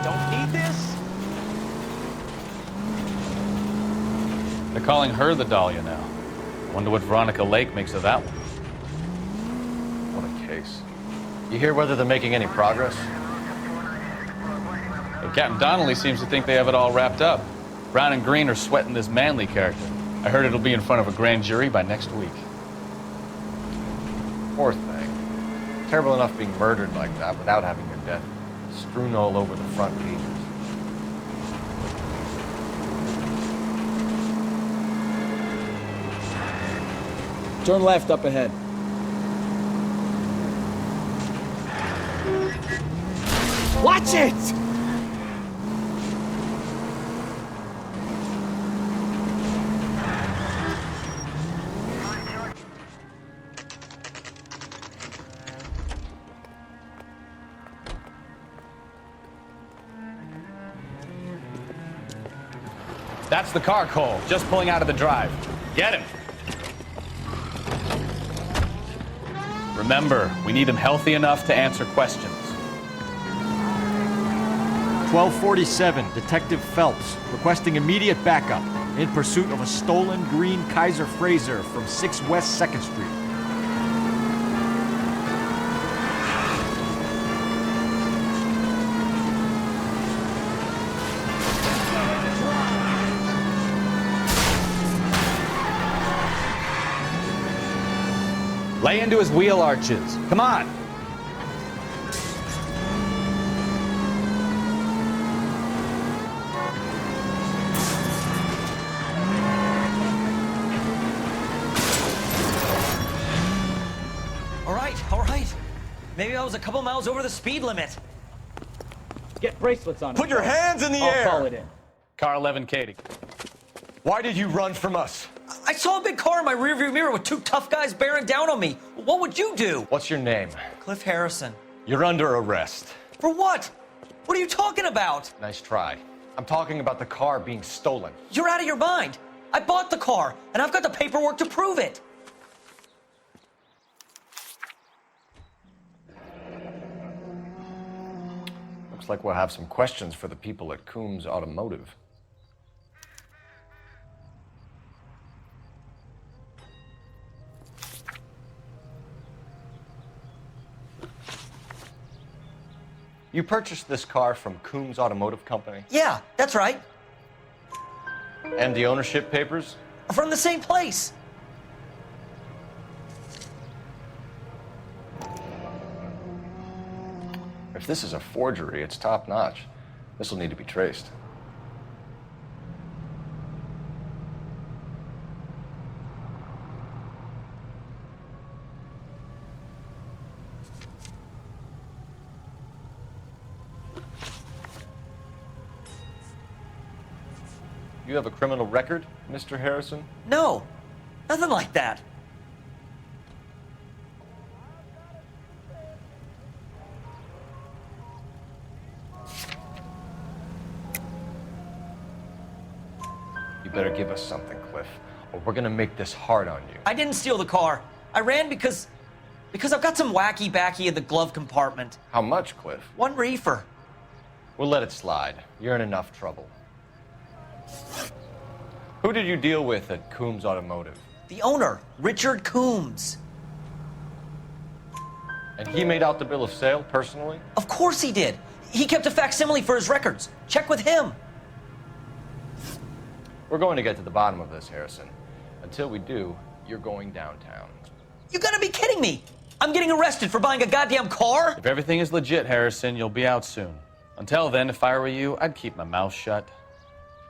Don't need this? They're calling her the Dahlia now. Wonder what Veronica Lake makes of that one. What a case. You hear whether they're making any progress? But Captain Donnelly seems to think they have it all wrapped up. Brown and Green are sweating this Manley character. I heard it'll be in front of a grand jury by next week. Poor thing. Terrible enough being murdered like that without having your death strewn all over the front pages. Turn left up ahead. Watch it! That's the car, Cole. Just pulling out of the drive. Get him. Remember, we need him healthy enough to answer questions. 1247, Detective Phelps, requesting immediate backup in pursuit of a stolen green Kaiser Fraser from 6 West 2nd Street. Lay into his wheel arches. Come on. All right. Maybe I was a couple miles over the speed limit. Get bracelets on. Put your hands in the I'll air! call it in. Car 11, Katie. Why did you run from us? I saw a big car in my rearview mirror with 2 tough guys bearing down on me. What would you do? What's your name? Cliff Harrison. You're under arrest. For what? What are you talking about? Nice try. I'm talking about the car being stolen. You're out of your mind. I bought the car, and I've got the paperwork to prove it. Looks like we'll have some questions for the people at Coombs Automotive. You purchased this car from Coombs Automotive Company? Yeah, that's right. And the ownership papers? From the same place. If this is a forgery, it's top-notch. This will need to be traced. You have a criminal record, Mr. Harrison? No, nothing like that. You better give us something, Cliff, or we're gonna make this hard on you. I didn't steal the car. I ran because I've got some wacky backy in the glove compartment. How much, Cliff? 1 reefer. We'll let it slide. You're in enough trouble. Who did you deal with at Coombs Automotive? The owner, Richard Coombs. And he made out the bill of sale personally? Of course he did. He kept a facsimile for his records. Check with him. We're going to get to the bottom of this, Harrison. Until we do, you're going downtown. You gotta be kidding me. I'm getting arrested for buying a goddamn car? If everything is legit, Harrison, you'll be out soon. Until then, if I were you, I'd keep my mouth shut.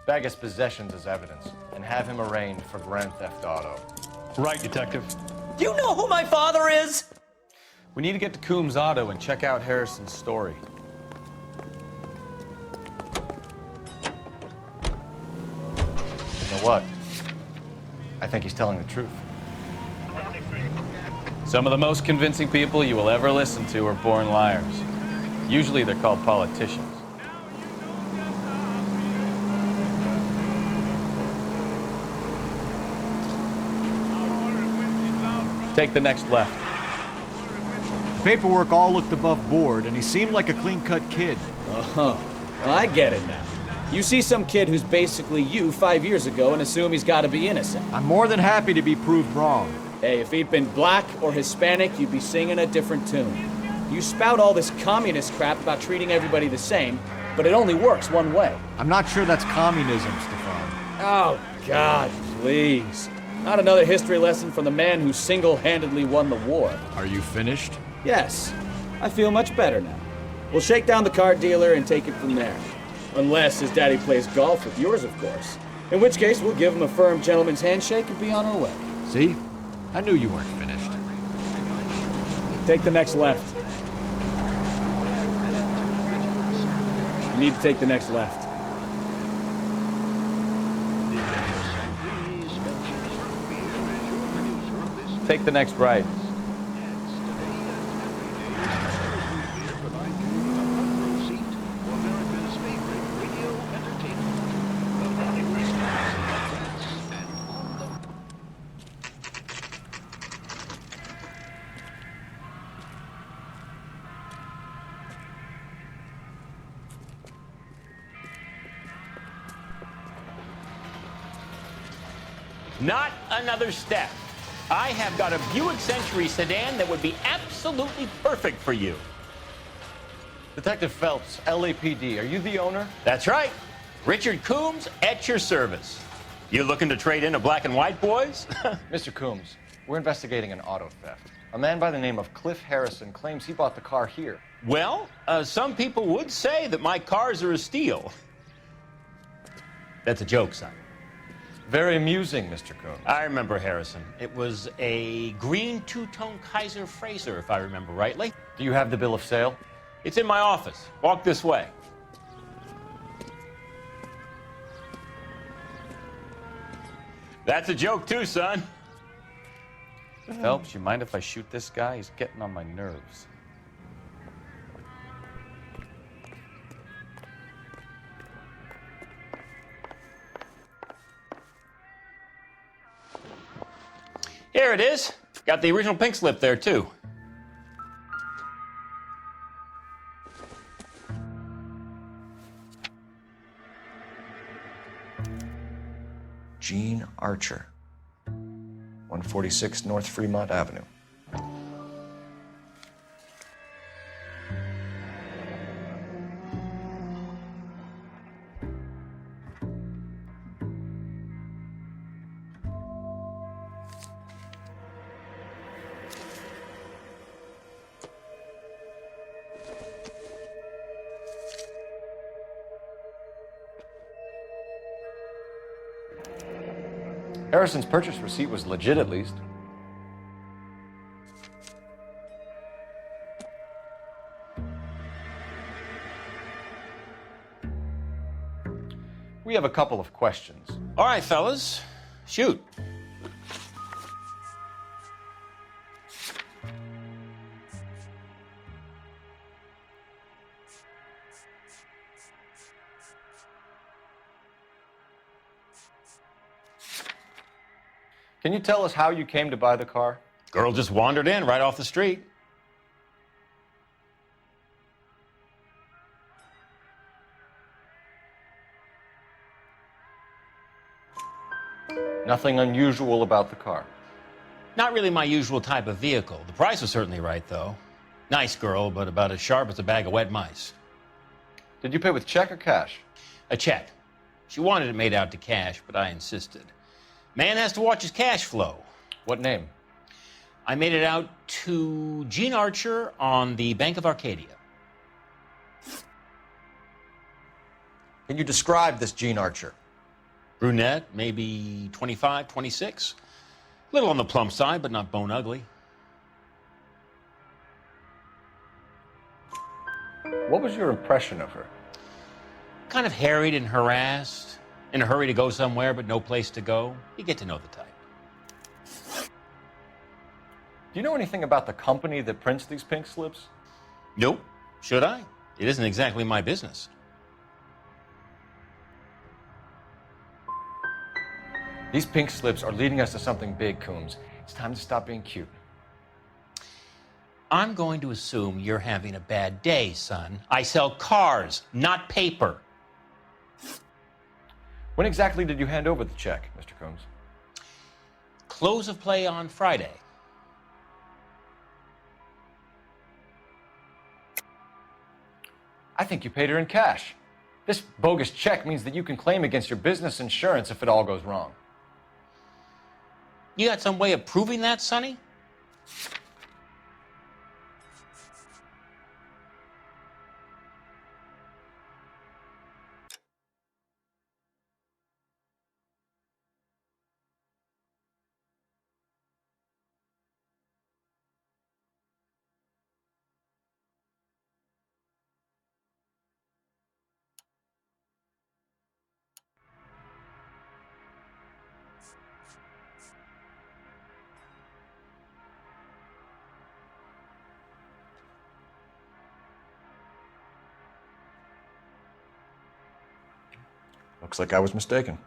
Bag his possessions as evidence and have him arraigned for grand theft auto. Right, Detective. Do you know who my father is? We need to get to Coombs Auto and check out Harrison's story. You know what? I think he's telling the truth. Some of the most convincing people you will ever listen to are born liars. Usually they're called politicians. Take the next left. The paperwork all looked above board, and he seemed like a clean-cut kid. Oh, well, I get it now. You see some kid who's basically you 5 years ago and assume he's got to be innocent. I'm more than happy to be proved wrong. Hey, if he'd been black or Hispanic, you'd be singing a different tune. You spout all this communist crap about treating everybody the same, but it only works one way. I'm not sure that's communism, Stefan. Oh, God, please. Not another history lesson from the man who single-handedly won the war. Are you finished? Yes. I feel much better now. We'll shake down the car dealer and take it from there. Unless his daddy plays golf with yours, of course. In which case, we'll give him a firm gentleman's handshake and be on our way. See? I knew you weren't finished. Take the next left. You need to take the next left. Take the next right. Not another step. I have got a Buick Century sedan that would be absolutely perfect for you. Detective Phelps, LAPD, are you the owner? That's right. Richard Coombs at your service. You looking to trade in a black and white, boys? Mr. Coombs, we're investigating an auto theft. A man by the name of Cliff Harrison claims he bought the car here. Well, some people would say that my cars are a steal. That's a joke, son. Very amusing, Mr. Coombs. I remember Harrison. It was a green two-tone Kaiser Frazer, if I remember rightly. Do you have the bill of sale? It's in my office. Walk this way. That's a joke too, son. Phelps, you mind if I shoot this guy? He's getting on my nerves. Here it is. Got the original pink slip there, too. Gene Archer, 146 North Fremont Avenue. Harrison's purchase receipt was legit, at least. We We have a couple of questions. All right, fellas, shoot. Can you tell us how you came to buy the car? Girl just wandered in right off the street. Nothing unusual about the car. Not really my usual type of vehicle. The price was certainly right, though. Nice girl, but about as sharp as a bag of wet mice. Did you pay with check or cash? A check. She wanted it made out to cash, but I insisted. Man has to watch his cash flow. What name? I made it out to Gene Archer on the Bank of Arcadia. Can you describe this Gene Archer? Brunette, maybe 25, 26. Little on the plump side, but not bone ugly. What was your impression of her? Kind of harried and harassed, in a hurry to go somewhere, but no place to go. You get to know the type. Do you know anything about the company that prints these pink slips? Nope. Should I? It isn't exactly my business. These pink slips are leading us to something big, Coombs. It's time to stop being cute. I'm going to assume you're having a bad day, son. I sell cars, not paper. When exactly did you hand over the check, Mr. Coombs? Close of play on Friday. I think you paid her in cash. This bogus check means that you can claim against your business insurance if it all goes wrong. You got some way of proving that, Sonny? Looks like I was mistaken.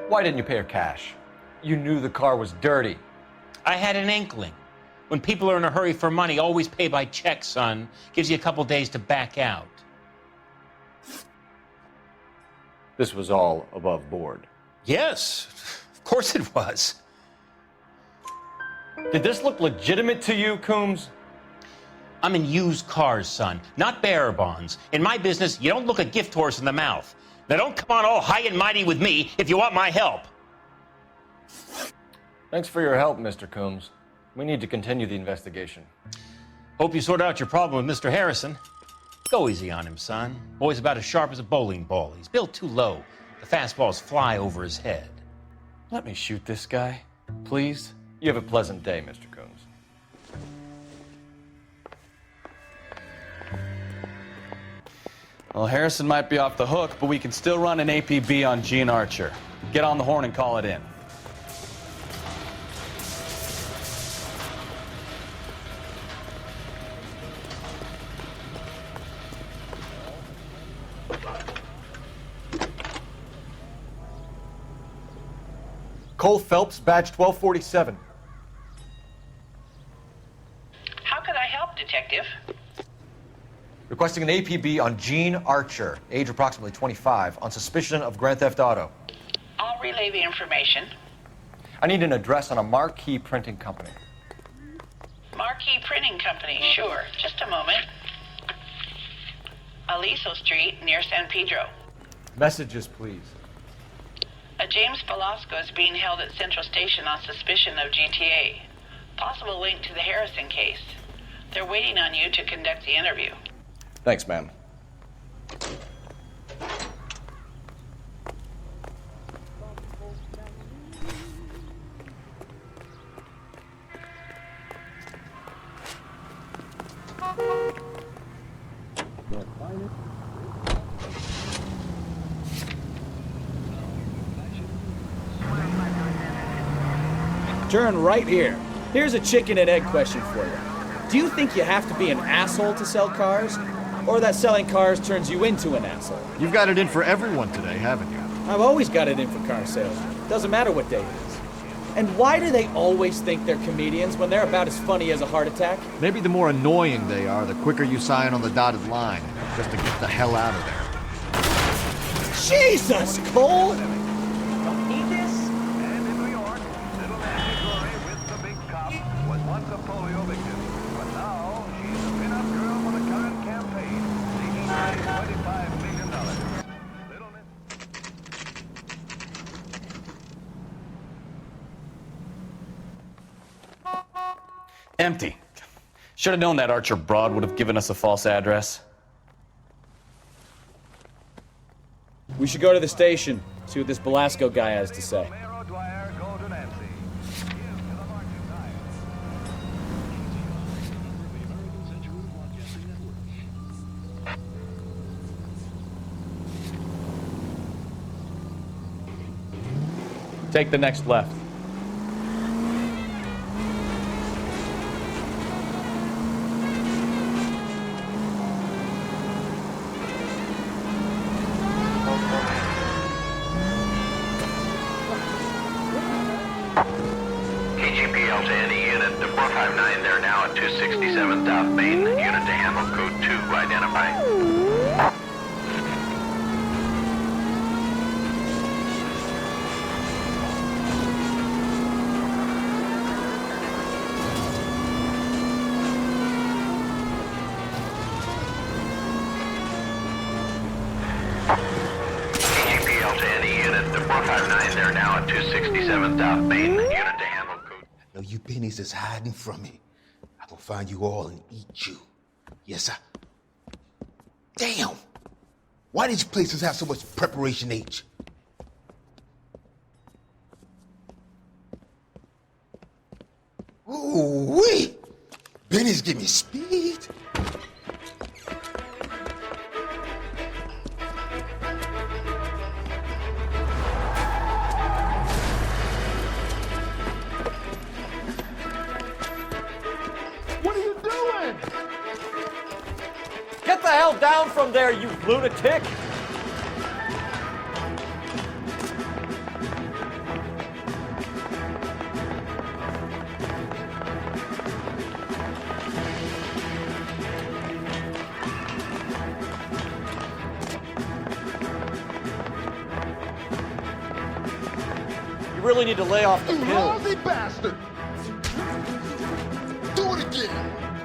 Why didn't you pay her cash? You knew the car was dirty. I had an inkling. When people are in a hurry for money, always pay by check, son. Gives you a couple days to back out. This was all above board. Yes, of course it was. Did this look legitimate to you, Coombs? I'm in used cars, son, not bearer bonds. In my business, you don't look a gift horse in the mouth. Now don't come on all high and mighty with me if you want my help. Thanks for your help, Mr. Coombs. We need to continue the investigation. Hope you sort out your problem with Mr. Harrison. Go easy on him, son. Boy's about as sharp as a bowling ball. He's built too low. The fastballs fly over his head. Let me shoot this guy, please. You have a pleasant day, Mr. Coombs. Well, Harrison might be off the hook, but we can still run an APB on Gene Archer. Get on the horn and call it in. Cole Phelps, badge 1247. How could I help, Detective? Requesting an APB on Gene Archer, age approximately 25, on suspicion of grand theft auto. I'll relay the information. I need an address on a marquee printing company. Marquee Printing Company, sure. Just a moment. Aliso Street, near San Pedro. Messages, please. A James Velasco is being held at Central Station on suspicion of GTA. Possible link to the Harrison case. They're waiting on you to conduct the interview. Thanks, ma'am. Turn right here. Here's a chicken and egg question for you. Do you think you have to be an asshole to sell cars? Or that selling cars turns you into an asshole? You've got it in for everyone today, haven't you? I've always got it in for car sales. Doesn't matter what day it is. And why do they always think they're comedians when they're about as funny as a heart attack? Maybe the more annoying they are, the quicker you sign on the dotted line, just to get the hell out of there. Jesus, Cole! Don't need this? And in New York, little Nancy Glory with the big cop was once a polio victim, but now she's a pin-up girl for the current campaign, seeking to raise $25 million. Little Miss... Empty. Should have known that Archer Broad would have given us a false address. We should go to the station, see what this Belasco guy has to say. Take the next left. KGPL to any unit, the 459, they're now at 267 South Main. Unit to handle code 2, identify. KGPL to any unit, the 459, they're now at 267 South Main. Unit to handle code... No, you pennies is hiding from me. I gonna find you all and eat you. Yes, sir. Damn! Why these places have so much preparation H? Ooh, wee! Benny's give me speed. What are you doing? Get the hell down from there, you lunatic! You really need to lay off the You pills. lousy bastard! Do it again!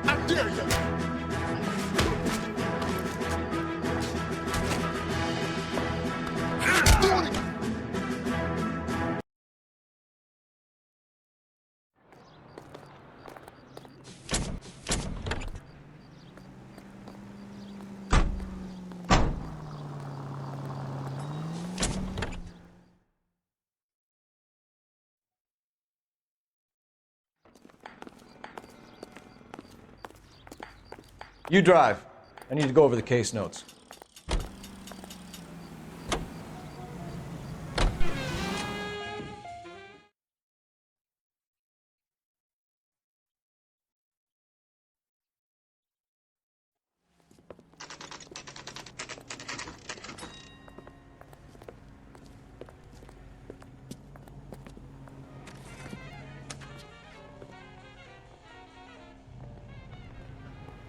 I dare you! Do it again! You drive. I need to go over the case notes.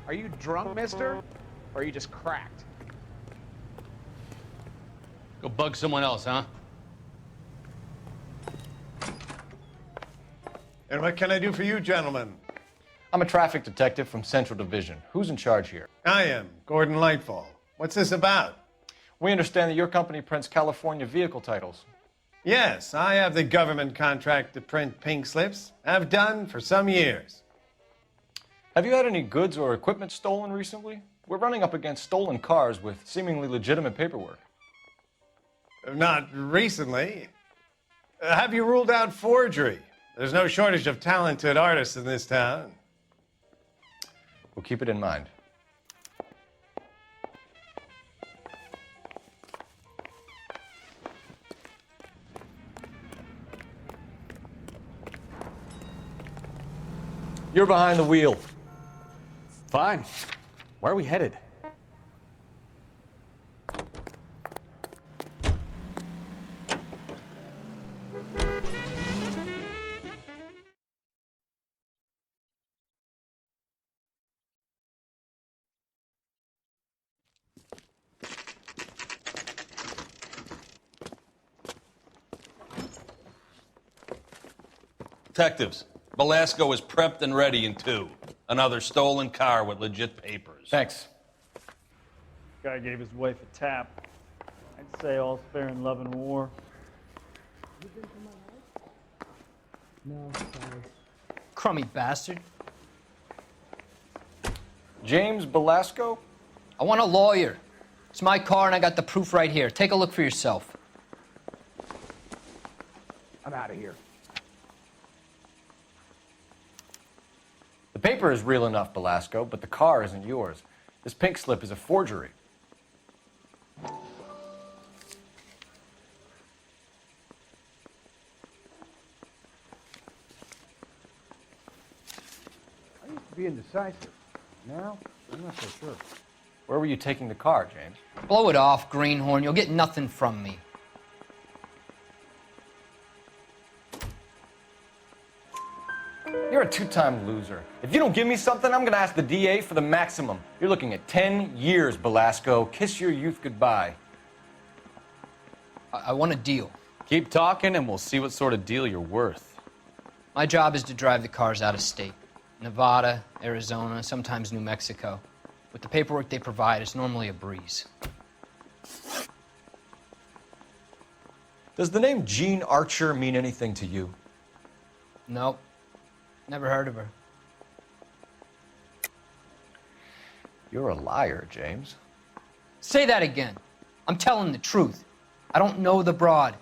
Are you drunk, mister? Or are you just cracked? Go bug someone else, huh? And what can I do for you, gentlemen? I'm a traffic detective from Central Division. Who's in charge here? I am, Gordon Lightfall. What's this about? We understand that your company prints California vehicle titles. Yes, I have the government contract to print pink slips. I've done for some years. Have you had any goods or equipment stolen recently? We're running up against stolen cars with seemingly legitimate paperwork. Not recently. Have you ruled out forgery? There's no shortage of talented artists in this town. We'll keep it in mind. You're behind the wheel. Fine. Where are we headed? Detectives, Velasco is prepped and ready in 2. Another stolen car with legit papers. Thanks. Guy gave his wife a tap. I'd say all's fair in love and war. No, sorry. Crummy bastard. James Velasco? I want a lawyer. It's my car and I got the proof right here. Take a look for yourself. I'm out of here. The paper is real enough, Velasco, but the car isn't yours. This pink slip is a forgery. I used to be indecisive. Now, I'm not so sure. Where were you taking the car, James? Blow it off, greenhorn. You'll get nothing from me. You're a 2-time loser. If you don't give me something, I'm gonna ask the DA for the maximum. You're looking at 10 years, Velasco. Kiss your youth goodbye. I want a deal. Keep talking and we'll see what sort of deal you're worth. My job is to drive the cars out of state. Nevada, Arizona, sometimes New Mexico. With the paperwork they provide, it's normally a breeze. Does the name Jean Archer mean anything to you? Nope. Never heard of her. You're a liar, James. Say that again. I'm telling the truth. I don't know the broad.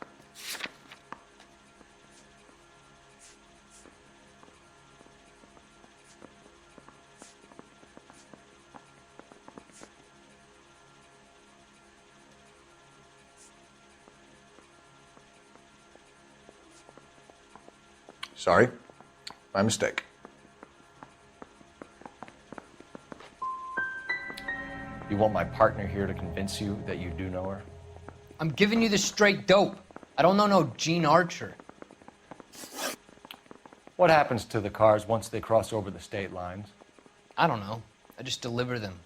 Sorry. My mistake. You want my partner here to convince you that you do know her? I'm giving you the straight dope. I don't know no Jean Archer. What happens to the cars once they cross over the state lines? I don't know. I just deliver them.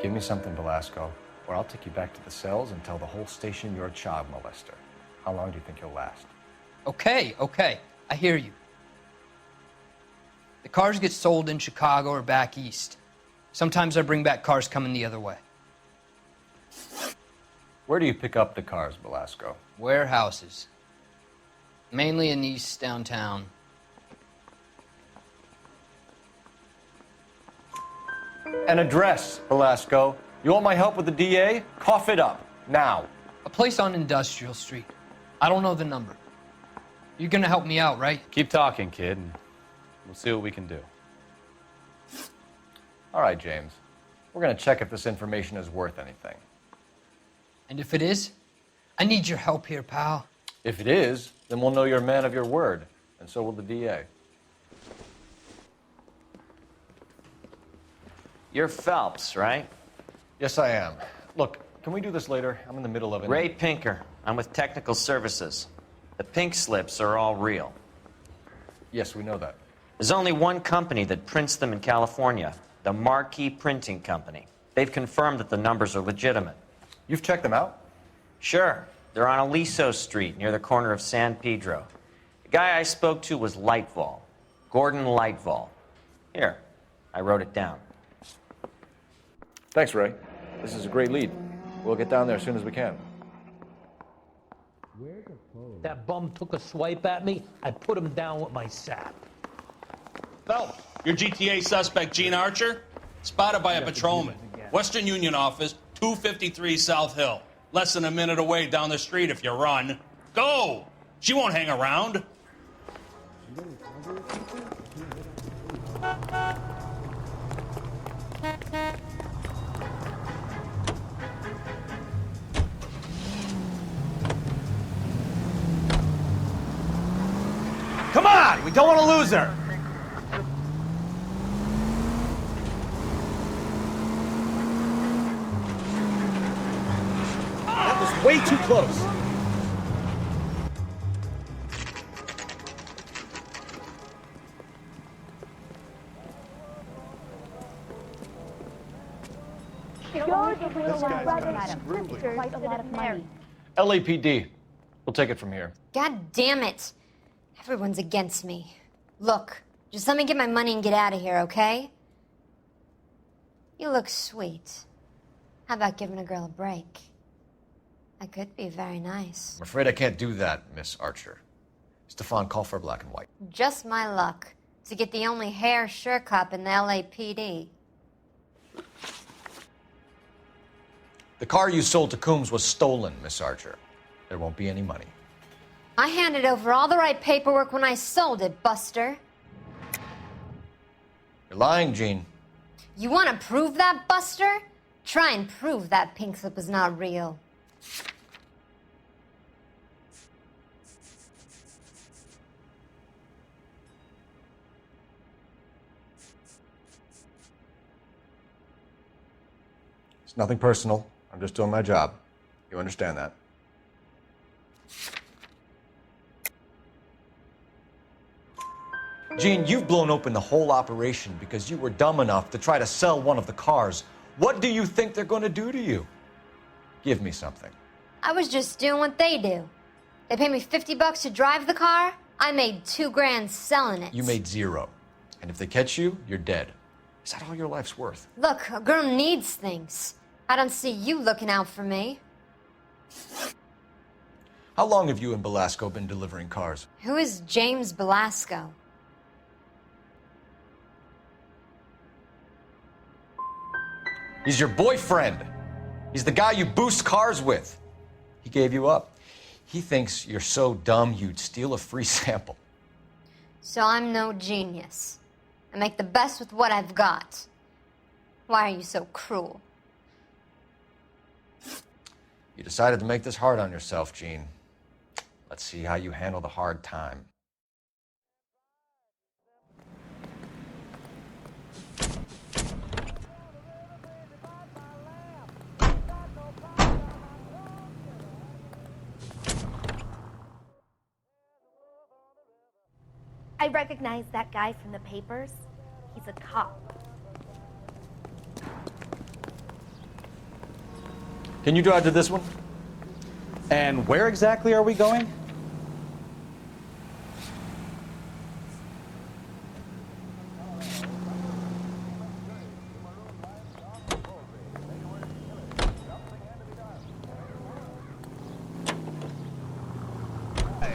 Give me something, Velasco, or I'll take you back to the cells and tell the whole station you're a child molester. How long do you think you'll last? Okay. I hear you. The cars get sold in Chicago or back east. Sometimes I bring back cars coming the other way. Where do you pick up the cars, Velasco? Warehouses. Mainly in East downtown. An address, Velasco. You want my help with the DA? Cough it up, now. A place on Industrial Street. I don't know the number. You're gonna help me out, right? Keep talking, kid, and we'll see what we can do. All right, James. We're gonna check if this information is worth anything. And if it is, I need your help here, pal. If it is, then we'll know you're a man of your word, and so will the DA. You're Phelps, right? Yes, I am. Look, can we do this later? I'm in the middle of it. Ray Pinker. I'm with Technical Services. The pink slips are all real. Yes, we know that. There's only one company that prints them in California, the Marquee Printing Company. They've confirmed that the numbers are legitimate. You've checked them out? Sure. They're on Aliso Street, near the corner of San Pedro. The guy I spoke to was Lightval. Gordon Lightval. Here, I wrote it down. Thanks, Ray. This is a great lead. We'll get down there as soon as we can. That bum took a swipe at me. I put him down with my sap. Phelps, your GTA suspect, Gene Archer, spotted by a patrolman. Western Union office, 253 South Hill. Less than a minute away down the street if you run. Go! She won't hang around. Come on! on! We don't want to lose her! That was way too close. LAPD. We'll take it from here. God damn it. Everyone's against me. Look, just let me get my money and get out of here, okay? You look sweet. How about giving a girl a break? I could be very nice. I'm afraid I can't do that, Miss Archer. Stefan, call for black and white. Just my luck to get the only hair sure cop in the LAPD. The car you sold to Coombs was stolen, Miss Archer. There won't be any money. I handed over all the right paperwork when I sold it, Buster. You're lying, Jean. You want to prove that, Buster? Try and prove that pink slip is not real. It's nothing personal. I'm just doing my job. You understand that? Gene, you've blown open the whole operation because you were dumb enough to try to sell one of the cars. What do you think they're going to do to you? Give me something. I was just doing what they do. They paid me $50 to drive the car. I made $2,000 selling it. You made zero. And if they catch you, you're dead. Is that all your life's worth? Look, a girl needs things. I don't see you looking out for me. How long have you and Belasco been delivering cars? Who is James Belasco? He's your boyfriend. He's the guy you boost cars with. He gave you up. He thinks you're so dumb you'd steal a free sample. So I'm no genius. I make the best with what I've got. Why are you so cruel? You decided to make this hard on yourself, Gene. Let's see how you handle the hard time. I recognize that guy from the papers. He's a cop. Can you drive to this one? And where exactly are we going?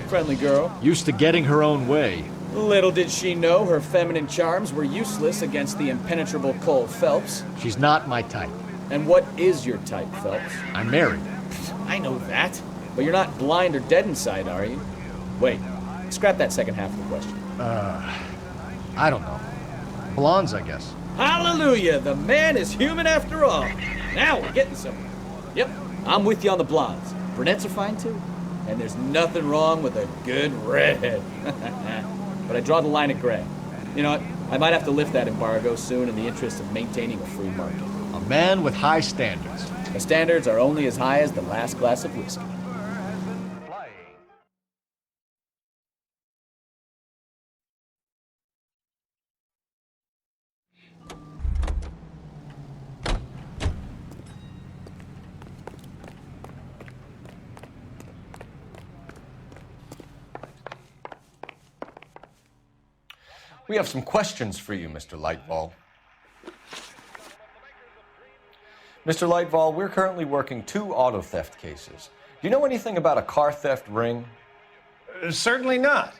Friendly girl. Used to getting her own way. Little did she know her feminine charms were useless against the impenetrable Cole Phelps. She's not my type. And what is your type, Phelps? I'm married. I know that. But you're not blind or dead inside, are you? Wait, scrap that second half of the question. I don't know. Blondes, I guess. Hallelujah! The man is human after all. Now we're getting somewhere. Yep, I'm with you on the blondes. Brunettes are fine too. And there's nothing wrong with a good redhead. But I draw the line at gray. You know what? I might have to lift that embargo soon in the interest of maintaining a free market. A man with high standards. The standards are only as high as the last glass of whiskey. We have some questions for you, Mr. Lightball. Mr. Lightball, we're currently working 2 auto theft cases. Do you know anything about a car theft ring? Certainly not.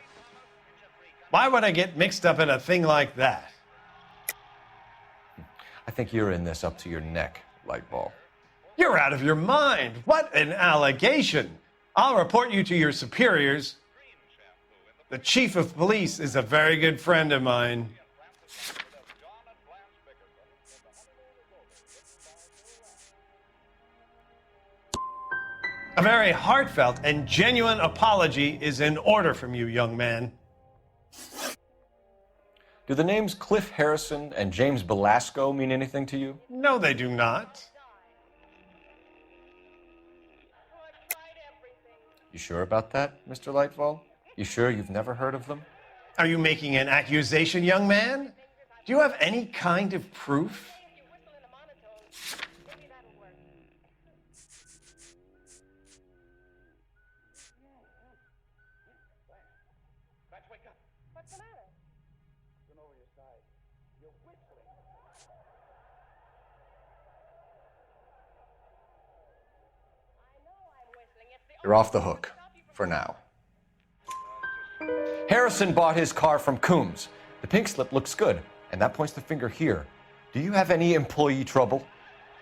Why would I get mixed up in a thing like that? I think you're in this up to your neck, Lightball. You're out of your mind. What an allegation. I'll report you to your superiors. The chief of police is a very good friend of mine. A very heartfelt and genuine apology is in order from you, young man. Do the names Cliff Harrison and James Belasco mean anything to you? No, they do not. You sure about that, Mr. Lightfall? You sure you've never heard of them? Are you making an accusation, young man? Do you have any kind of proof? You're off the hook, for now. Harrison bought his car from Coombs. The pink slip looks good, and that points the finger here. Do you have any employee trouble?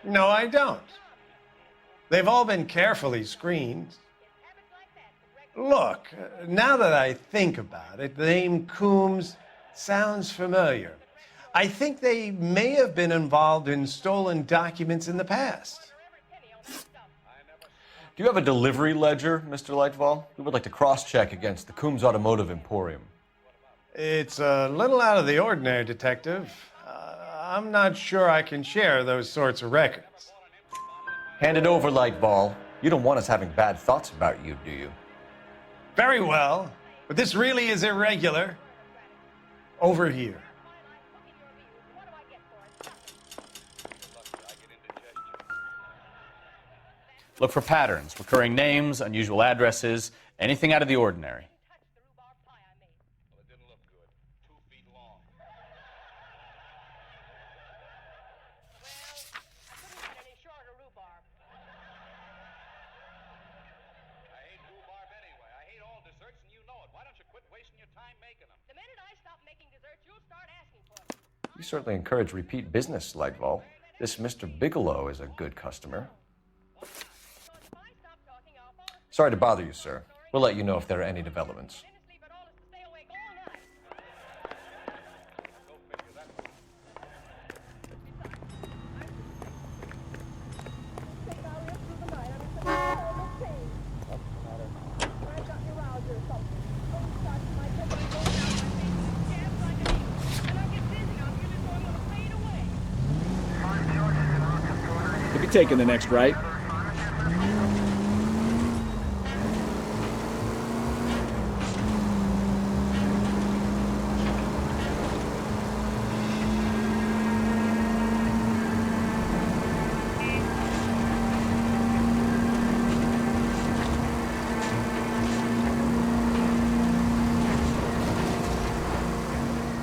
No, I don't. They've all been carefully screened. Look, now that I think about it, the name Coombs sounds familiar. I think they may have been involved in stolen documents in the past. Do you have a delivery ledger, Mr. Lightfall? We would like to cross-check against the Coombs Automotive Emporium. It's a little out of the ordinary, Detective. I'm not sure I can share those sorts of records. Hand it over, Lightball. You don't want us having bad thoughts about you, do you? Very well, but this really is irregular. Over here. Look for patterns, recurring names, unusual addresses, anything out of the ordinary. You certainly encourage repeat business, Lightball. This Mr. Bigelow is a good customer. Sorry to bother you, sir. We'll let you know if there are any developments. You'll be taking the next right.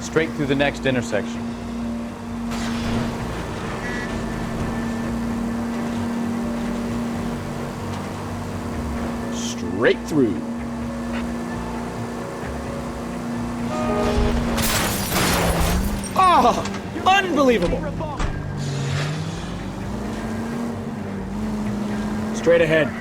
Straight through the next intersection. Straight through. Oh, unbelievable. Straight ahead.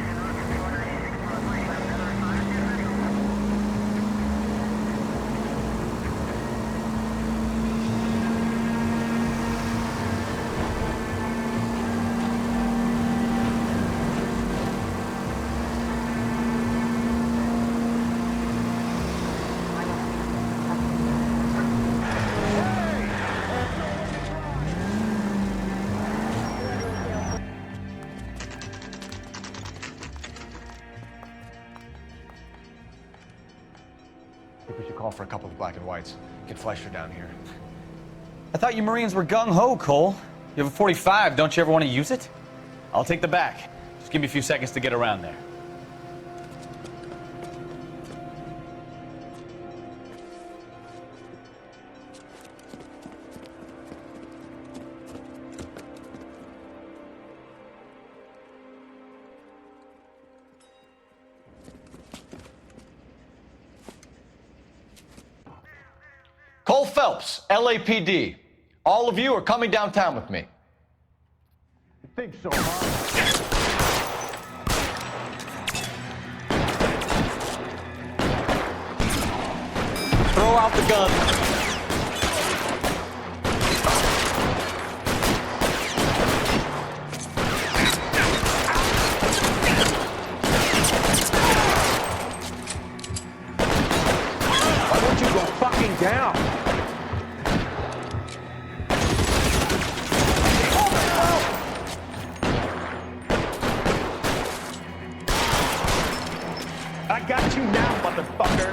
I think we should call for a couple of black and whites. Get Fleischer down here. I thought you Marines were gung-ho, Cole. You have a 45, don't you ever want to use it? I'll take the back. Just give me a few seconds to get around there. Cole Phelps, LAPD. All of you are coming downtown with me. You think so, huh? Throw out the gun. Why don't you go fucking down? I got you now, motherfucker.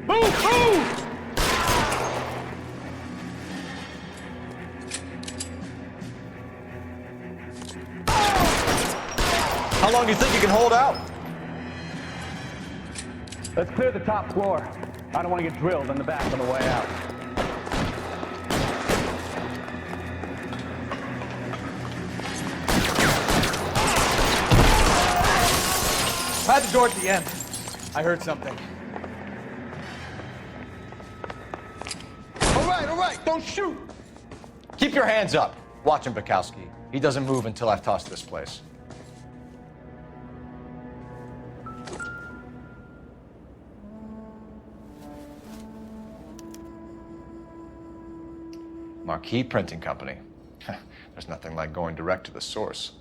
Move, move! How long do you think you can hold out? Let's clear the top floor. I don't want to get drilled in the back on the way out. I had the door at the end. I heard something. All right, don't shoot! Keep your hands up. Watch him, Bukowski. He doesn't move until I've tossed this place. Marquee Printing Company. There's nothing like going direct to the source.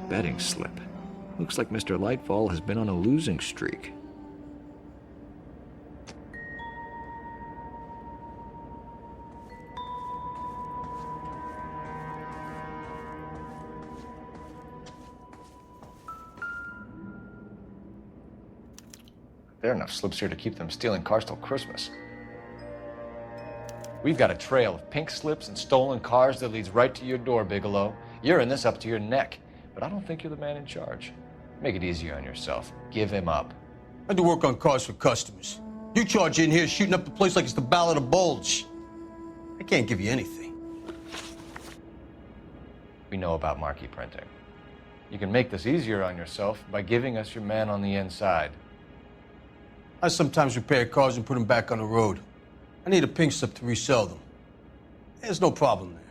Betting slip. Looks like Mr. Lightfall has been on a losing streak. There are enough slips here to keep them stealing cars till Christmas. We've got a trail of pink slips and stolen cars that leads right to your door, Bigelow. You're in this up to your neck, but I don't think you're the man in charge. Make it easier on yourself. Give him up. I do work on cars for customers. You charge in here shooting up the place like it's the Ballad of Bulge. I can't give you anything. We know about marquee printing. You can make this easier on yourself by giving us your man on the inside. I sometimes repair cars and put them back on the road. I need a pink slip to resell them. There's no problem there.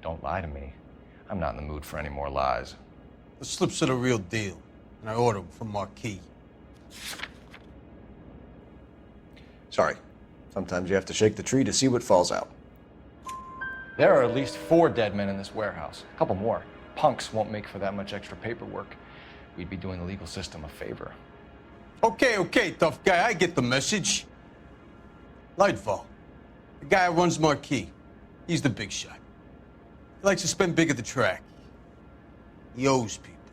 Don't lie to me. I'm not in the mood for any more lies. The slips are the real deal, and I order them from Marquis. Sorry. Sometimes you have to shake the tree to see what falls out. There are at least 4 dead men in this warehouse. A couple more. Punks won't make for that much extra paperwork. We'd be doing the legal system a favor. Okay, tough guy, I get the message. Lightfall, the guy who runs Marquis. He's the big shot. He likes to spend big at the track. He owes people.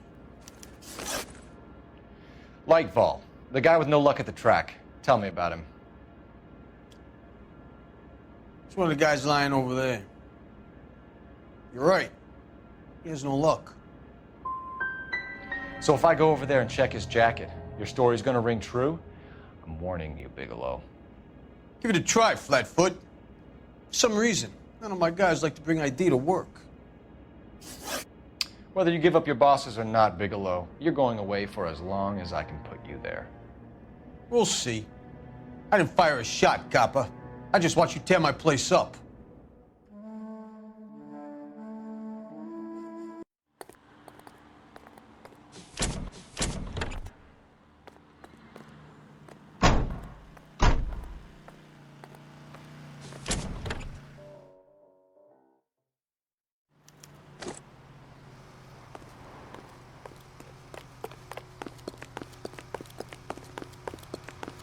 Lightfall, the guy with no luck at the track. Tell me about him. It's one of the guys lying over there. You're right. He has no luck. So if I go over there and check his jacket, your story's gonna ring true? I'm warning you, Bigelow. Give it a try, Flatfoot. For some reason, none of my guys like to bring ID to work. Whether you give up your bosses or not, Bigelow, you're going away for as long as I can put you there. We'll see. I didn't fire a shot, copper. I just watch you tear my place up.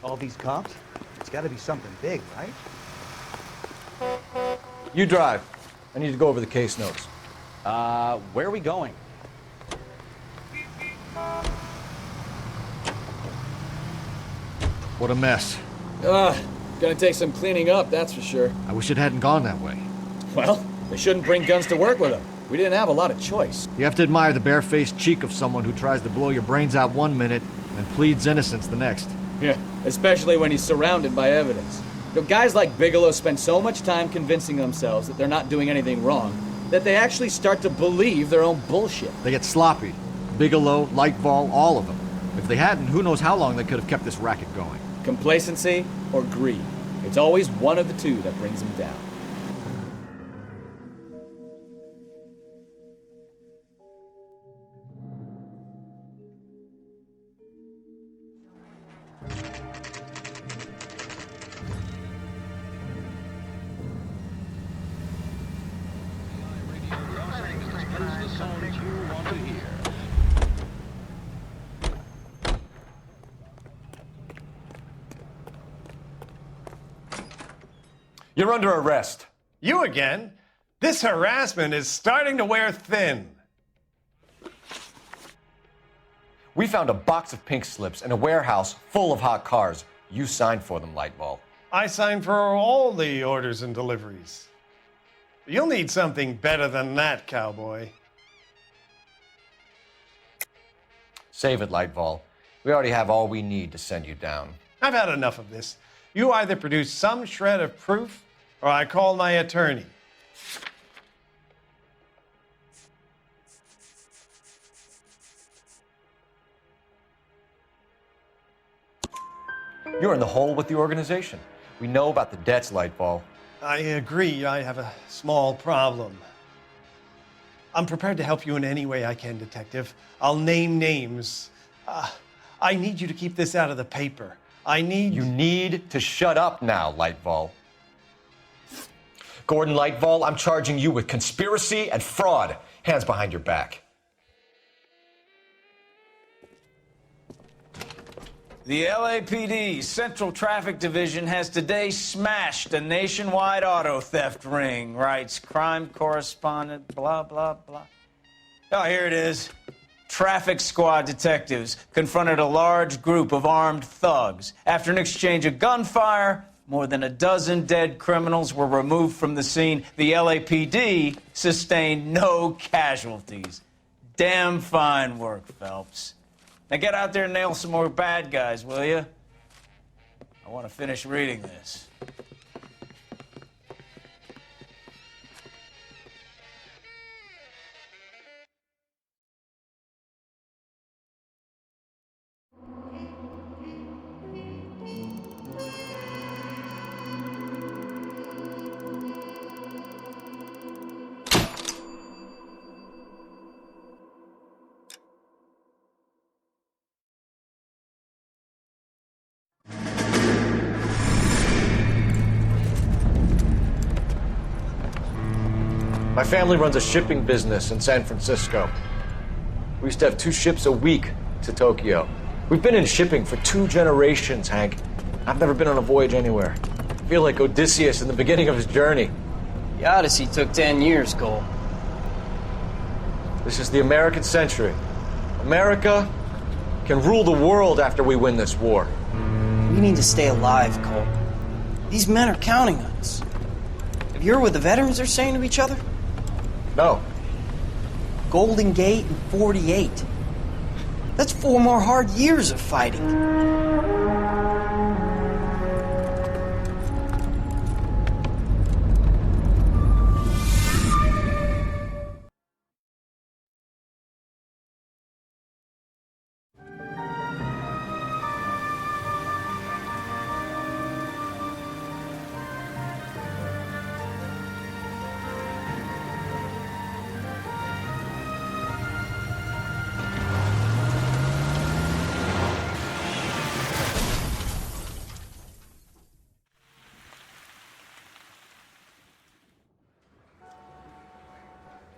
All these cops? It's got to be something big, right? You drive. I need to go over the case notes. Where are we going? What a mess. Gonna take some cleaning up, that's for sure. I wish it hadn't gone that way. Well, they shouldn't bring guns to work with them. We didn't have a lot of choice. You have to admire the barefaced cheek of someone who tries to blow your brains out one minute and pleads innocence the next. Yeah, especially when he's surrounded by evidence. You know, guys like Bigelow spend so much time convincing themselves that they're not doing anything wrong that they actually start to believe their own bullshit. They get sloppy. Bigelow, Lightfall, all of them. If they hadn't, who knows how long they could have kept this racket going. Complacency or greed. It's always one of the two that brings them down. sounds you want to hear. You're under arrest. You again? This harassment is starting to wear thin. We found a box of pink slips in a warehouse full of hot cars. You signed for them, Lightball. I signed for all the orders and deliveries. You'll need something better than that, cowboy. Save it, Lightball. We already have all we need to send you down. I've had enough of this. You either produce some shred of proof, or I call my attorney. You're in the hole with the organization. We know about the debts, Lightball. I agree, I have a small problem. I'm prepared to help you in any way I can, Detective. I'll name names. I need you to keep this out of the paper. You need to shut up now, Lightball. Gordon Lightball, I'm charging you with conspiracy and fraud. Hands behind your back. The LAPD Central Traffic Division has today smashed a nationwide auto theft ring, writes crime correspondent, blah, blah, blah. Oh, here it is. Traffic squad detectives confronted a large group of armed thugs. After an exchange of gunfire, more than a dozen dead criminals were removed from the scene. The LAPD sustained no casualties. Damn fine work, Phelps. Now get out there and nail some more bad guys, will you? I want to finish reading this. My family runs a shipping business in San Francisco. We used to have 2 ships a week to Tokyo. We've been in shipping for 2 generations, Hank. I've never been on a voyage anywhere. I feel like Odysseus in the beginning of his journey. The Odyssey took 10 years, Cole. This is the American century. America can rule the world after we win this war. We need to stay alive, Cole. These men are counting on us. Have you heard what the veterans are saying to each other? No. Golden Gate and 48. That's 4 more hard years of fighting.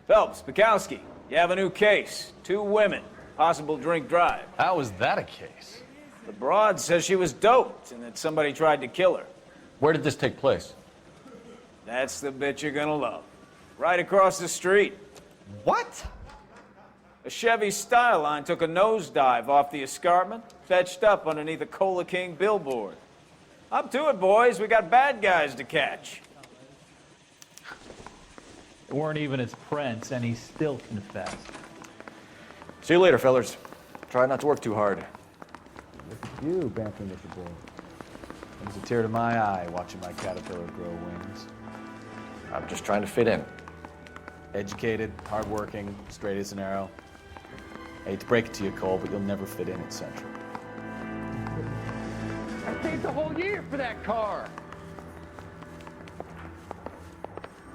Phelps, Bukowski, you have a new case. 2 women, possible drink drive. How was that a case? The broad says she was doped and that somebody tried to kill her. Where did this take place? That's the bit you're gonna love. Right across the street. What? A Chevy Styline took a nosedive off the escarpment, fetched up underneath a Cola King billboard. Up to it, boys. We got bad guys to catch. It weren't even his prints, and he still confessed. See you later, fellers. Try not to work too hard. Look at you, bantering with the boy. Comes a tear to my eye watching my caterpillar grow wings. I'm just trying to fit in. Educated, hardworking, straight as an arrow. I hate to break it to you, Cole, but you'll never fit in at Central. I paid the whole year for that car.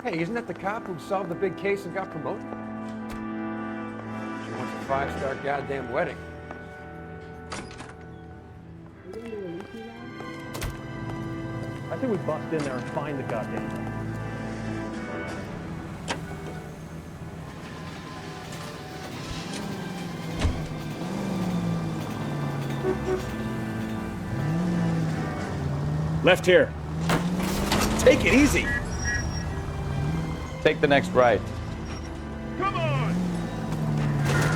Hey, isn't that the cop who solved the big case and got promoted? She wants a 5-star goddamn wedding. I think we bust in there and find the goddamn thing. Left here. Take it easy. Take the next right. Come on!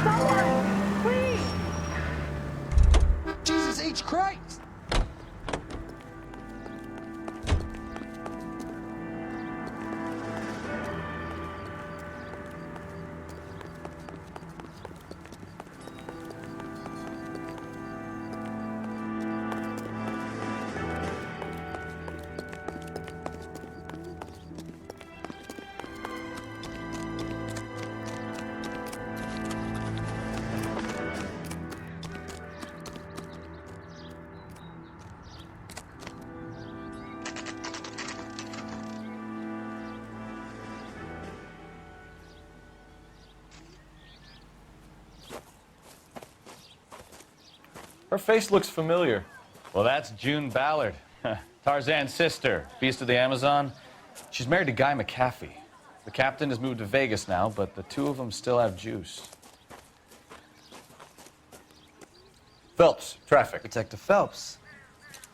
Someone, please! Jesus H. Christ! Her face looks familiar. Well, that's June Ballard, Tarzan's sister, Beast of the Amazon. She's married to Guy McAfee. The captain has moved to Vegas now, but the two of them still have juice. Phelps, traffic. Detective Phelps.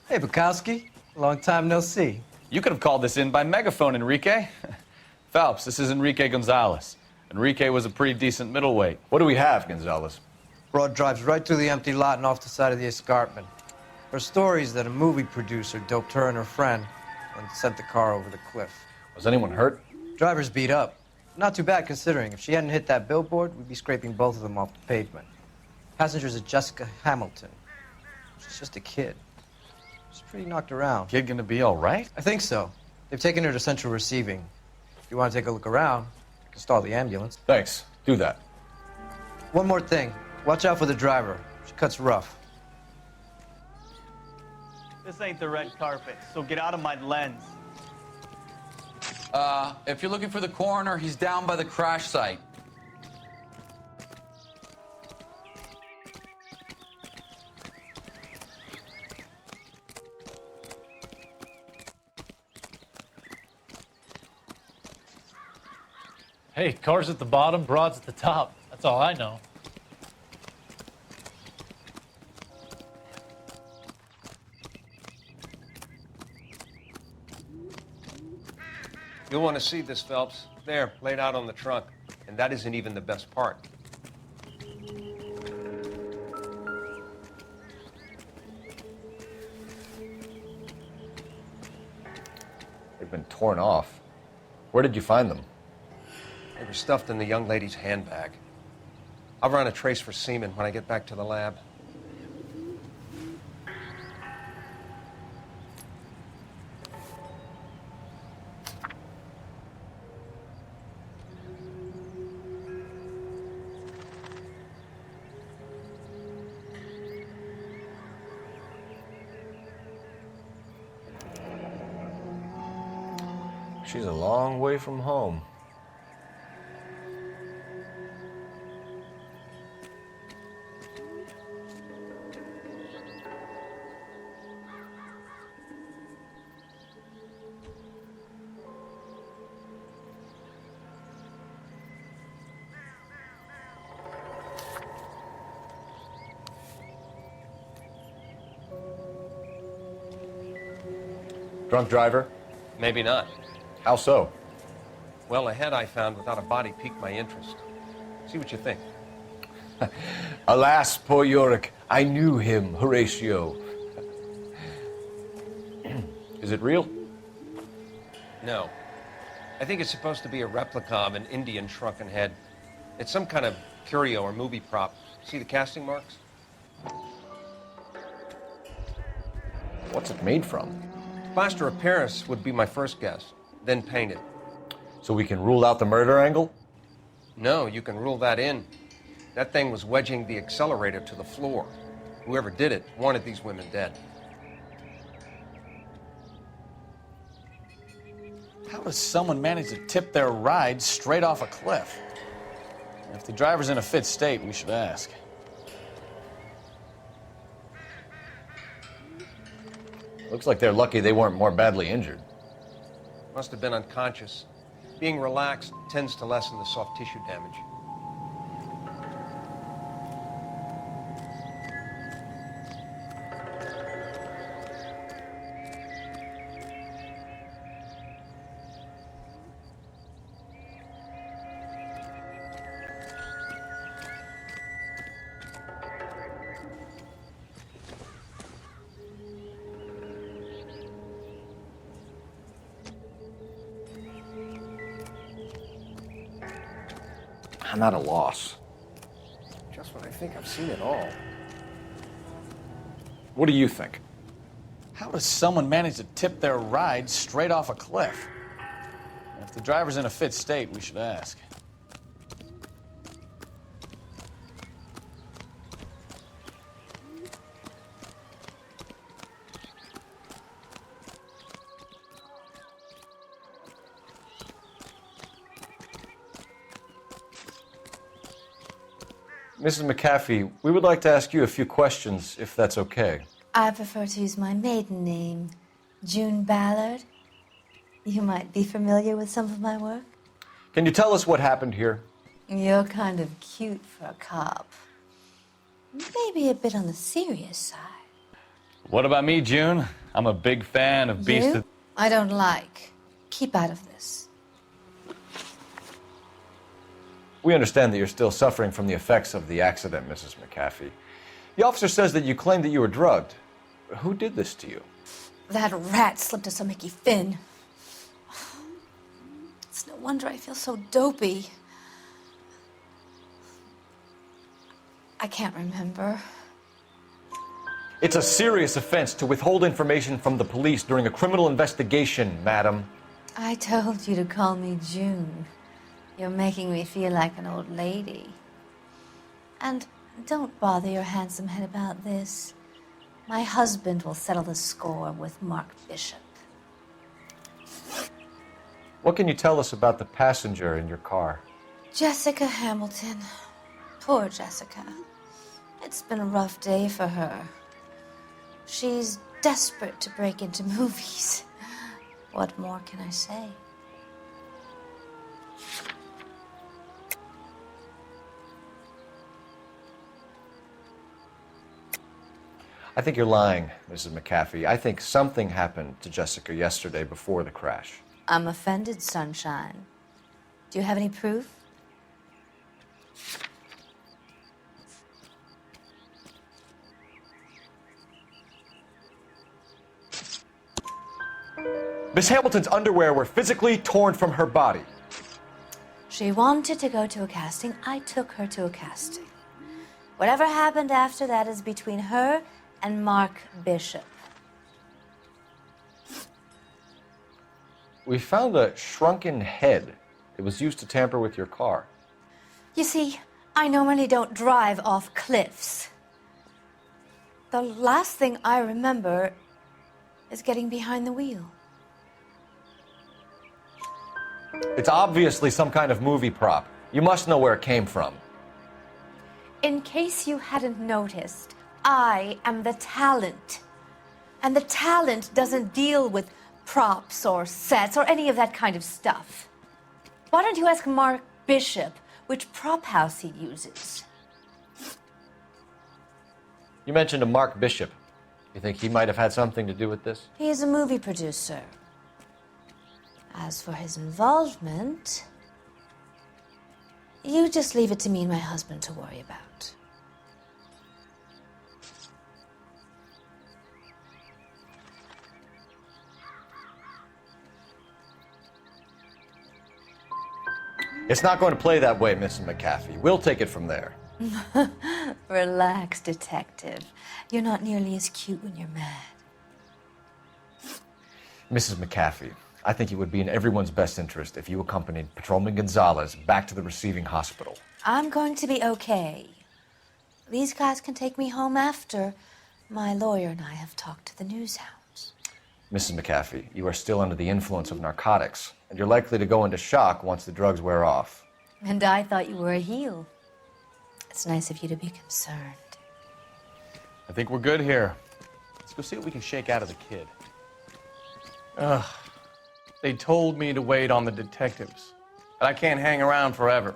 Hey, Bukowski. Long time no see. You could have called this in by megaphone, Enrique. Phelps, this is Enrique Gonzalez. Enrique was a pretty decent middleweight. What do we have, Gonzalez? Broad drives right through the empty lot and off the side of the escarpment. Her story is that a movie producer doped her and her friend and sent the car over the cliff. Was anyone hurt? Driver's beat up. Not too bad considering. If she hadn't hit that billboard, we'd be scraping both of them off the pavement. Passenger's a Jessica Hamilton. She's just a kid. She's pretty knocked around. Kid gonna be all right? I think so. They've taken her to central receiving. If you want to take a look around, I can stall the ambulance. Thanks. Do that. One more thing. Watch out for the driver. She cuts rough. This ain't the red carpet, so get out of my lens. If you're looking for the coroner, he's down by the crash site. Hey, cars at the bottom, broads at the top. That's all I know. You'll want to see this, Phelps. There, laid out on the trunk. And that isn't even the best part. They've been torn off. Where did you find them? They were stuffed in the young lady's handbag. I'll run a trace for semen when I get back to the lab. She's a long way from home. Drunk driver? Maybe not. How so? Well, a head I found without a body piqued my interest. See what you think. Alas, poor Yorick, I knew him, Horatio. Is it real? No. I think it's supposed to be a replica of an Indian shrunken head. It's some kind of curio or movie prop. See the casting marks? What's it made from? Plaster of Paris would be my first guess, then painted. So we can rule out the murder angle? No, you can rule that in. That thing was wedging the accelerator to the floor. Whoever did it wanted these women dead. How does someone manage to tip their ride straight off a cliff? If the driver's in a fit state, we should ask. Looks like they're lucky they weren't more badly injured. Must have been unconscious. Being relaxed tends to lessen the soft tissue damage. I'm at a loss. Just when I think I've seen it all. What do you think? How does someone manage to tip their ride straight off a cliff? If the driver's in a fit state, we should ask. Mrs. McAfee, we would like to ask you a few questions, if that's okay. I prefer to use my maiden name, June Ballard. You might be familiar with some of my work. Can you tell us what happened here? You're kind of cute for a cop. Maybe a bit on the serious side. What about me, June? I'm a big fan of Beast You? of... I don't like. Keep out of this. We understand that you're still suffering from the effects of the accident, Mrs. McAfee. The officer says that you claimed that you were drugged. Who did this to you? That rat slipped us a Mickey Finn. It's no wonder I feel so dopey. I can't remember. It's a serious offense to withhold information from the police during a criminal investigation, madam. I told you to call me June. You're making me feel like an old lady. And don't bother your handsome head about this. My husband will settle the score with Mark Bishop. What can you tell us about the passenger in your car? Jessica Hamilton. Poor Jessica. It's been a rough day for her. She's desperate to break into movies. What more can I say? I think you're lying, Mrs. McAfee. I think something happened to Jessica yesterday before the crash. I'm offended, Sunshine. Do you have any proof? Miss Hamilton's underwear were physically torn from her body. She wanted to go to a casting. I took her to a casting. Whatever happened after that is between her and Mark Bishop. We found a shrunken head. It was used to tamper with your car. You see, I normally don't drive off cliffs. The last thing I remember is getting behind the wheel. It's obviously some kind of movie prop. You must know where it came from. In case you hadn't noticed, I am the talent. And the talent doesn't deal with props or sets or any of that kind of stuff. Why don't you ask Mark Bishop which prop house he uses? You mentioned a Mark Bishop. You think he might have had something to do with this? He is a movie producer. As for his involvement, you just leave it to me and my husband to worry about. It's not going to play that way, Mrs. McAfee. We'll take it from there. Relax, detective. You're not nearly as cute when you're mad. Mrs. McAfee, I think it would be in everyone's best interest if you accompanied Patrolman Gonzalez back to the receiving hospital. I'm going to be okay. These guys can take me home after. My lawyer and I have talked to the news hounds. Mrs. McAfee, you are still under the influence of narcotics, and you're likely to go into shock once the drugs wear off. And I thought you were a heel. It's nice of you to be concerned. I think we're good here. Let's go see what we can shake out of the kid. Ugh. They told me to wait on the detectives, but I can't hang around forever.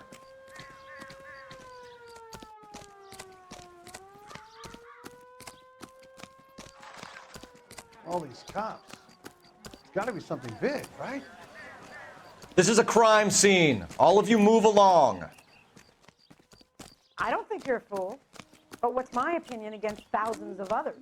All these cops. It's got to be something big, right? This is a crime scene. All of you move along. I don't think you're a fool. But what's my opinion against thousands of others?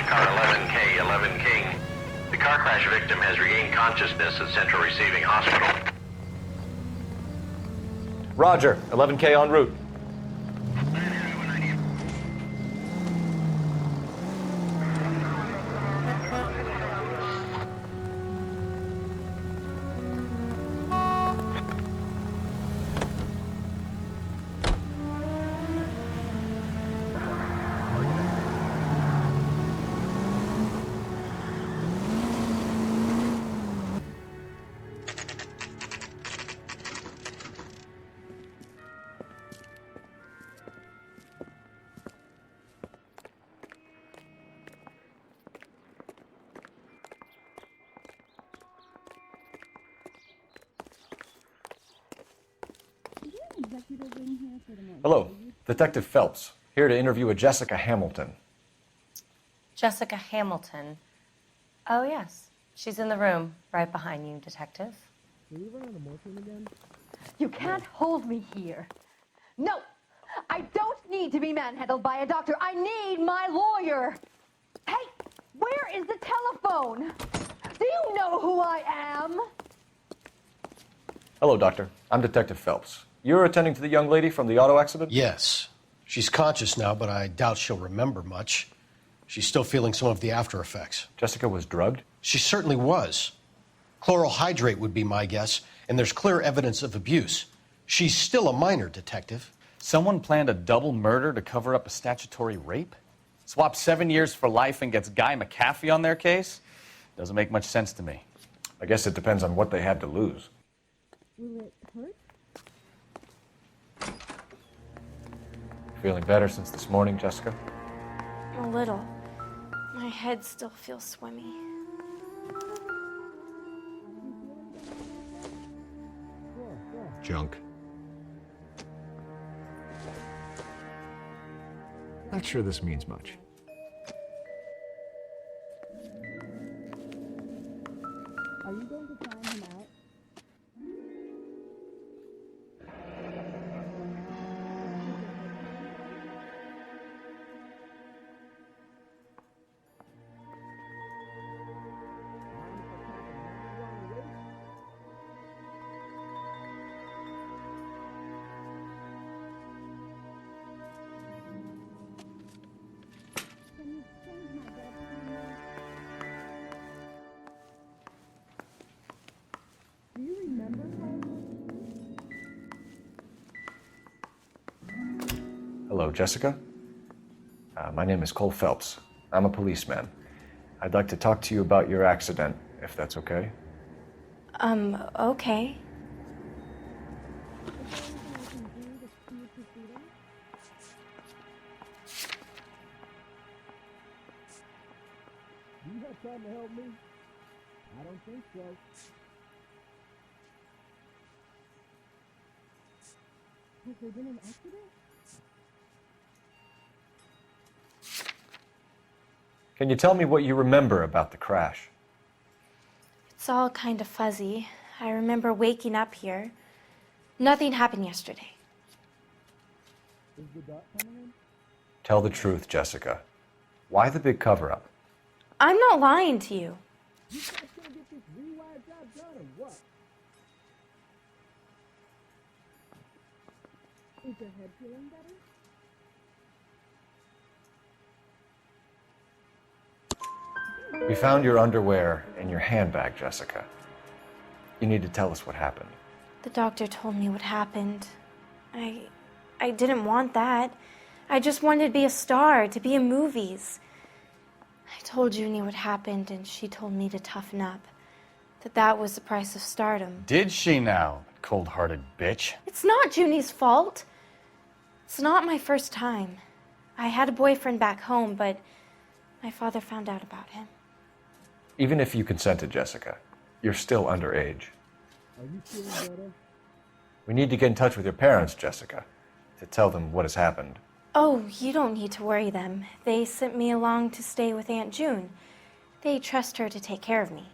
Car 11K, 11 King. The car crash victim has regained consciousness at Central Receiving Hospital. Roger, 11K en route. Hello, Detective Phelps, here to interview a Jessica Hamilton. Jessica Hamilton. Oh, yes. She's in the room right behind you, Detective. You can't hold me here. No! I don't need to be manhandled by a doctor. I need my lawyer. Hey, where is the telephone? Do you know who I am? Hello, Doctor. I'm Detective Phelps. You're attending to the young lady from the auto accident? Yes. She's conscious now, but I doubt she'll remember much. She's still feeling some of the after effects. Jessica was drugged? She certainly was. Chloral hydrate would be my guess, and there's clear evidence of abuse. She's still a minor, Detective. Someone planned a double murder to cover up a statutory rape? Swap 7 years for life and gets Guy McAfee on their case? Doesn't make much sense to me. I guess it depends on what they had to lose. Will it hurt? Feeling better since this morning, Jessica? A little. My head still feels swimmy. Junk. Not sure this means much. Are you going to find him out? Do you remember Hello, Jessica. My name is Cole Phelps. I'm a policeman. I'd like to talk to you about your accident, if that's okay. Okay. Do you have time to help me? I don't think so. Has there been an accident? Can you tell me what you remember about the crash? It's all kind of fuzzy. I remember waking up here. Nothing happened yesterday. Is the doc coming in? Tell the truth, Jessica. Why the big cover-up? I'm not lying to you. You guys can't get this rewire job done or what? Is your head feeling better? We found your underwear in your handbag, Jessica. You need to tell us what happened. The doctor told me what happened. I didn't want that. I just wanted to be a star, to be in movies. I told Junie what happened, and she told me to toughen up. That was the price of stardom. Did she now, cold-hearted bitch? It's not Junie's fault. It's not my first time. I had a boyfriend back home, but my father found out about him. Even if you consented, Jessica, you're still underage. Are you feeling better? We need to get in touch with your parents, Jessica, to tell them what has happened. Oh, you don't need to worry them. They sent me along to stay with Aunt June. They trust her to take care of me.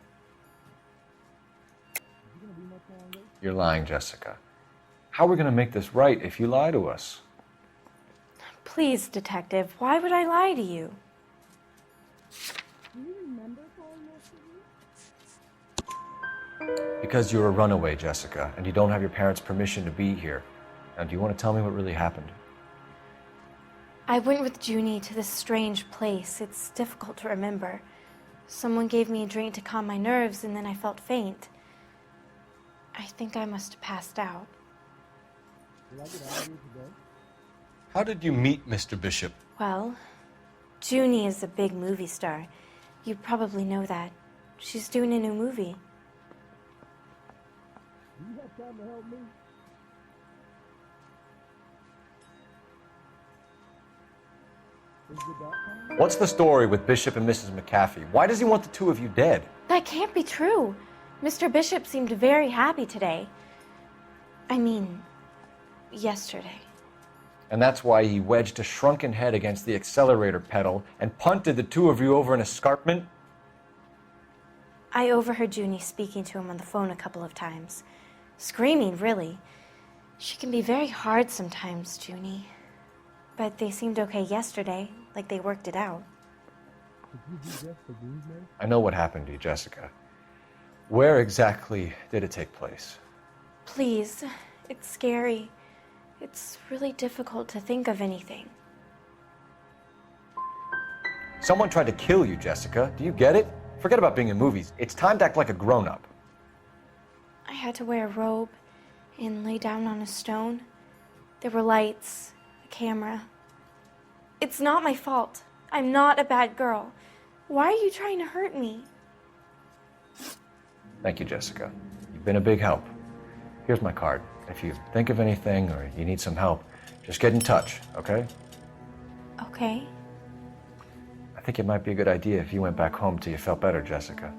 You're lying, Jessica. How are we going to make this right if you lie to us? Please, Detective, why would I lie to you? Because you're a runaway, Jessica, and you don't have your parents' permission to be here. Now, do you want to tell me what really happened? I went with Junie to this strange place. It's difficult to remember. Someone gave me a drink to calm my nerves, and then I felt faint. I think I must have passed out. How did you meet Mr. Bishop? Well, Junie is a big movie star. You probably know that. She's doing a new movie. You have time to help me? What's the story with Bishop and Mrs. McAfee? Why does he want the two of you dead? That can't be true. Mr. Bishop seemed very happy today. I mean, yesterday. And that's why he wedged a shrunken head against the accelerator pedal and punted the two of you over an escarpment? I overheard Junie speaking to him on the phone a couple of times. Screaming, really. She can be very hard sometimes, Junie. But they seemed okay yesterday, like they worked it out. I know what happened to you, Jessica. Where exactly did it take place? Please, it's scary. It's really difficult to think of anything. Someone tried to kill you, Jessica. Do you get it? Forget about being in movies. It's time to act like a grown-up. I had to wear a robe and lay down on a stone. There were lights, a camera. It's not my fault. I'm not a bad girl. Why are you trying to hurt me? Thank you, Jessica. You've been a big help. Here's my card. If you think of anything or you need some help, just get in touch, okay? Okay. I think it might be a good idea if you went back home till you felt better, Jessica.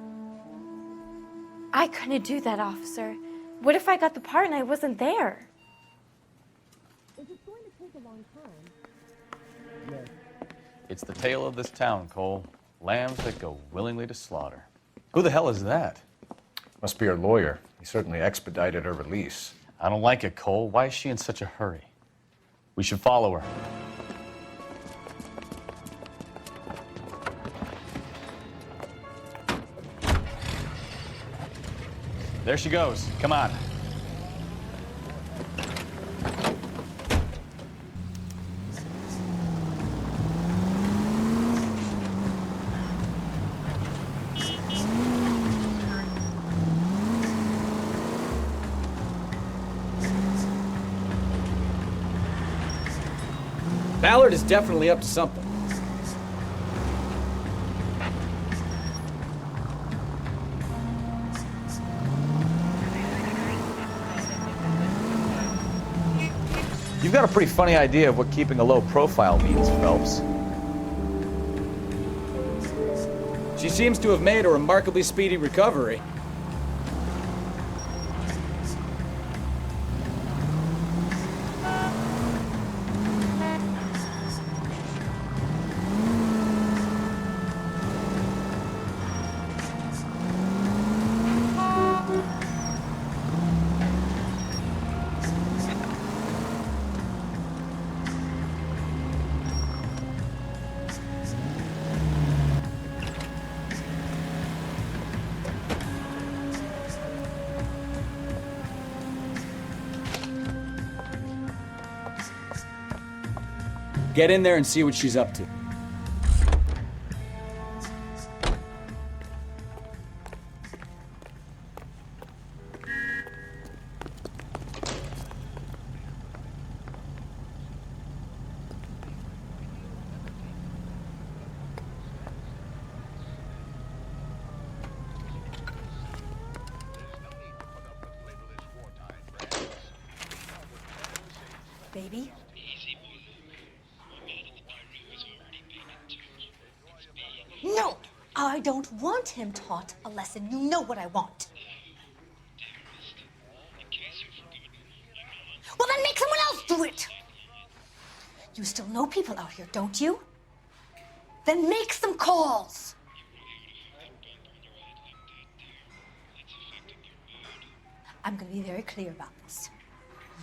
I couldn't do that, officer. What if I got the part and I wasn't there? Is it going to take a long time? Yes. It's the tale of this town, Cole. Lambs that go willingly to slaughter. Who the hell is that? Must be her lawyer. He certainly expedited her release. I don't like it, Cole. Why is she in such a hurry? We should follow her. There she goes. Come on. Ballard is definitely up to something. You've got a pretty funny idea of what keeping a low profile means, Phelps. She seems to have made a remarkably speedy recovery. Get in there and see what she's up to. Baby? No! I don't want him taught a lesson. You know what I want. Well, then make someone else do it! You still know people out here, don't you? Then make some calls! I'm gonna be very clear about this.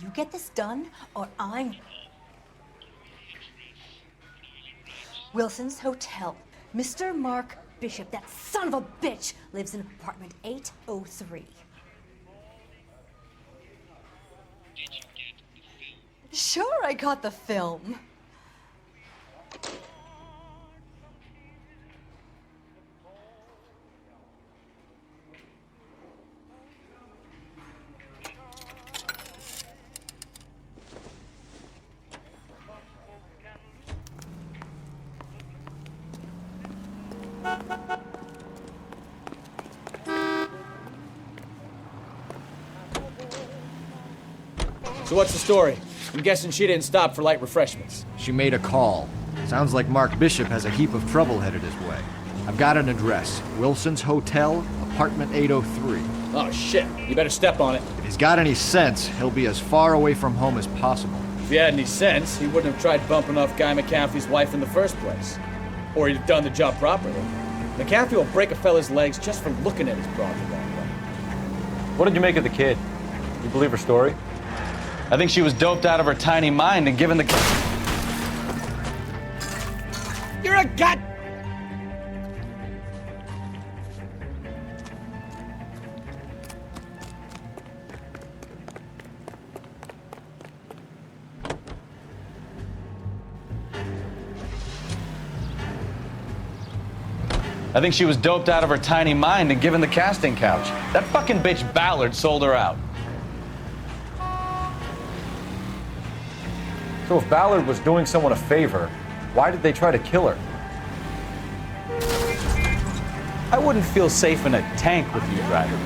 You get this done, or I'm... Wilson's Hotel. Mr. Mark Bishop, that son of a bitch, lives in apartment 803. Sure, I got the film. So what's the story? I'm guessing she didn't stop for light refreshments. She made a call. Sounds like Mark Bishop has a heap of trouble headed his way. I've got an address. Wilson's Hotel, apartment 803. Oh, shit. You better step on it. If he's got any sense, he'll be as far away from home as possible. If he had any sense, he wouldn't have tried bumping off Guy McCaffrey's wife in the first place. Or he'd have done the job properly. McCaffrey will break a fella's legs just for looking at his broad the wrong way. What did you make of the kid? You believe her story? I think she was doped out of her tiny mind and given the... You're a god... I think she was doped out of her tiny mind and given the casting couch. That fucking bitch Ballard sold her out. So if Ballard was doing someone a favor, why did they try to kill her? I wouldn't feel safe in a tank with you driving.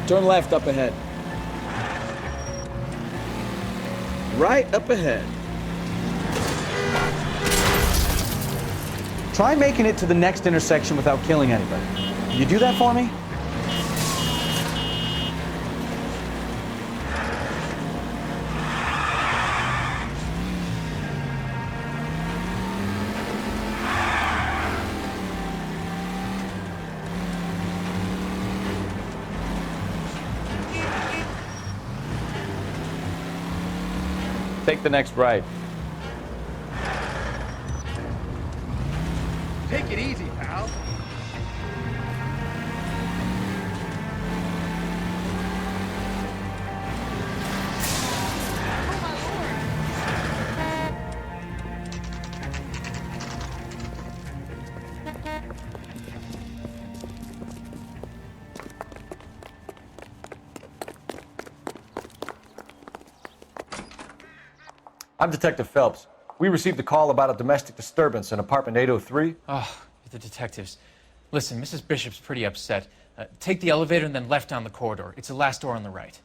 Turn left up ahead. Right up ahead. Try making it to the next intersection without killing anybody. Can you do that for me? Take the next right. Take it easy, pal. I'm Detective Phelps. We received a call about a domestic disturbance in apartment 803. Oh, the detectives. Listen, Mrs. Bishop's pretty upset. Take the elevator and then left down the corridor. It's the last door on the right.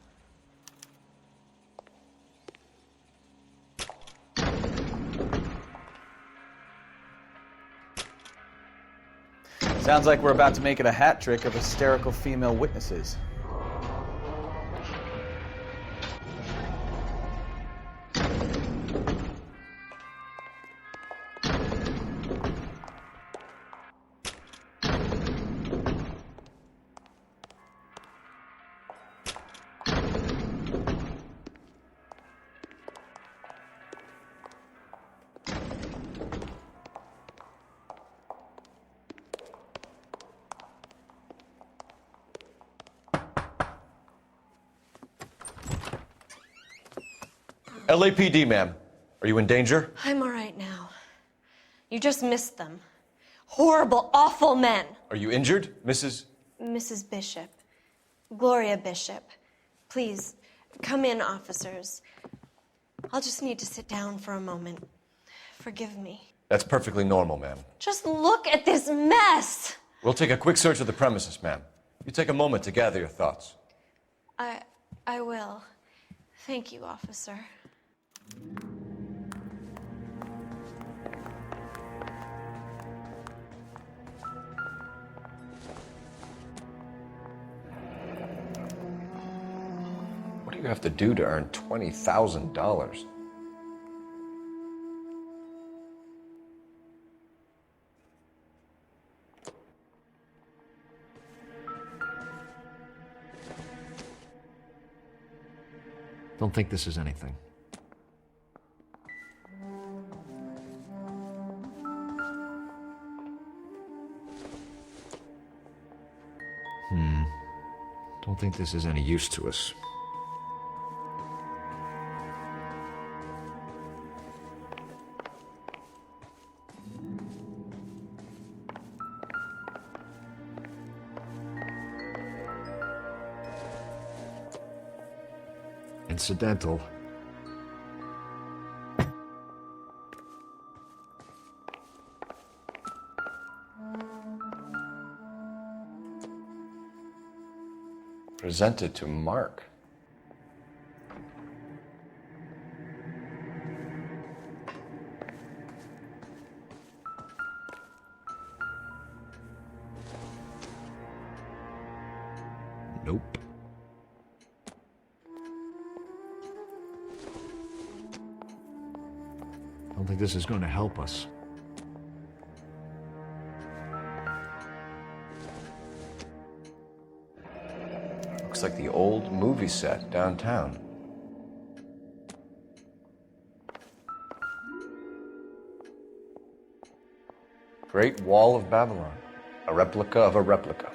Sounds like we're about to make it a hat trick of hysterical female witnesses. LAPD, ma'am. Are you in danger? I'm all right now. You just missed them. Horrible, awful men. Are you injured, Mrs.? Mrs. Bishop. Gloria Bishop. Please, come in, officers. I'll just need to sit down for a moment. Forgive me. That's perfectly normal, ma'am. Just look at this mess! We'll take a quick search of the premises, ma'am. You take a moment to gather your thoughts. I will. Thank you, officer. What do you have to do to earn $20,000? Don't think this is anything. Don't think this is any use to us. Incidental. Presented to Mark. Nope. Don't think this is going to help us. Looks like the old movie set downtown. Great Wall of Babylon. A replica of a replica.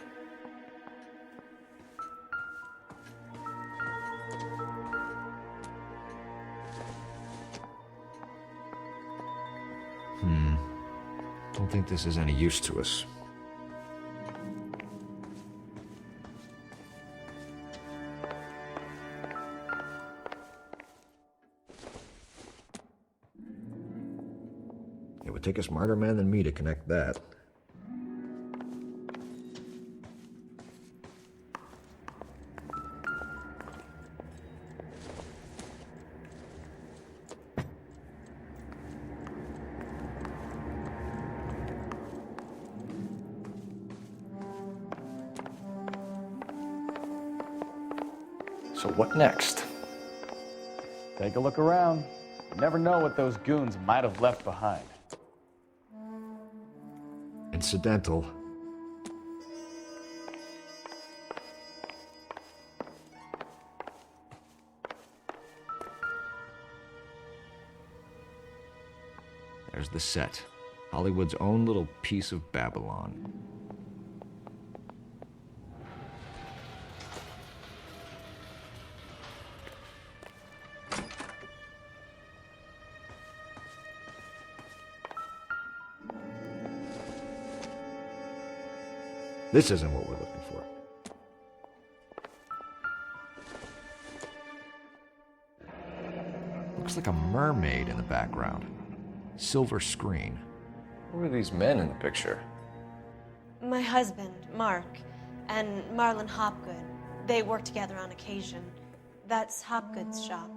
Don't think this is any use to us. It would take a smarter man than me to connect that. So what next? Take a look around. You never know what those goons might have left behind. Incidental. There's the set. Hollywood's own little piece of Babylon. This isn't what we're looking for. Looks like a mermaid in the background. Silver screen. Who are these men in the picture? My husband, Mark, and Marlon Hopgood. They work together on occasion. That's Hopgood's shop.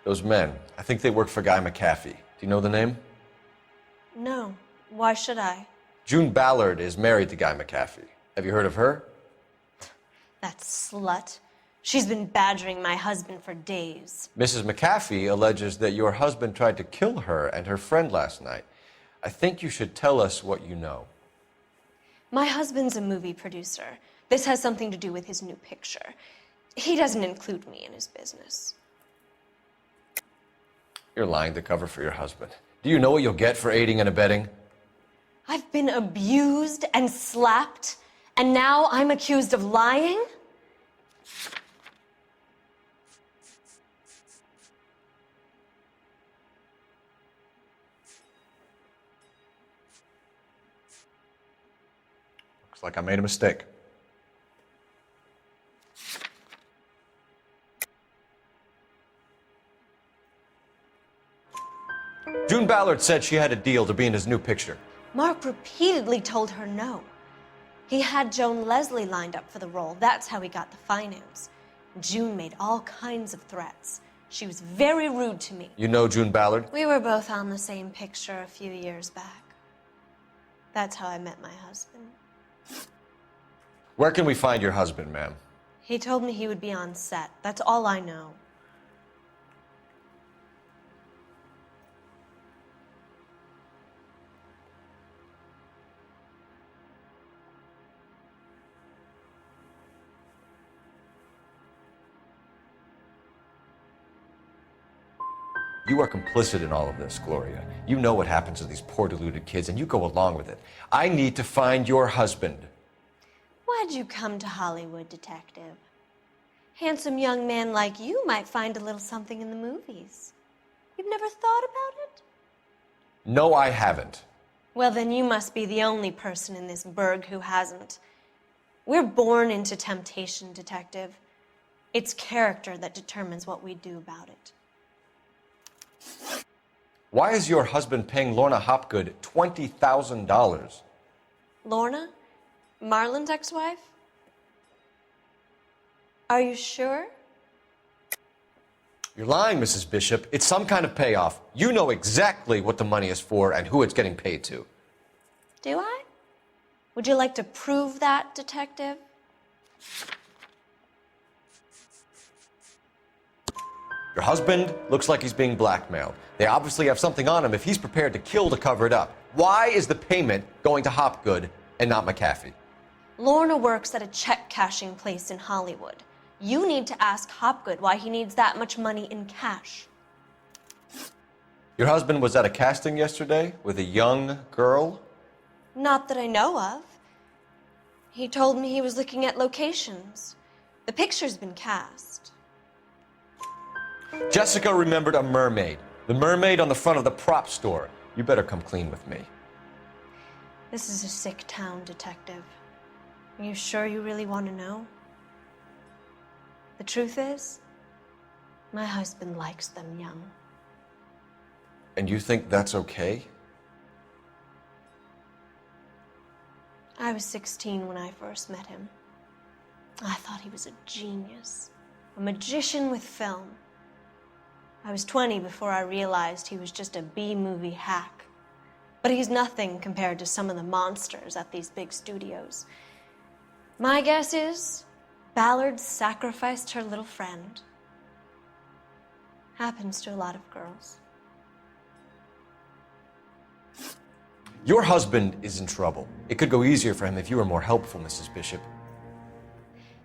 Those men, I think they work for Guy McAfee. Do you know the name? No. Why should I? June Ballard is married to Guy McAfee. Have you heard of her? That slut. She's been badgering my husband for days. Mrs. McAfee alleges that your husband tried to kill her and her friend last night. I think you should tell us what you know. My husband's a movie producer. This has something to do with his new picture. He doesn't include me in his business. You're lying to cover for your husband. Do you know what you'll get for aiding and abetting? I've been abused and slapped, and now I'm accused of lying? Looks like I made a mistake. June Ballard said she had a deal to be in his new picture. Mark repeatedly told her no. He had Joan Leslie lined up for the role. That's how he got the finance. June made all kinds of threats. She was very rude to me. You know June Ballard? We were both on the same picture a few years back. That's how I met my husband. Where can we find your husband, ma'am? He told me he would be on set. That's all I know. You are complicit in all of this, Gloria. You know what happens to these poor deluded kids, and you go along with it. I need to find your husband. Why'd you come to Hollywood, detective? Handsome young man like you might find a little something in the movies. You've never thought about it? No, I haven't. Well, then you must be the only person in this burg who hasn't. We're born into temptation, detective. It's character that determines what we do about it. Why is your husband paying Lorna Hopgood $20,000? Lorna? Marlon's ex-wife? Are you sure? You're lying, Mrs. Bishop. It's some kind of payoff. You know exactly what the money is for and who it's getting paid to. Do I? Would you like to prove that, detective? Your husband looks like he's being blackmailed. They obviously have something on him if he's prepared to kill to cover it up. Why is the payment going to Hopgood and not McAfee? Lorna works at a check-cashing place in Hollywood. You need to ask Hopgood why he needs that much money in cash. Your husband was at a casting yesterday with a young girl? Not that I know of. He told me he was looking at locations. The picture's been cast. Jessica remembered a mermaid. The mermaid on the front of the prop store. You better come clean with me. This is a sick town, detective. Are you sure you really want to know? The truth is, my husband likes them young. And you think that's okay? I was 16 when I first met him. I thought he was a genius, a magician with film. I was 20 before I realized he was just a B-movie hack. But he's nothing compared to some of the monsters at these big studios. My guess is Ballard sacrificed her little friend. Happens to a lot of girls. Your husband is in trouble. It could go easier for him if you were more helpful, Mrs. Bishop.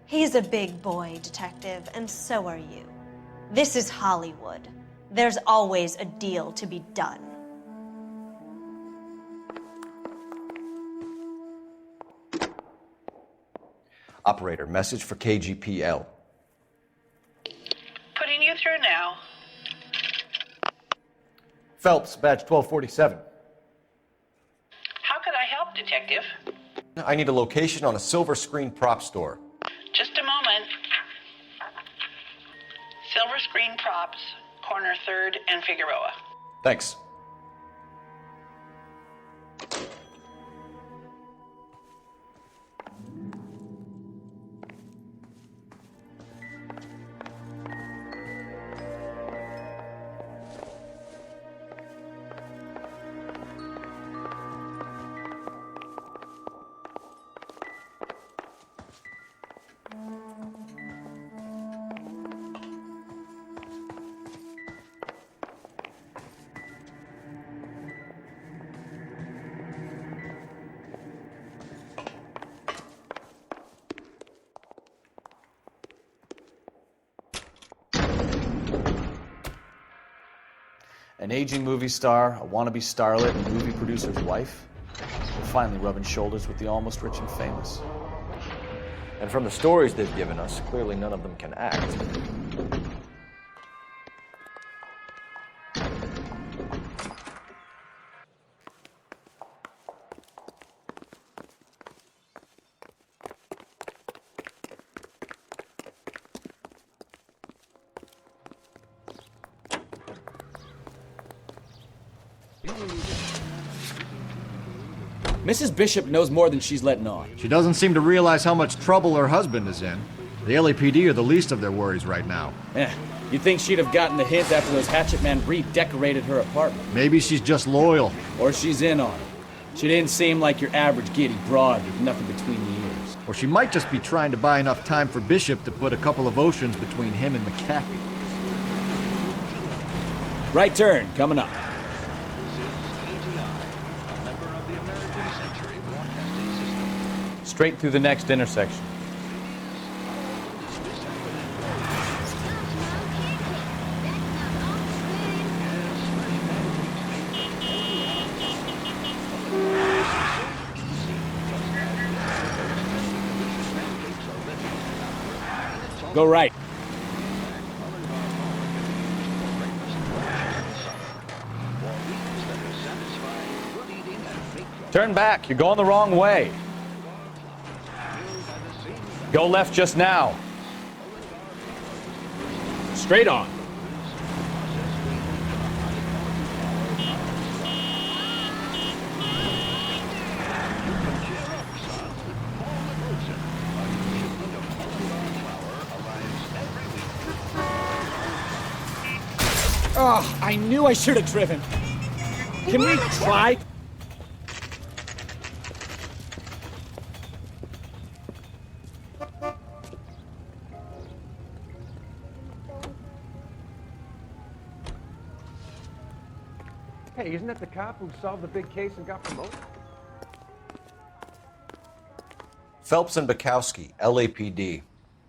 He's a big boy, detective, and so are you. This is Hollywood. There's always a deal to be done. Operator, message for KGPL. Putting you through now. Phelps, badge 1247. How could I help, Detective? I need a location on a silver screen prop store. Just a moment. Silver Screen Props, corner 3rd and Figueroa. Thanks. An aging movie star, a wannabe starlet, and movie producer's wife. We're finally rubbing shoulders with the almost rich and famous. And from the stories they've given us, clearly none of them can act. Mrs. Bishop knows more than she's letting on. She doesn't seem to realize how much trouble her husband is in. The LAPD are the least of their worries right now. You'd think she'd have gotten the hint after those hatchet men redecorated her apartment. Maybe she's just loyal. Or she's in on it. She didn't seem like your average giddy broad with nothing between the ears. Or she might just be trying to buy enough time for Bishop to put a couple of oceans between him and McAfee. Right turn, coming up. Straight through the next intersection. Go right. Turn back. You're going the wrong way. Go left just now. Straight on. Oh, I knew I should have driven. Can we try? Hey, isn't that the cop who solved the big case and got promoted? Phelps and Bukowski, LAPD.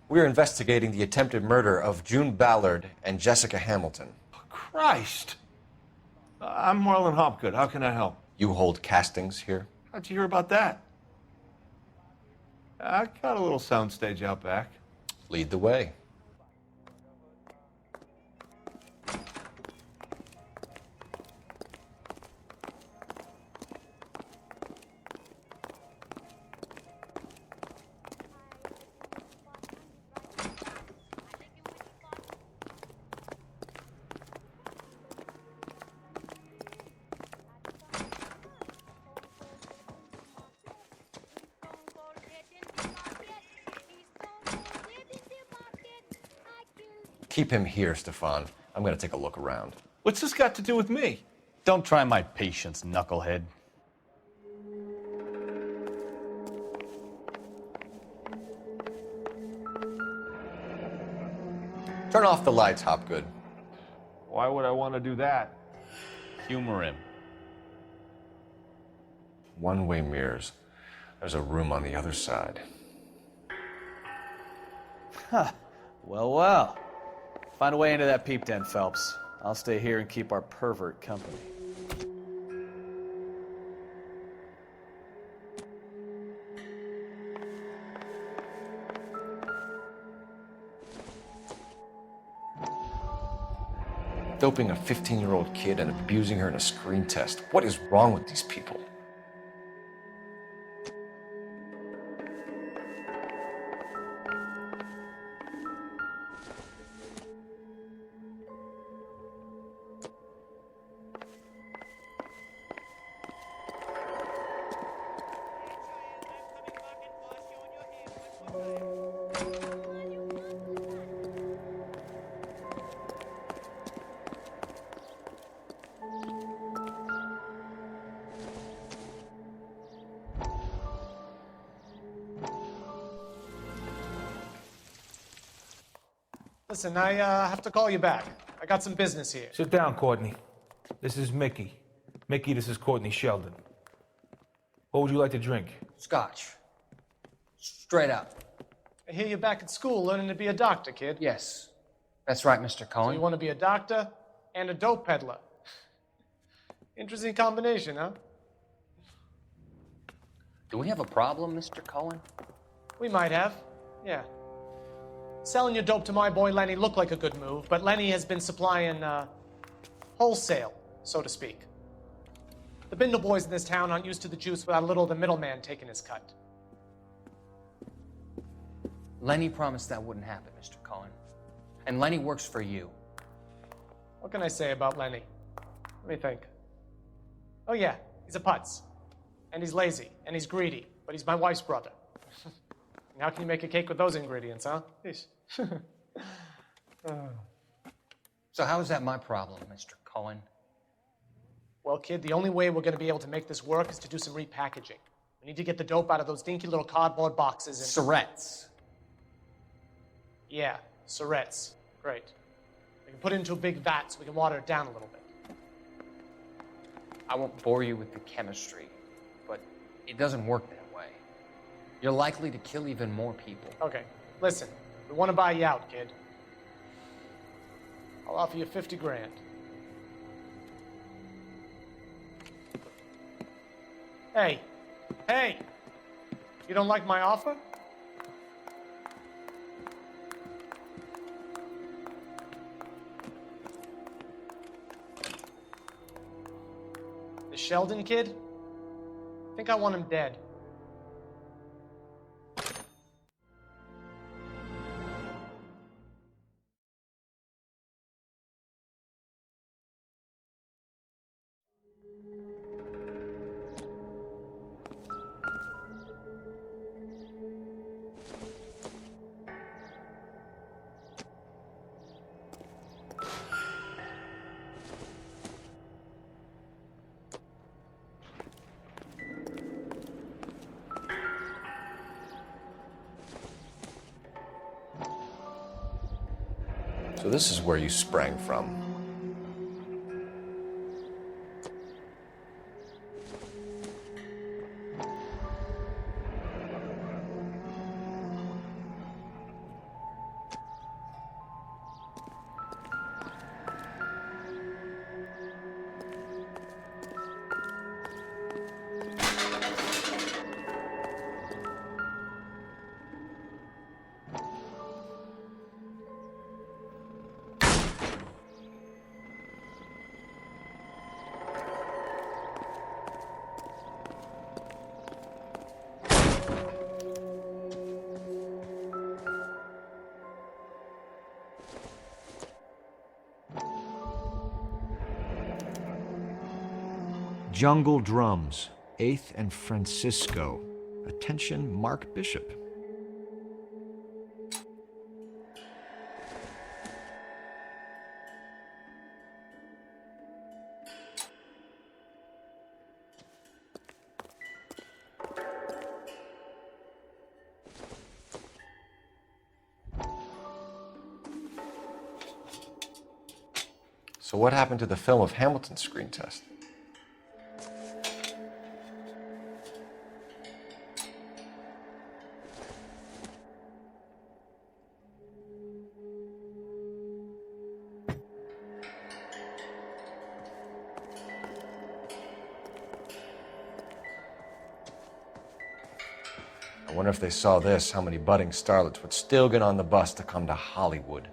We're investigating the attempted murder of June Ballard and Jessica Hamilton. Christ! I'm Marlon Hopgood. How can I help? You hold castings here? How'd you hear about that? I got a little soundstage out back. Lead the way. Keep him here, Stefan. I'm going to take a look around. What's this got to do with me? Don't try my patience, knucklehead. Turn off the lights, Hopgood. Why would I want to do that? Humor him. One-way mirrors. There's a room on the other side. Huh. Well, well. Find a way into that peep den, Phelps. I'll stay here and keep our pervert company. Doping a 15-year-old kid and abusing her in a screen test. What is wrong with these people? Listen, I have to call you back. I got some business here. Sit down, Courtney. This is Mickey. Mickey, this is Courtney Sheldon. What would you like to drink? Scotch. Straight up. I hear you're back at school learning to be a doctor, kid. Yes. That's right, Mr. Cohen. So you want to be a doctor and a dope peddler. Interesting combination, huh? Do we have a problem, Mr. Cohen? We might have, yeah. Selling your dope to my boy Lenny looked like a good move, but Lenny has been supplying, wholesale, so to speak. The Bindle boys in this town aren't used to the juice without a little of the middleman taking his cut. Lenny promised that wouldn't happen, Mr. Cohen. And Lenny works for you. What can I say about Lenny? Let me think. Oh yeah, he's a putz. And he's lazy, and he's greedy, but he's my wife's brother. How can you make a cake with those ingredients, huh? So how is that my problem, Mr. Cohen? Well, kid, the only way we're going to be able to make this work is to do some repackaging. We need to get the dope out of those dinky little cardboard boxes and... Surrettes. Yeah, surrettes. Great. We can put it into a big vat so we can water it down a little bit. I won't bore you with the chemistry, but it doesn't work that way. You're likely to kill even more people. Okay, listen. We want to buy you out, kid. I'll offer you 50 grand. Hey, hey! You don't like my offer? Sheldon kid? I think I want him dead. So this is where you sprang from. Jungle Drums, 8th and Francisco. Attention, Mark Bishop. So what happened to the film of Hamilton's screen test? I wonder if they saw this, how many budding starlets would still get on the bus to come to Hollywood.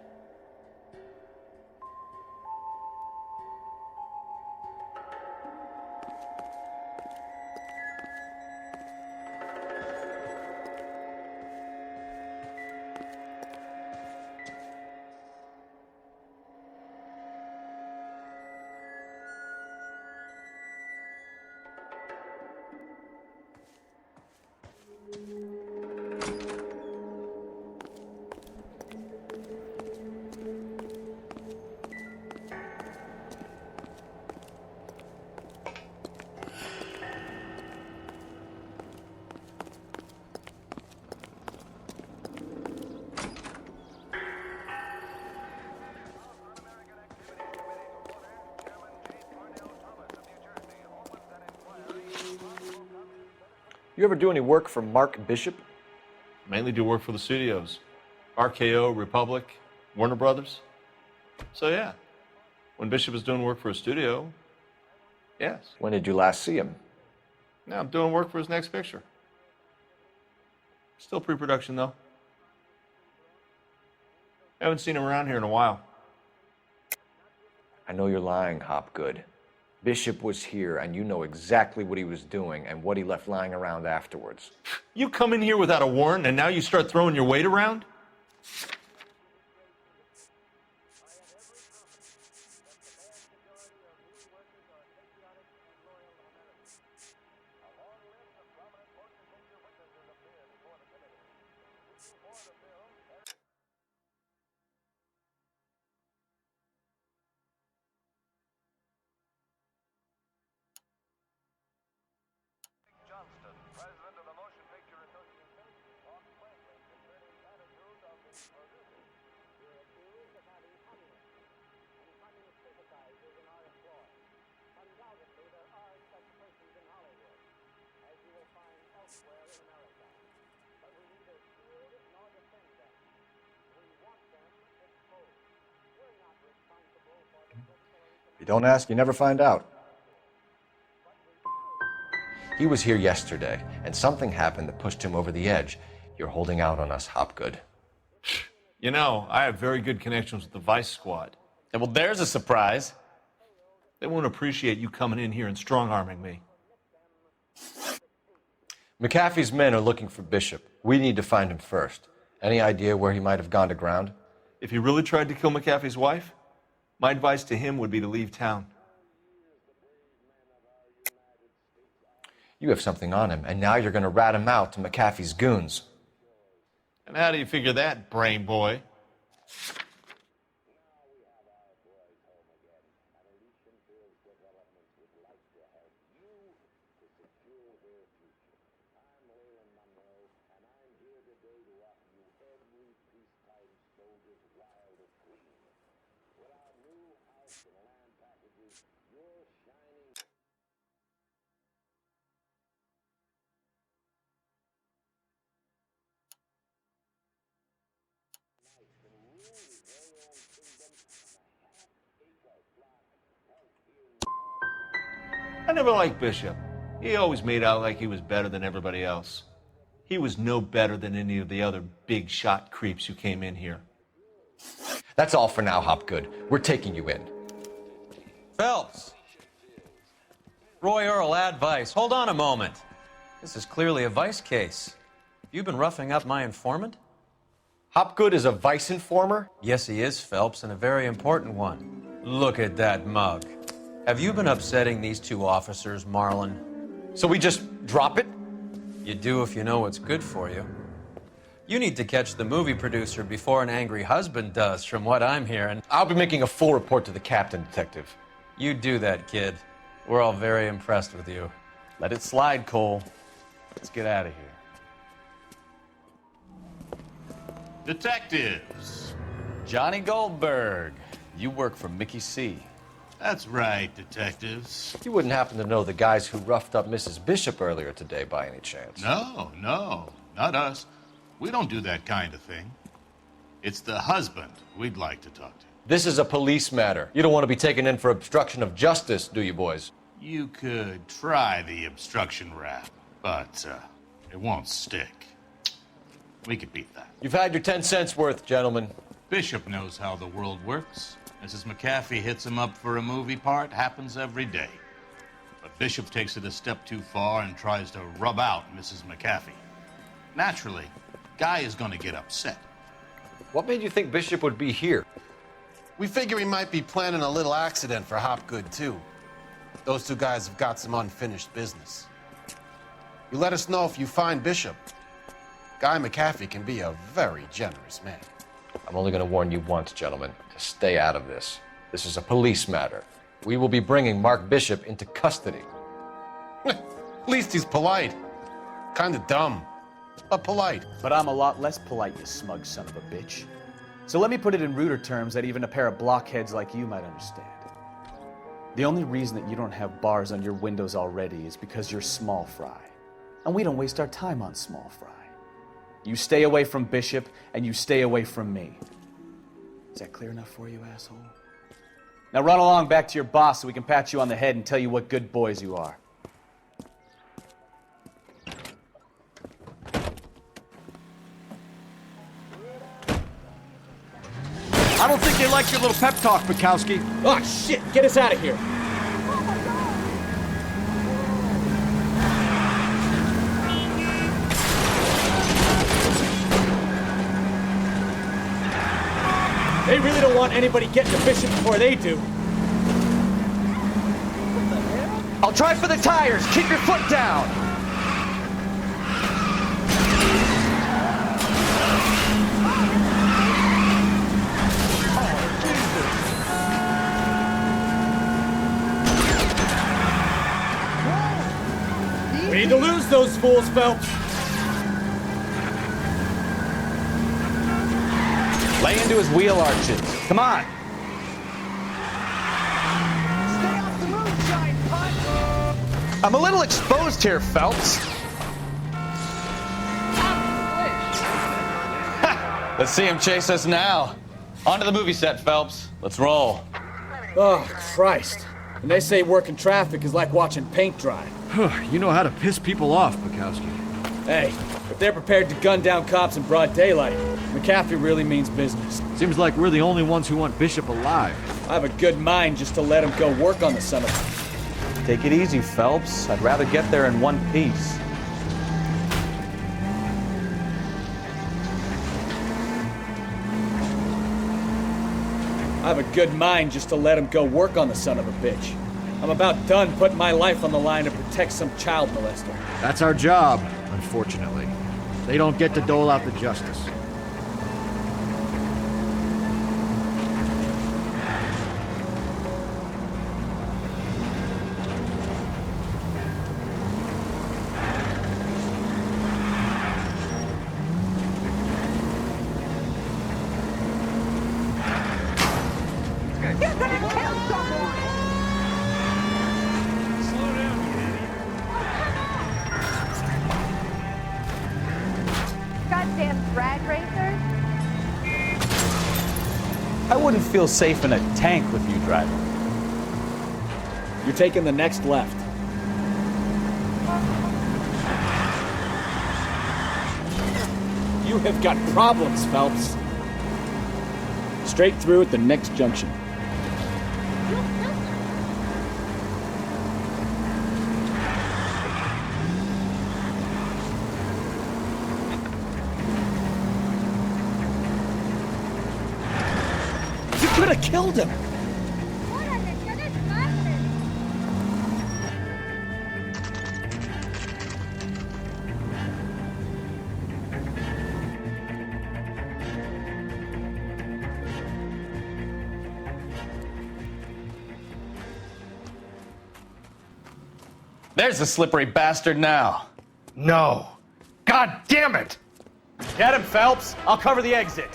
You ever do any work for Mark Bishop? Mainly do work for the studios. RKO, Republic, Warner Brothers. So yeah, when Bishop is doing work for a studio, yes. When did you last see him? Now I'm doing work for his next picture. Still pre-production though. Haven't seen him around here in a while. I know you're lying, Hopgood. Bishop was here, and you know exactly what he was doing and what he left lying around afterwards. You come in here without a warrant, and now you start throwing your weight around? If you don't ask, you never find out. He was here yesterday, and something happened that pushed him over the edge. You're holding out on us, Hopgood. You know, I have very good connections with the Vice Squad. Well, there's a surprise. They won't appreciate you coming in here and strong-arming me. McAfee's men are looking for Bishop. We need to find him first. Any idea where he might have gone to ground? If he really tried to kill McAfee's wife, my advice to him would be to leave town. You have something on him, and now you're going to rat him out to McAfee's goons. And how do you figure that, brain boy? I never liked Bishop. He always made out like he was better than everybody else. He was no better than any of the other big shot creeps who came in here. That's all for now, Hopgood. We're taking you in. Phelps! Roy Earl, ad vice. Hold on a moment. This is clearly a vice case. You've been roughing up my informant? Hopgood is a vice informer? Yes, he is, Phelps, and a very important one. Look at that mug. Have you been upsetting these two officers, Marlon? So we just drop it? You do if you know what's good for you. You need to catch the movie producer before an angry husband does, from what I'm hearing. I'll be making a full report to the captain, Detective. You do that, kid. We're all very impressed with you. Let it slide, Cole. Let's get out of here. Detectives. Johnny Goldberg. You work for Mickey C. That's right, detectives. You wouldn't happen to know the guys who roughed up Mrs. Bishop earlier today by any chance? No, not us. We don't do that kind of thing. It's the husband we'd like to talk to. This is a police matter. You don't want to be taken in for obstruction of justice, do you, boys? You could try the obstruction rap, but it won't stick. We could beat that. You've had your 10 cents worth, gentlemen. Bishop knows how the world works. Mrs. McAfee hits him up for a movie part, happens every day. But Bishop takes it a step too far and tries to rub out Mrs. McAfee. Naturally, Guy is going to get upset. What made you think Bishop would be here? We figure he might be planning a little accident for Hopgood, too. Those two guys have got some unfinished business. You let us know if you find Bishop. Guy McAfee can be a very generous man. I'm only going to warn you once, gentlemen, to stay out of this. This is a police matter. We will be bringing Mark Bishop into custody. At least he's polite. Kind of dumb, but polite. But I'm a lot less polite, you smug son of a bitch. So let me put it in ruder terms that even a pair of blockheads like you might understand. The only reason that you don't have bars on your windows already is because you're small fry. And we don't waste our time on small fry. You stay away from Bishop, and you stay away from me. Is that clear enough for you, asshole? Now run along back to your boss so we can pat you on the head and tell you what good boys you are. I don't think they like your little pep talk, Bukowski. Oh, shit! Get us out of here! They really don't want anybody getting to Bishop before they do. I'll try for the tires. Keep your foot down. We need to lose those fools, Phelps. Lay into his wheel arches. Come on. Stay off the moonshine, punt! I'm a little exposed here, Phelps. Let's see him chase us now. On to the movie set, Phelps. Let's roll. Oh, Christ. And they say working traffic is like watching paint dry. You know how to piss people off, Bukowski. Hey, if they're prepared to gun down cops in broad daylight, McAfee really means business. Seems like we're the only ones who want Bishop alive. I have a good mind just to let him go work on the son of... Take it easy, Phelps. I'd rather get there in one piece. I have a good mind just to let him go work on the son of a bitch. I'm about done putting my life on the line to protect some child molester. That's our job, unfortunately. They don't get to dole out the justice. Goddamn drag racers. I wouldn't feel safe in a tank with you driving. You're taking the next left. You have got problems, Phelps. Straight through at the next junction. You could have killed him. There's the slippery bastard now. No. God damn it! Get him, Phelps. I'll cover the exit.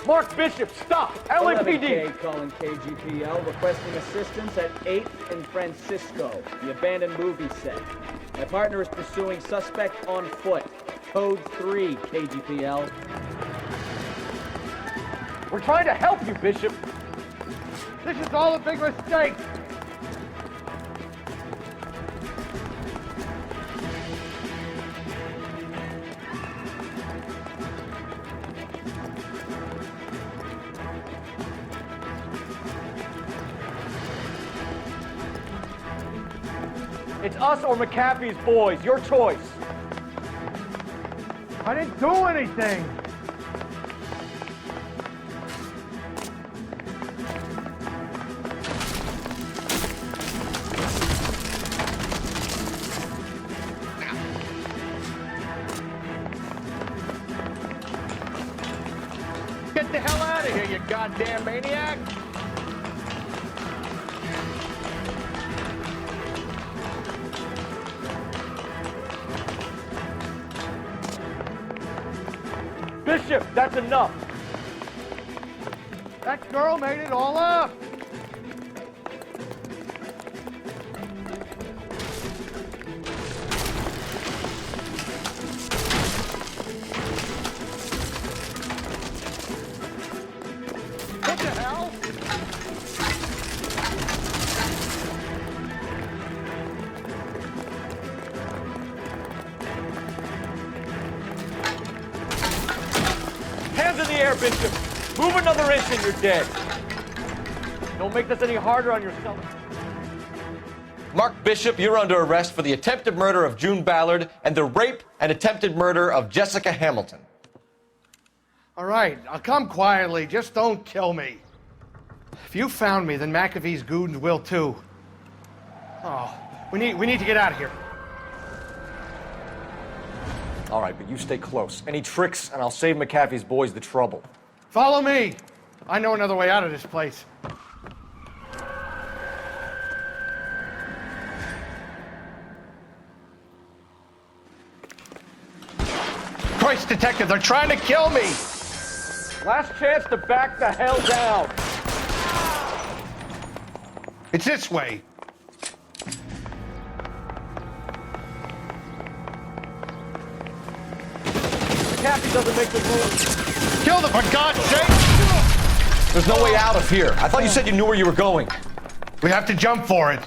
Mark Bishop, stop! LAPD! 11K calling KGPL, requesting assistance at 8th and Francisco, the abandoned movie set. My partner is pursuing suspect on foot. Code 3, KGPL. We're trying to help you, Bishop. This is all a big mistake. It's us or McAfee's boys. Your choice. I didn't do anything. Get the hell out of here, you goddamn maniac! Bishop, that's enough. That girl made it all up. What the hell? Hands in the air, Bishop. Move another inch and you're dead. Don't make this any harder on yourself. Mark Bishop, you're under arrest for the attempted murder of June Ballard and the rape and attempted murder of Jessica Hamilton. All right, I'll come quietly. Just don't kill me. If you found me, then McAfee's goons will too. Oh, we need to get out of here. All right, but you stay close. Any tricks, and I'll save McAfee's boys the trouble. Follow me. I know another way out of this place. Christ, detective, they're trying to kill me. Last chance to back the hell down. It's this way. McAfee doesn't make the rules. Kill them, for God's sake! There's no way out of here. I thought you said you knew where you were going. We have to jump for it.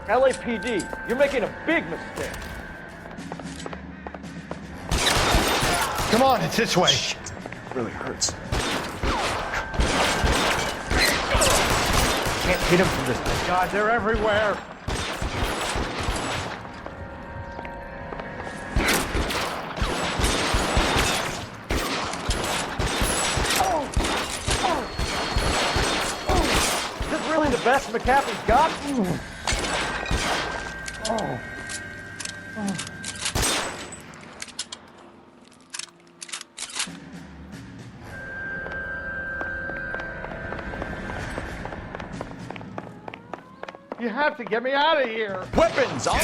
LAPD, you're making a big mistake. Come on, it's this way. Shit, it really hurts. Can't hit him from this thing. God, they're everywhere. Is this really the best McAfee's got? You have to get me out of here. Weapons on!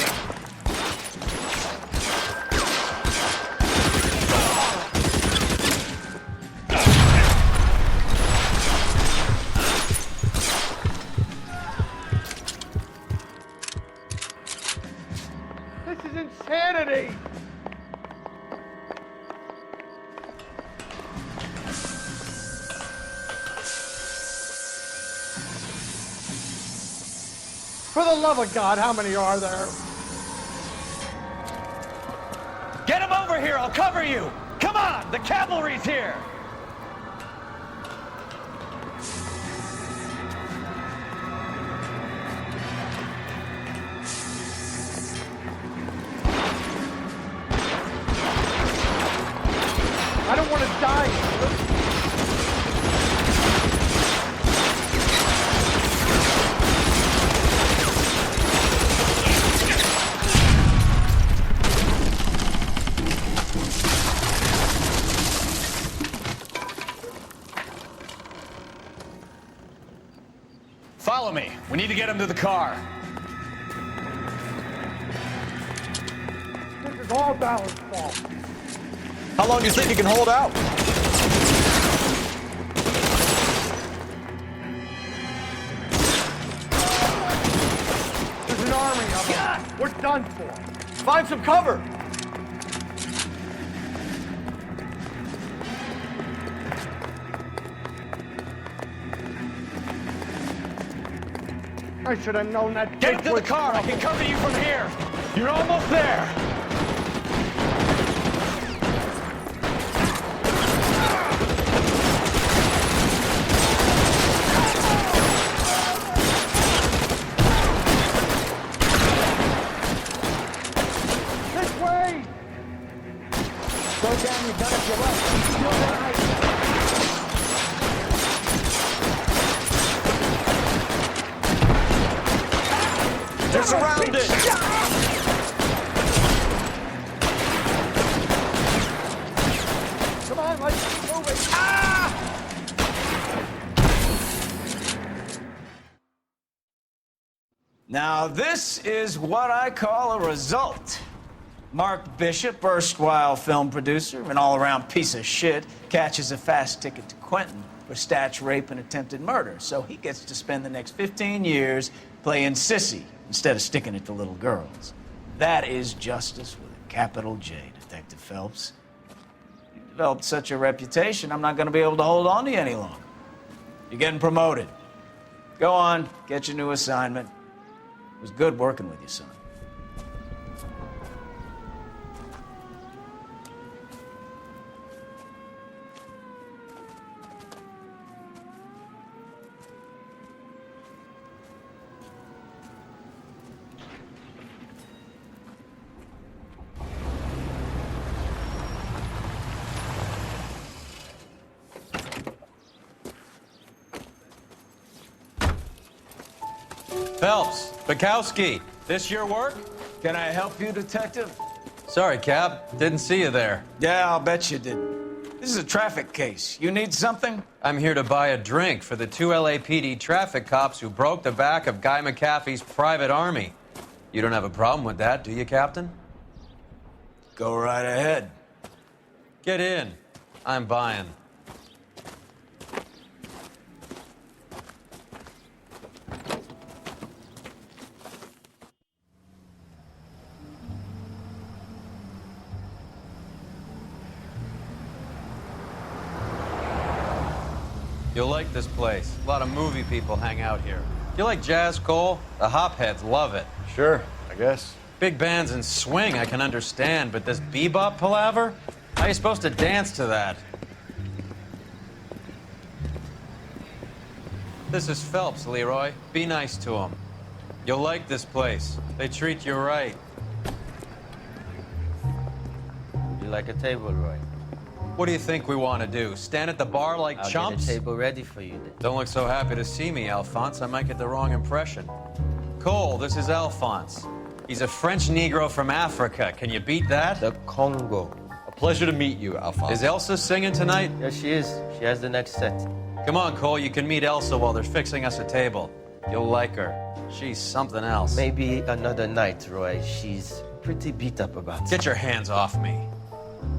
This is insanity. For the love of God, how many are there? Get him over here, I'll cover you! Come on, the cavalry's here! I don't want to die. Follow me. We need to get him to the car. This is all Ballard's fault. How long do you think you can hold out? There's an army of them. We're done for. Find some cover! I should have known that. Get him to the car. I can cover you from here. You're almost there. This way! Throw down your gun if you like. You're right. They're surrounded! Come on, let's keep moving. Now, this is what I call a result. Mark Bishop, erstwhile film producer and all-around piece of shit, catches a fast ticket to Quentin for statch rape and attempted murder. So he gets to spend the next 15 years playing sissy instead of sticking it to little girls. That is justice with a capital J, Detective Phelps. You've developed such a reputation, I'm not going to be able to hold on to you any longer. You're getting promoted. Go on, get your new assignment. It was good working with you, son. Phelps, Bukowski, this your work? Can I help you, Detective? Sorry, Cap. Didn't see you there. Yeah, I'll bet you didn't. This is a traffic case. You need something? I'm here to buy a drink for the 2 LAPD traffic cops who broke the back of Guy McAfee's private army. You don't have a problem with that, do you, Captain? Go right ahead. Get in. I'm buying. You'll like this place. A lot of movie people hang out here. You like jazz, Cole? The hopheads love it. Sure, I guess. Big bands and swing I can understand, but this bebop palaver? I How are you supposed to dance to that? This is Phelps, Leroy. Be nice to him. You'll like this place. They treat you right. Would you like a table, Roy? What do you think we want to do? Stand at the bar like I'll chumps? get a table ready for you then. Don't look so happy to see me, Alphonse. I might get the wrong impression. Cole, this is Alphonse. He's a French Negro from Africa. Can you beat that? The Congo. A pleasure to meet you, Alphonse. Is Elsa singing tonight? Yes, she is. She has the next set. Come on, Cole. You can meet Elsa while they're fixing us a table. You'll like her. She's something else. Maybe another night, Roy. She's pretty beat up about it. Get your hands off me.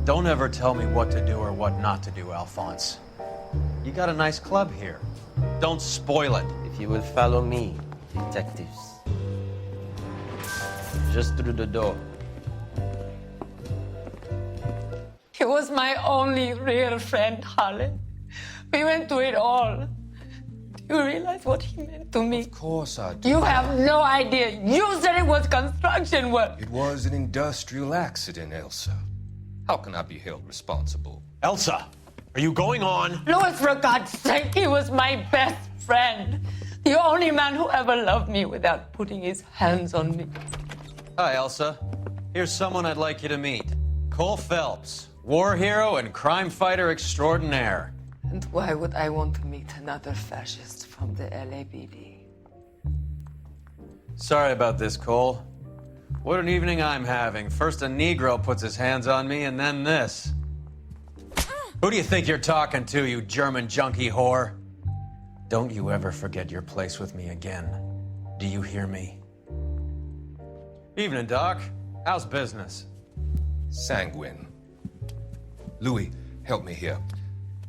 Don't ever tell me what to do or what not to do, Alphonse. You got a nice club here. Don't spoil it. If you will follow me, detectives. Just through the door. He was my only real friend, Harlan. We went through it all. Do you realize what he meant to me? Of course I do. You have no idea. You said it was construction work. It was an industrial accident, Elsa. How can I be held responsible? Elsa, are you going on? Louis, for God's sake, he was my best friend. The only man who ever loved me without putting his hands on me. Hi, Elsa. Here's someone I'd like you to meet. Cole Phelps, war hero and crime fighter extraordinaire. And why would I want to meet another fascist from the LAPD? Sorry about this, Cole. What an evening I'm having. First a Negro puts his hands on me, and then this. Who do you think you're talking to, you German junkie whore? Don't you ever forget your place with me again. Do you hear me? Evening, Doc. How's business? Sanguine. Louis, help me here.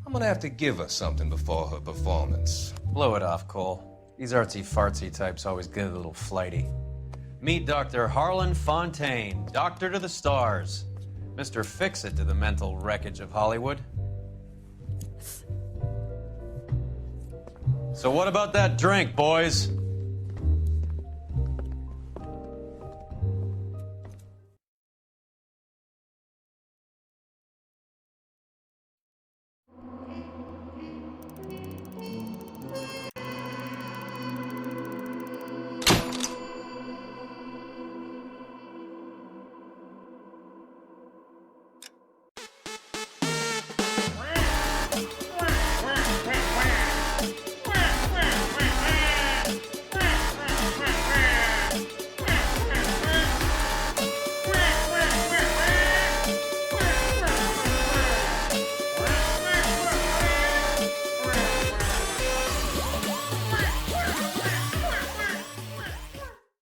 I'm gonna have to give her something before her performance. Blow it off, Cole. These artsy-fartsy types always get a little flighty. Meet Dr. Harlan Fontaine, doctor to the stars. Mr. Fix-It to the mental wreckage of Hollywood. So what about that drink, boys?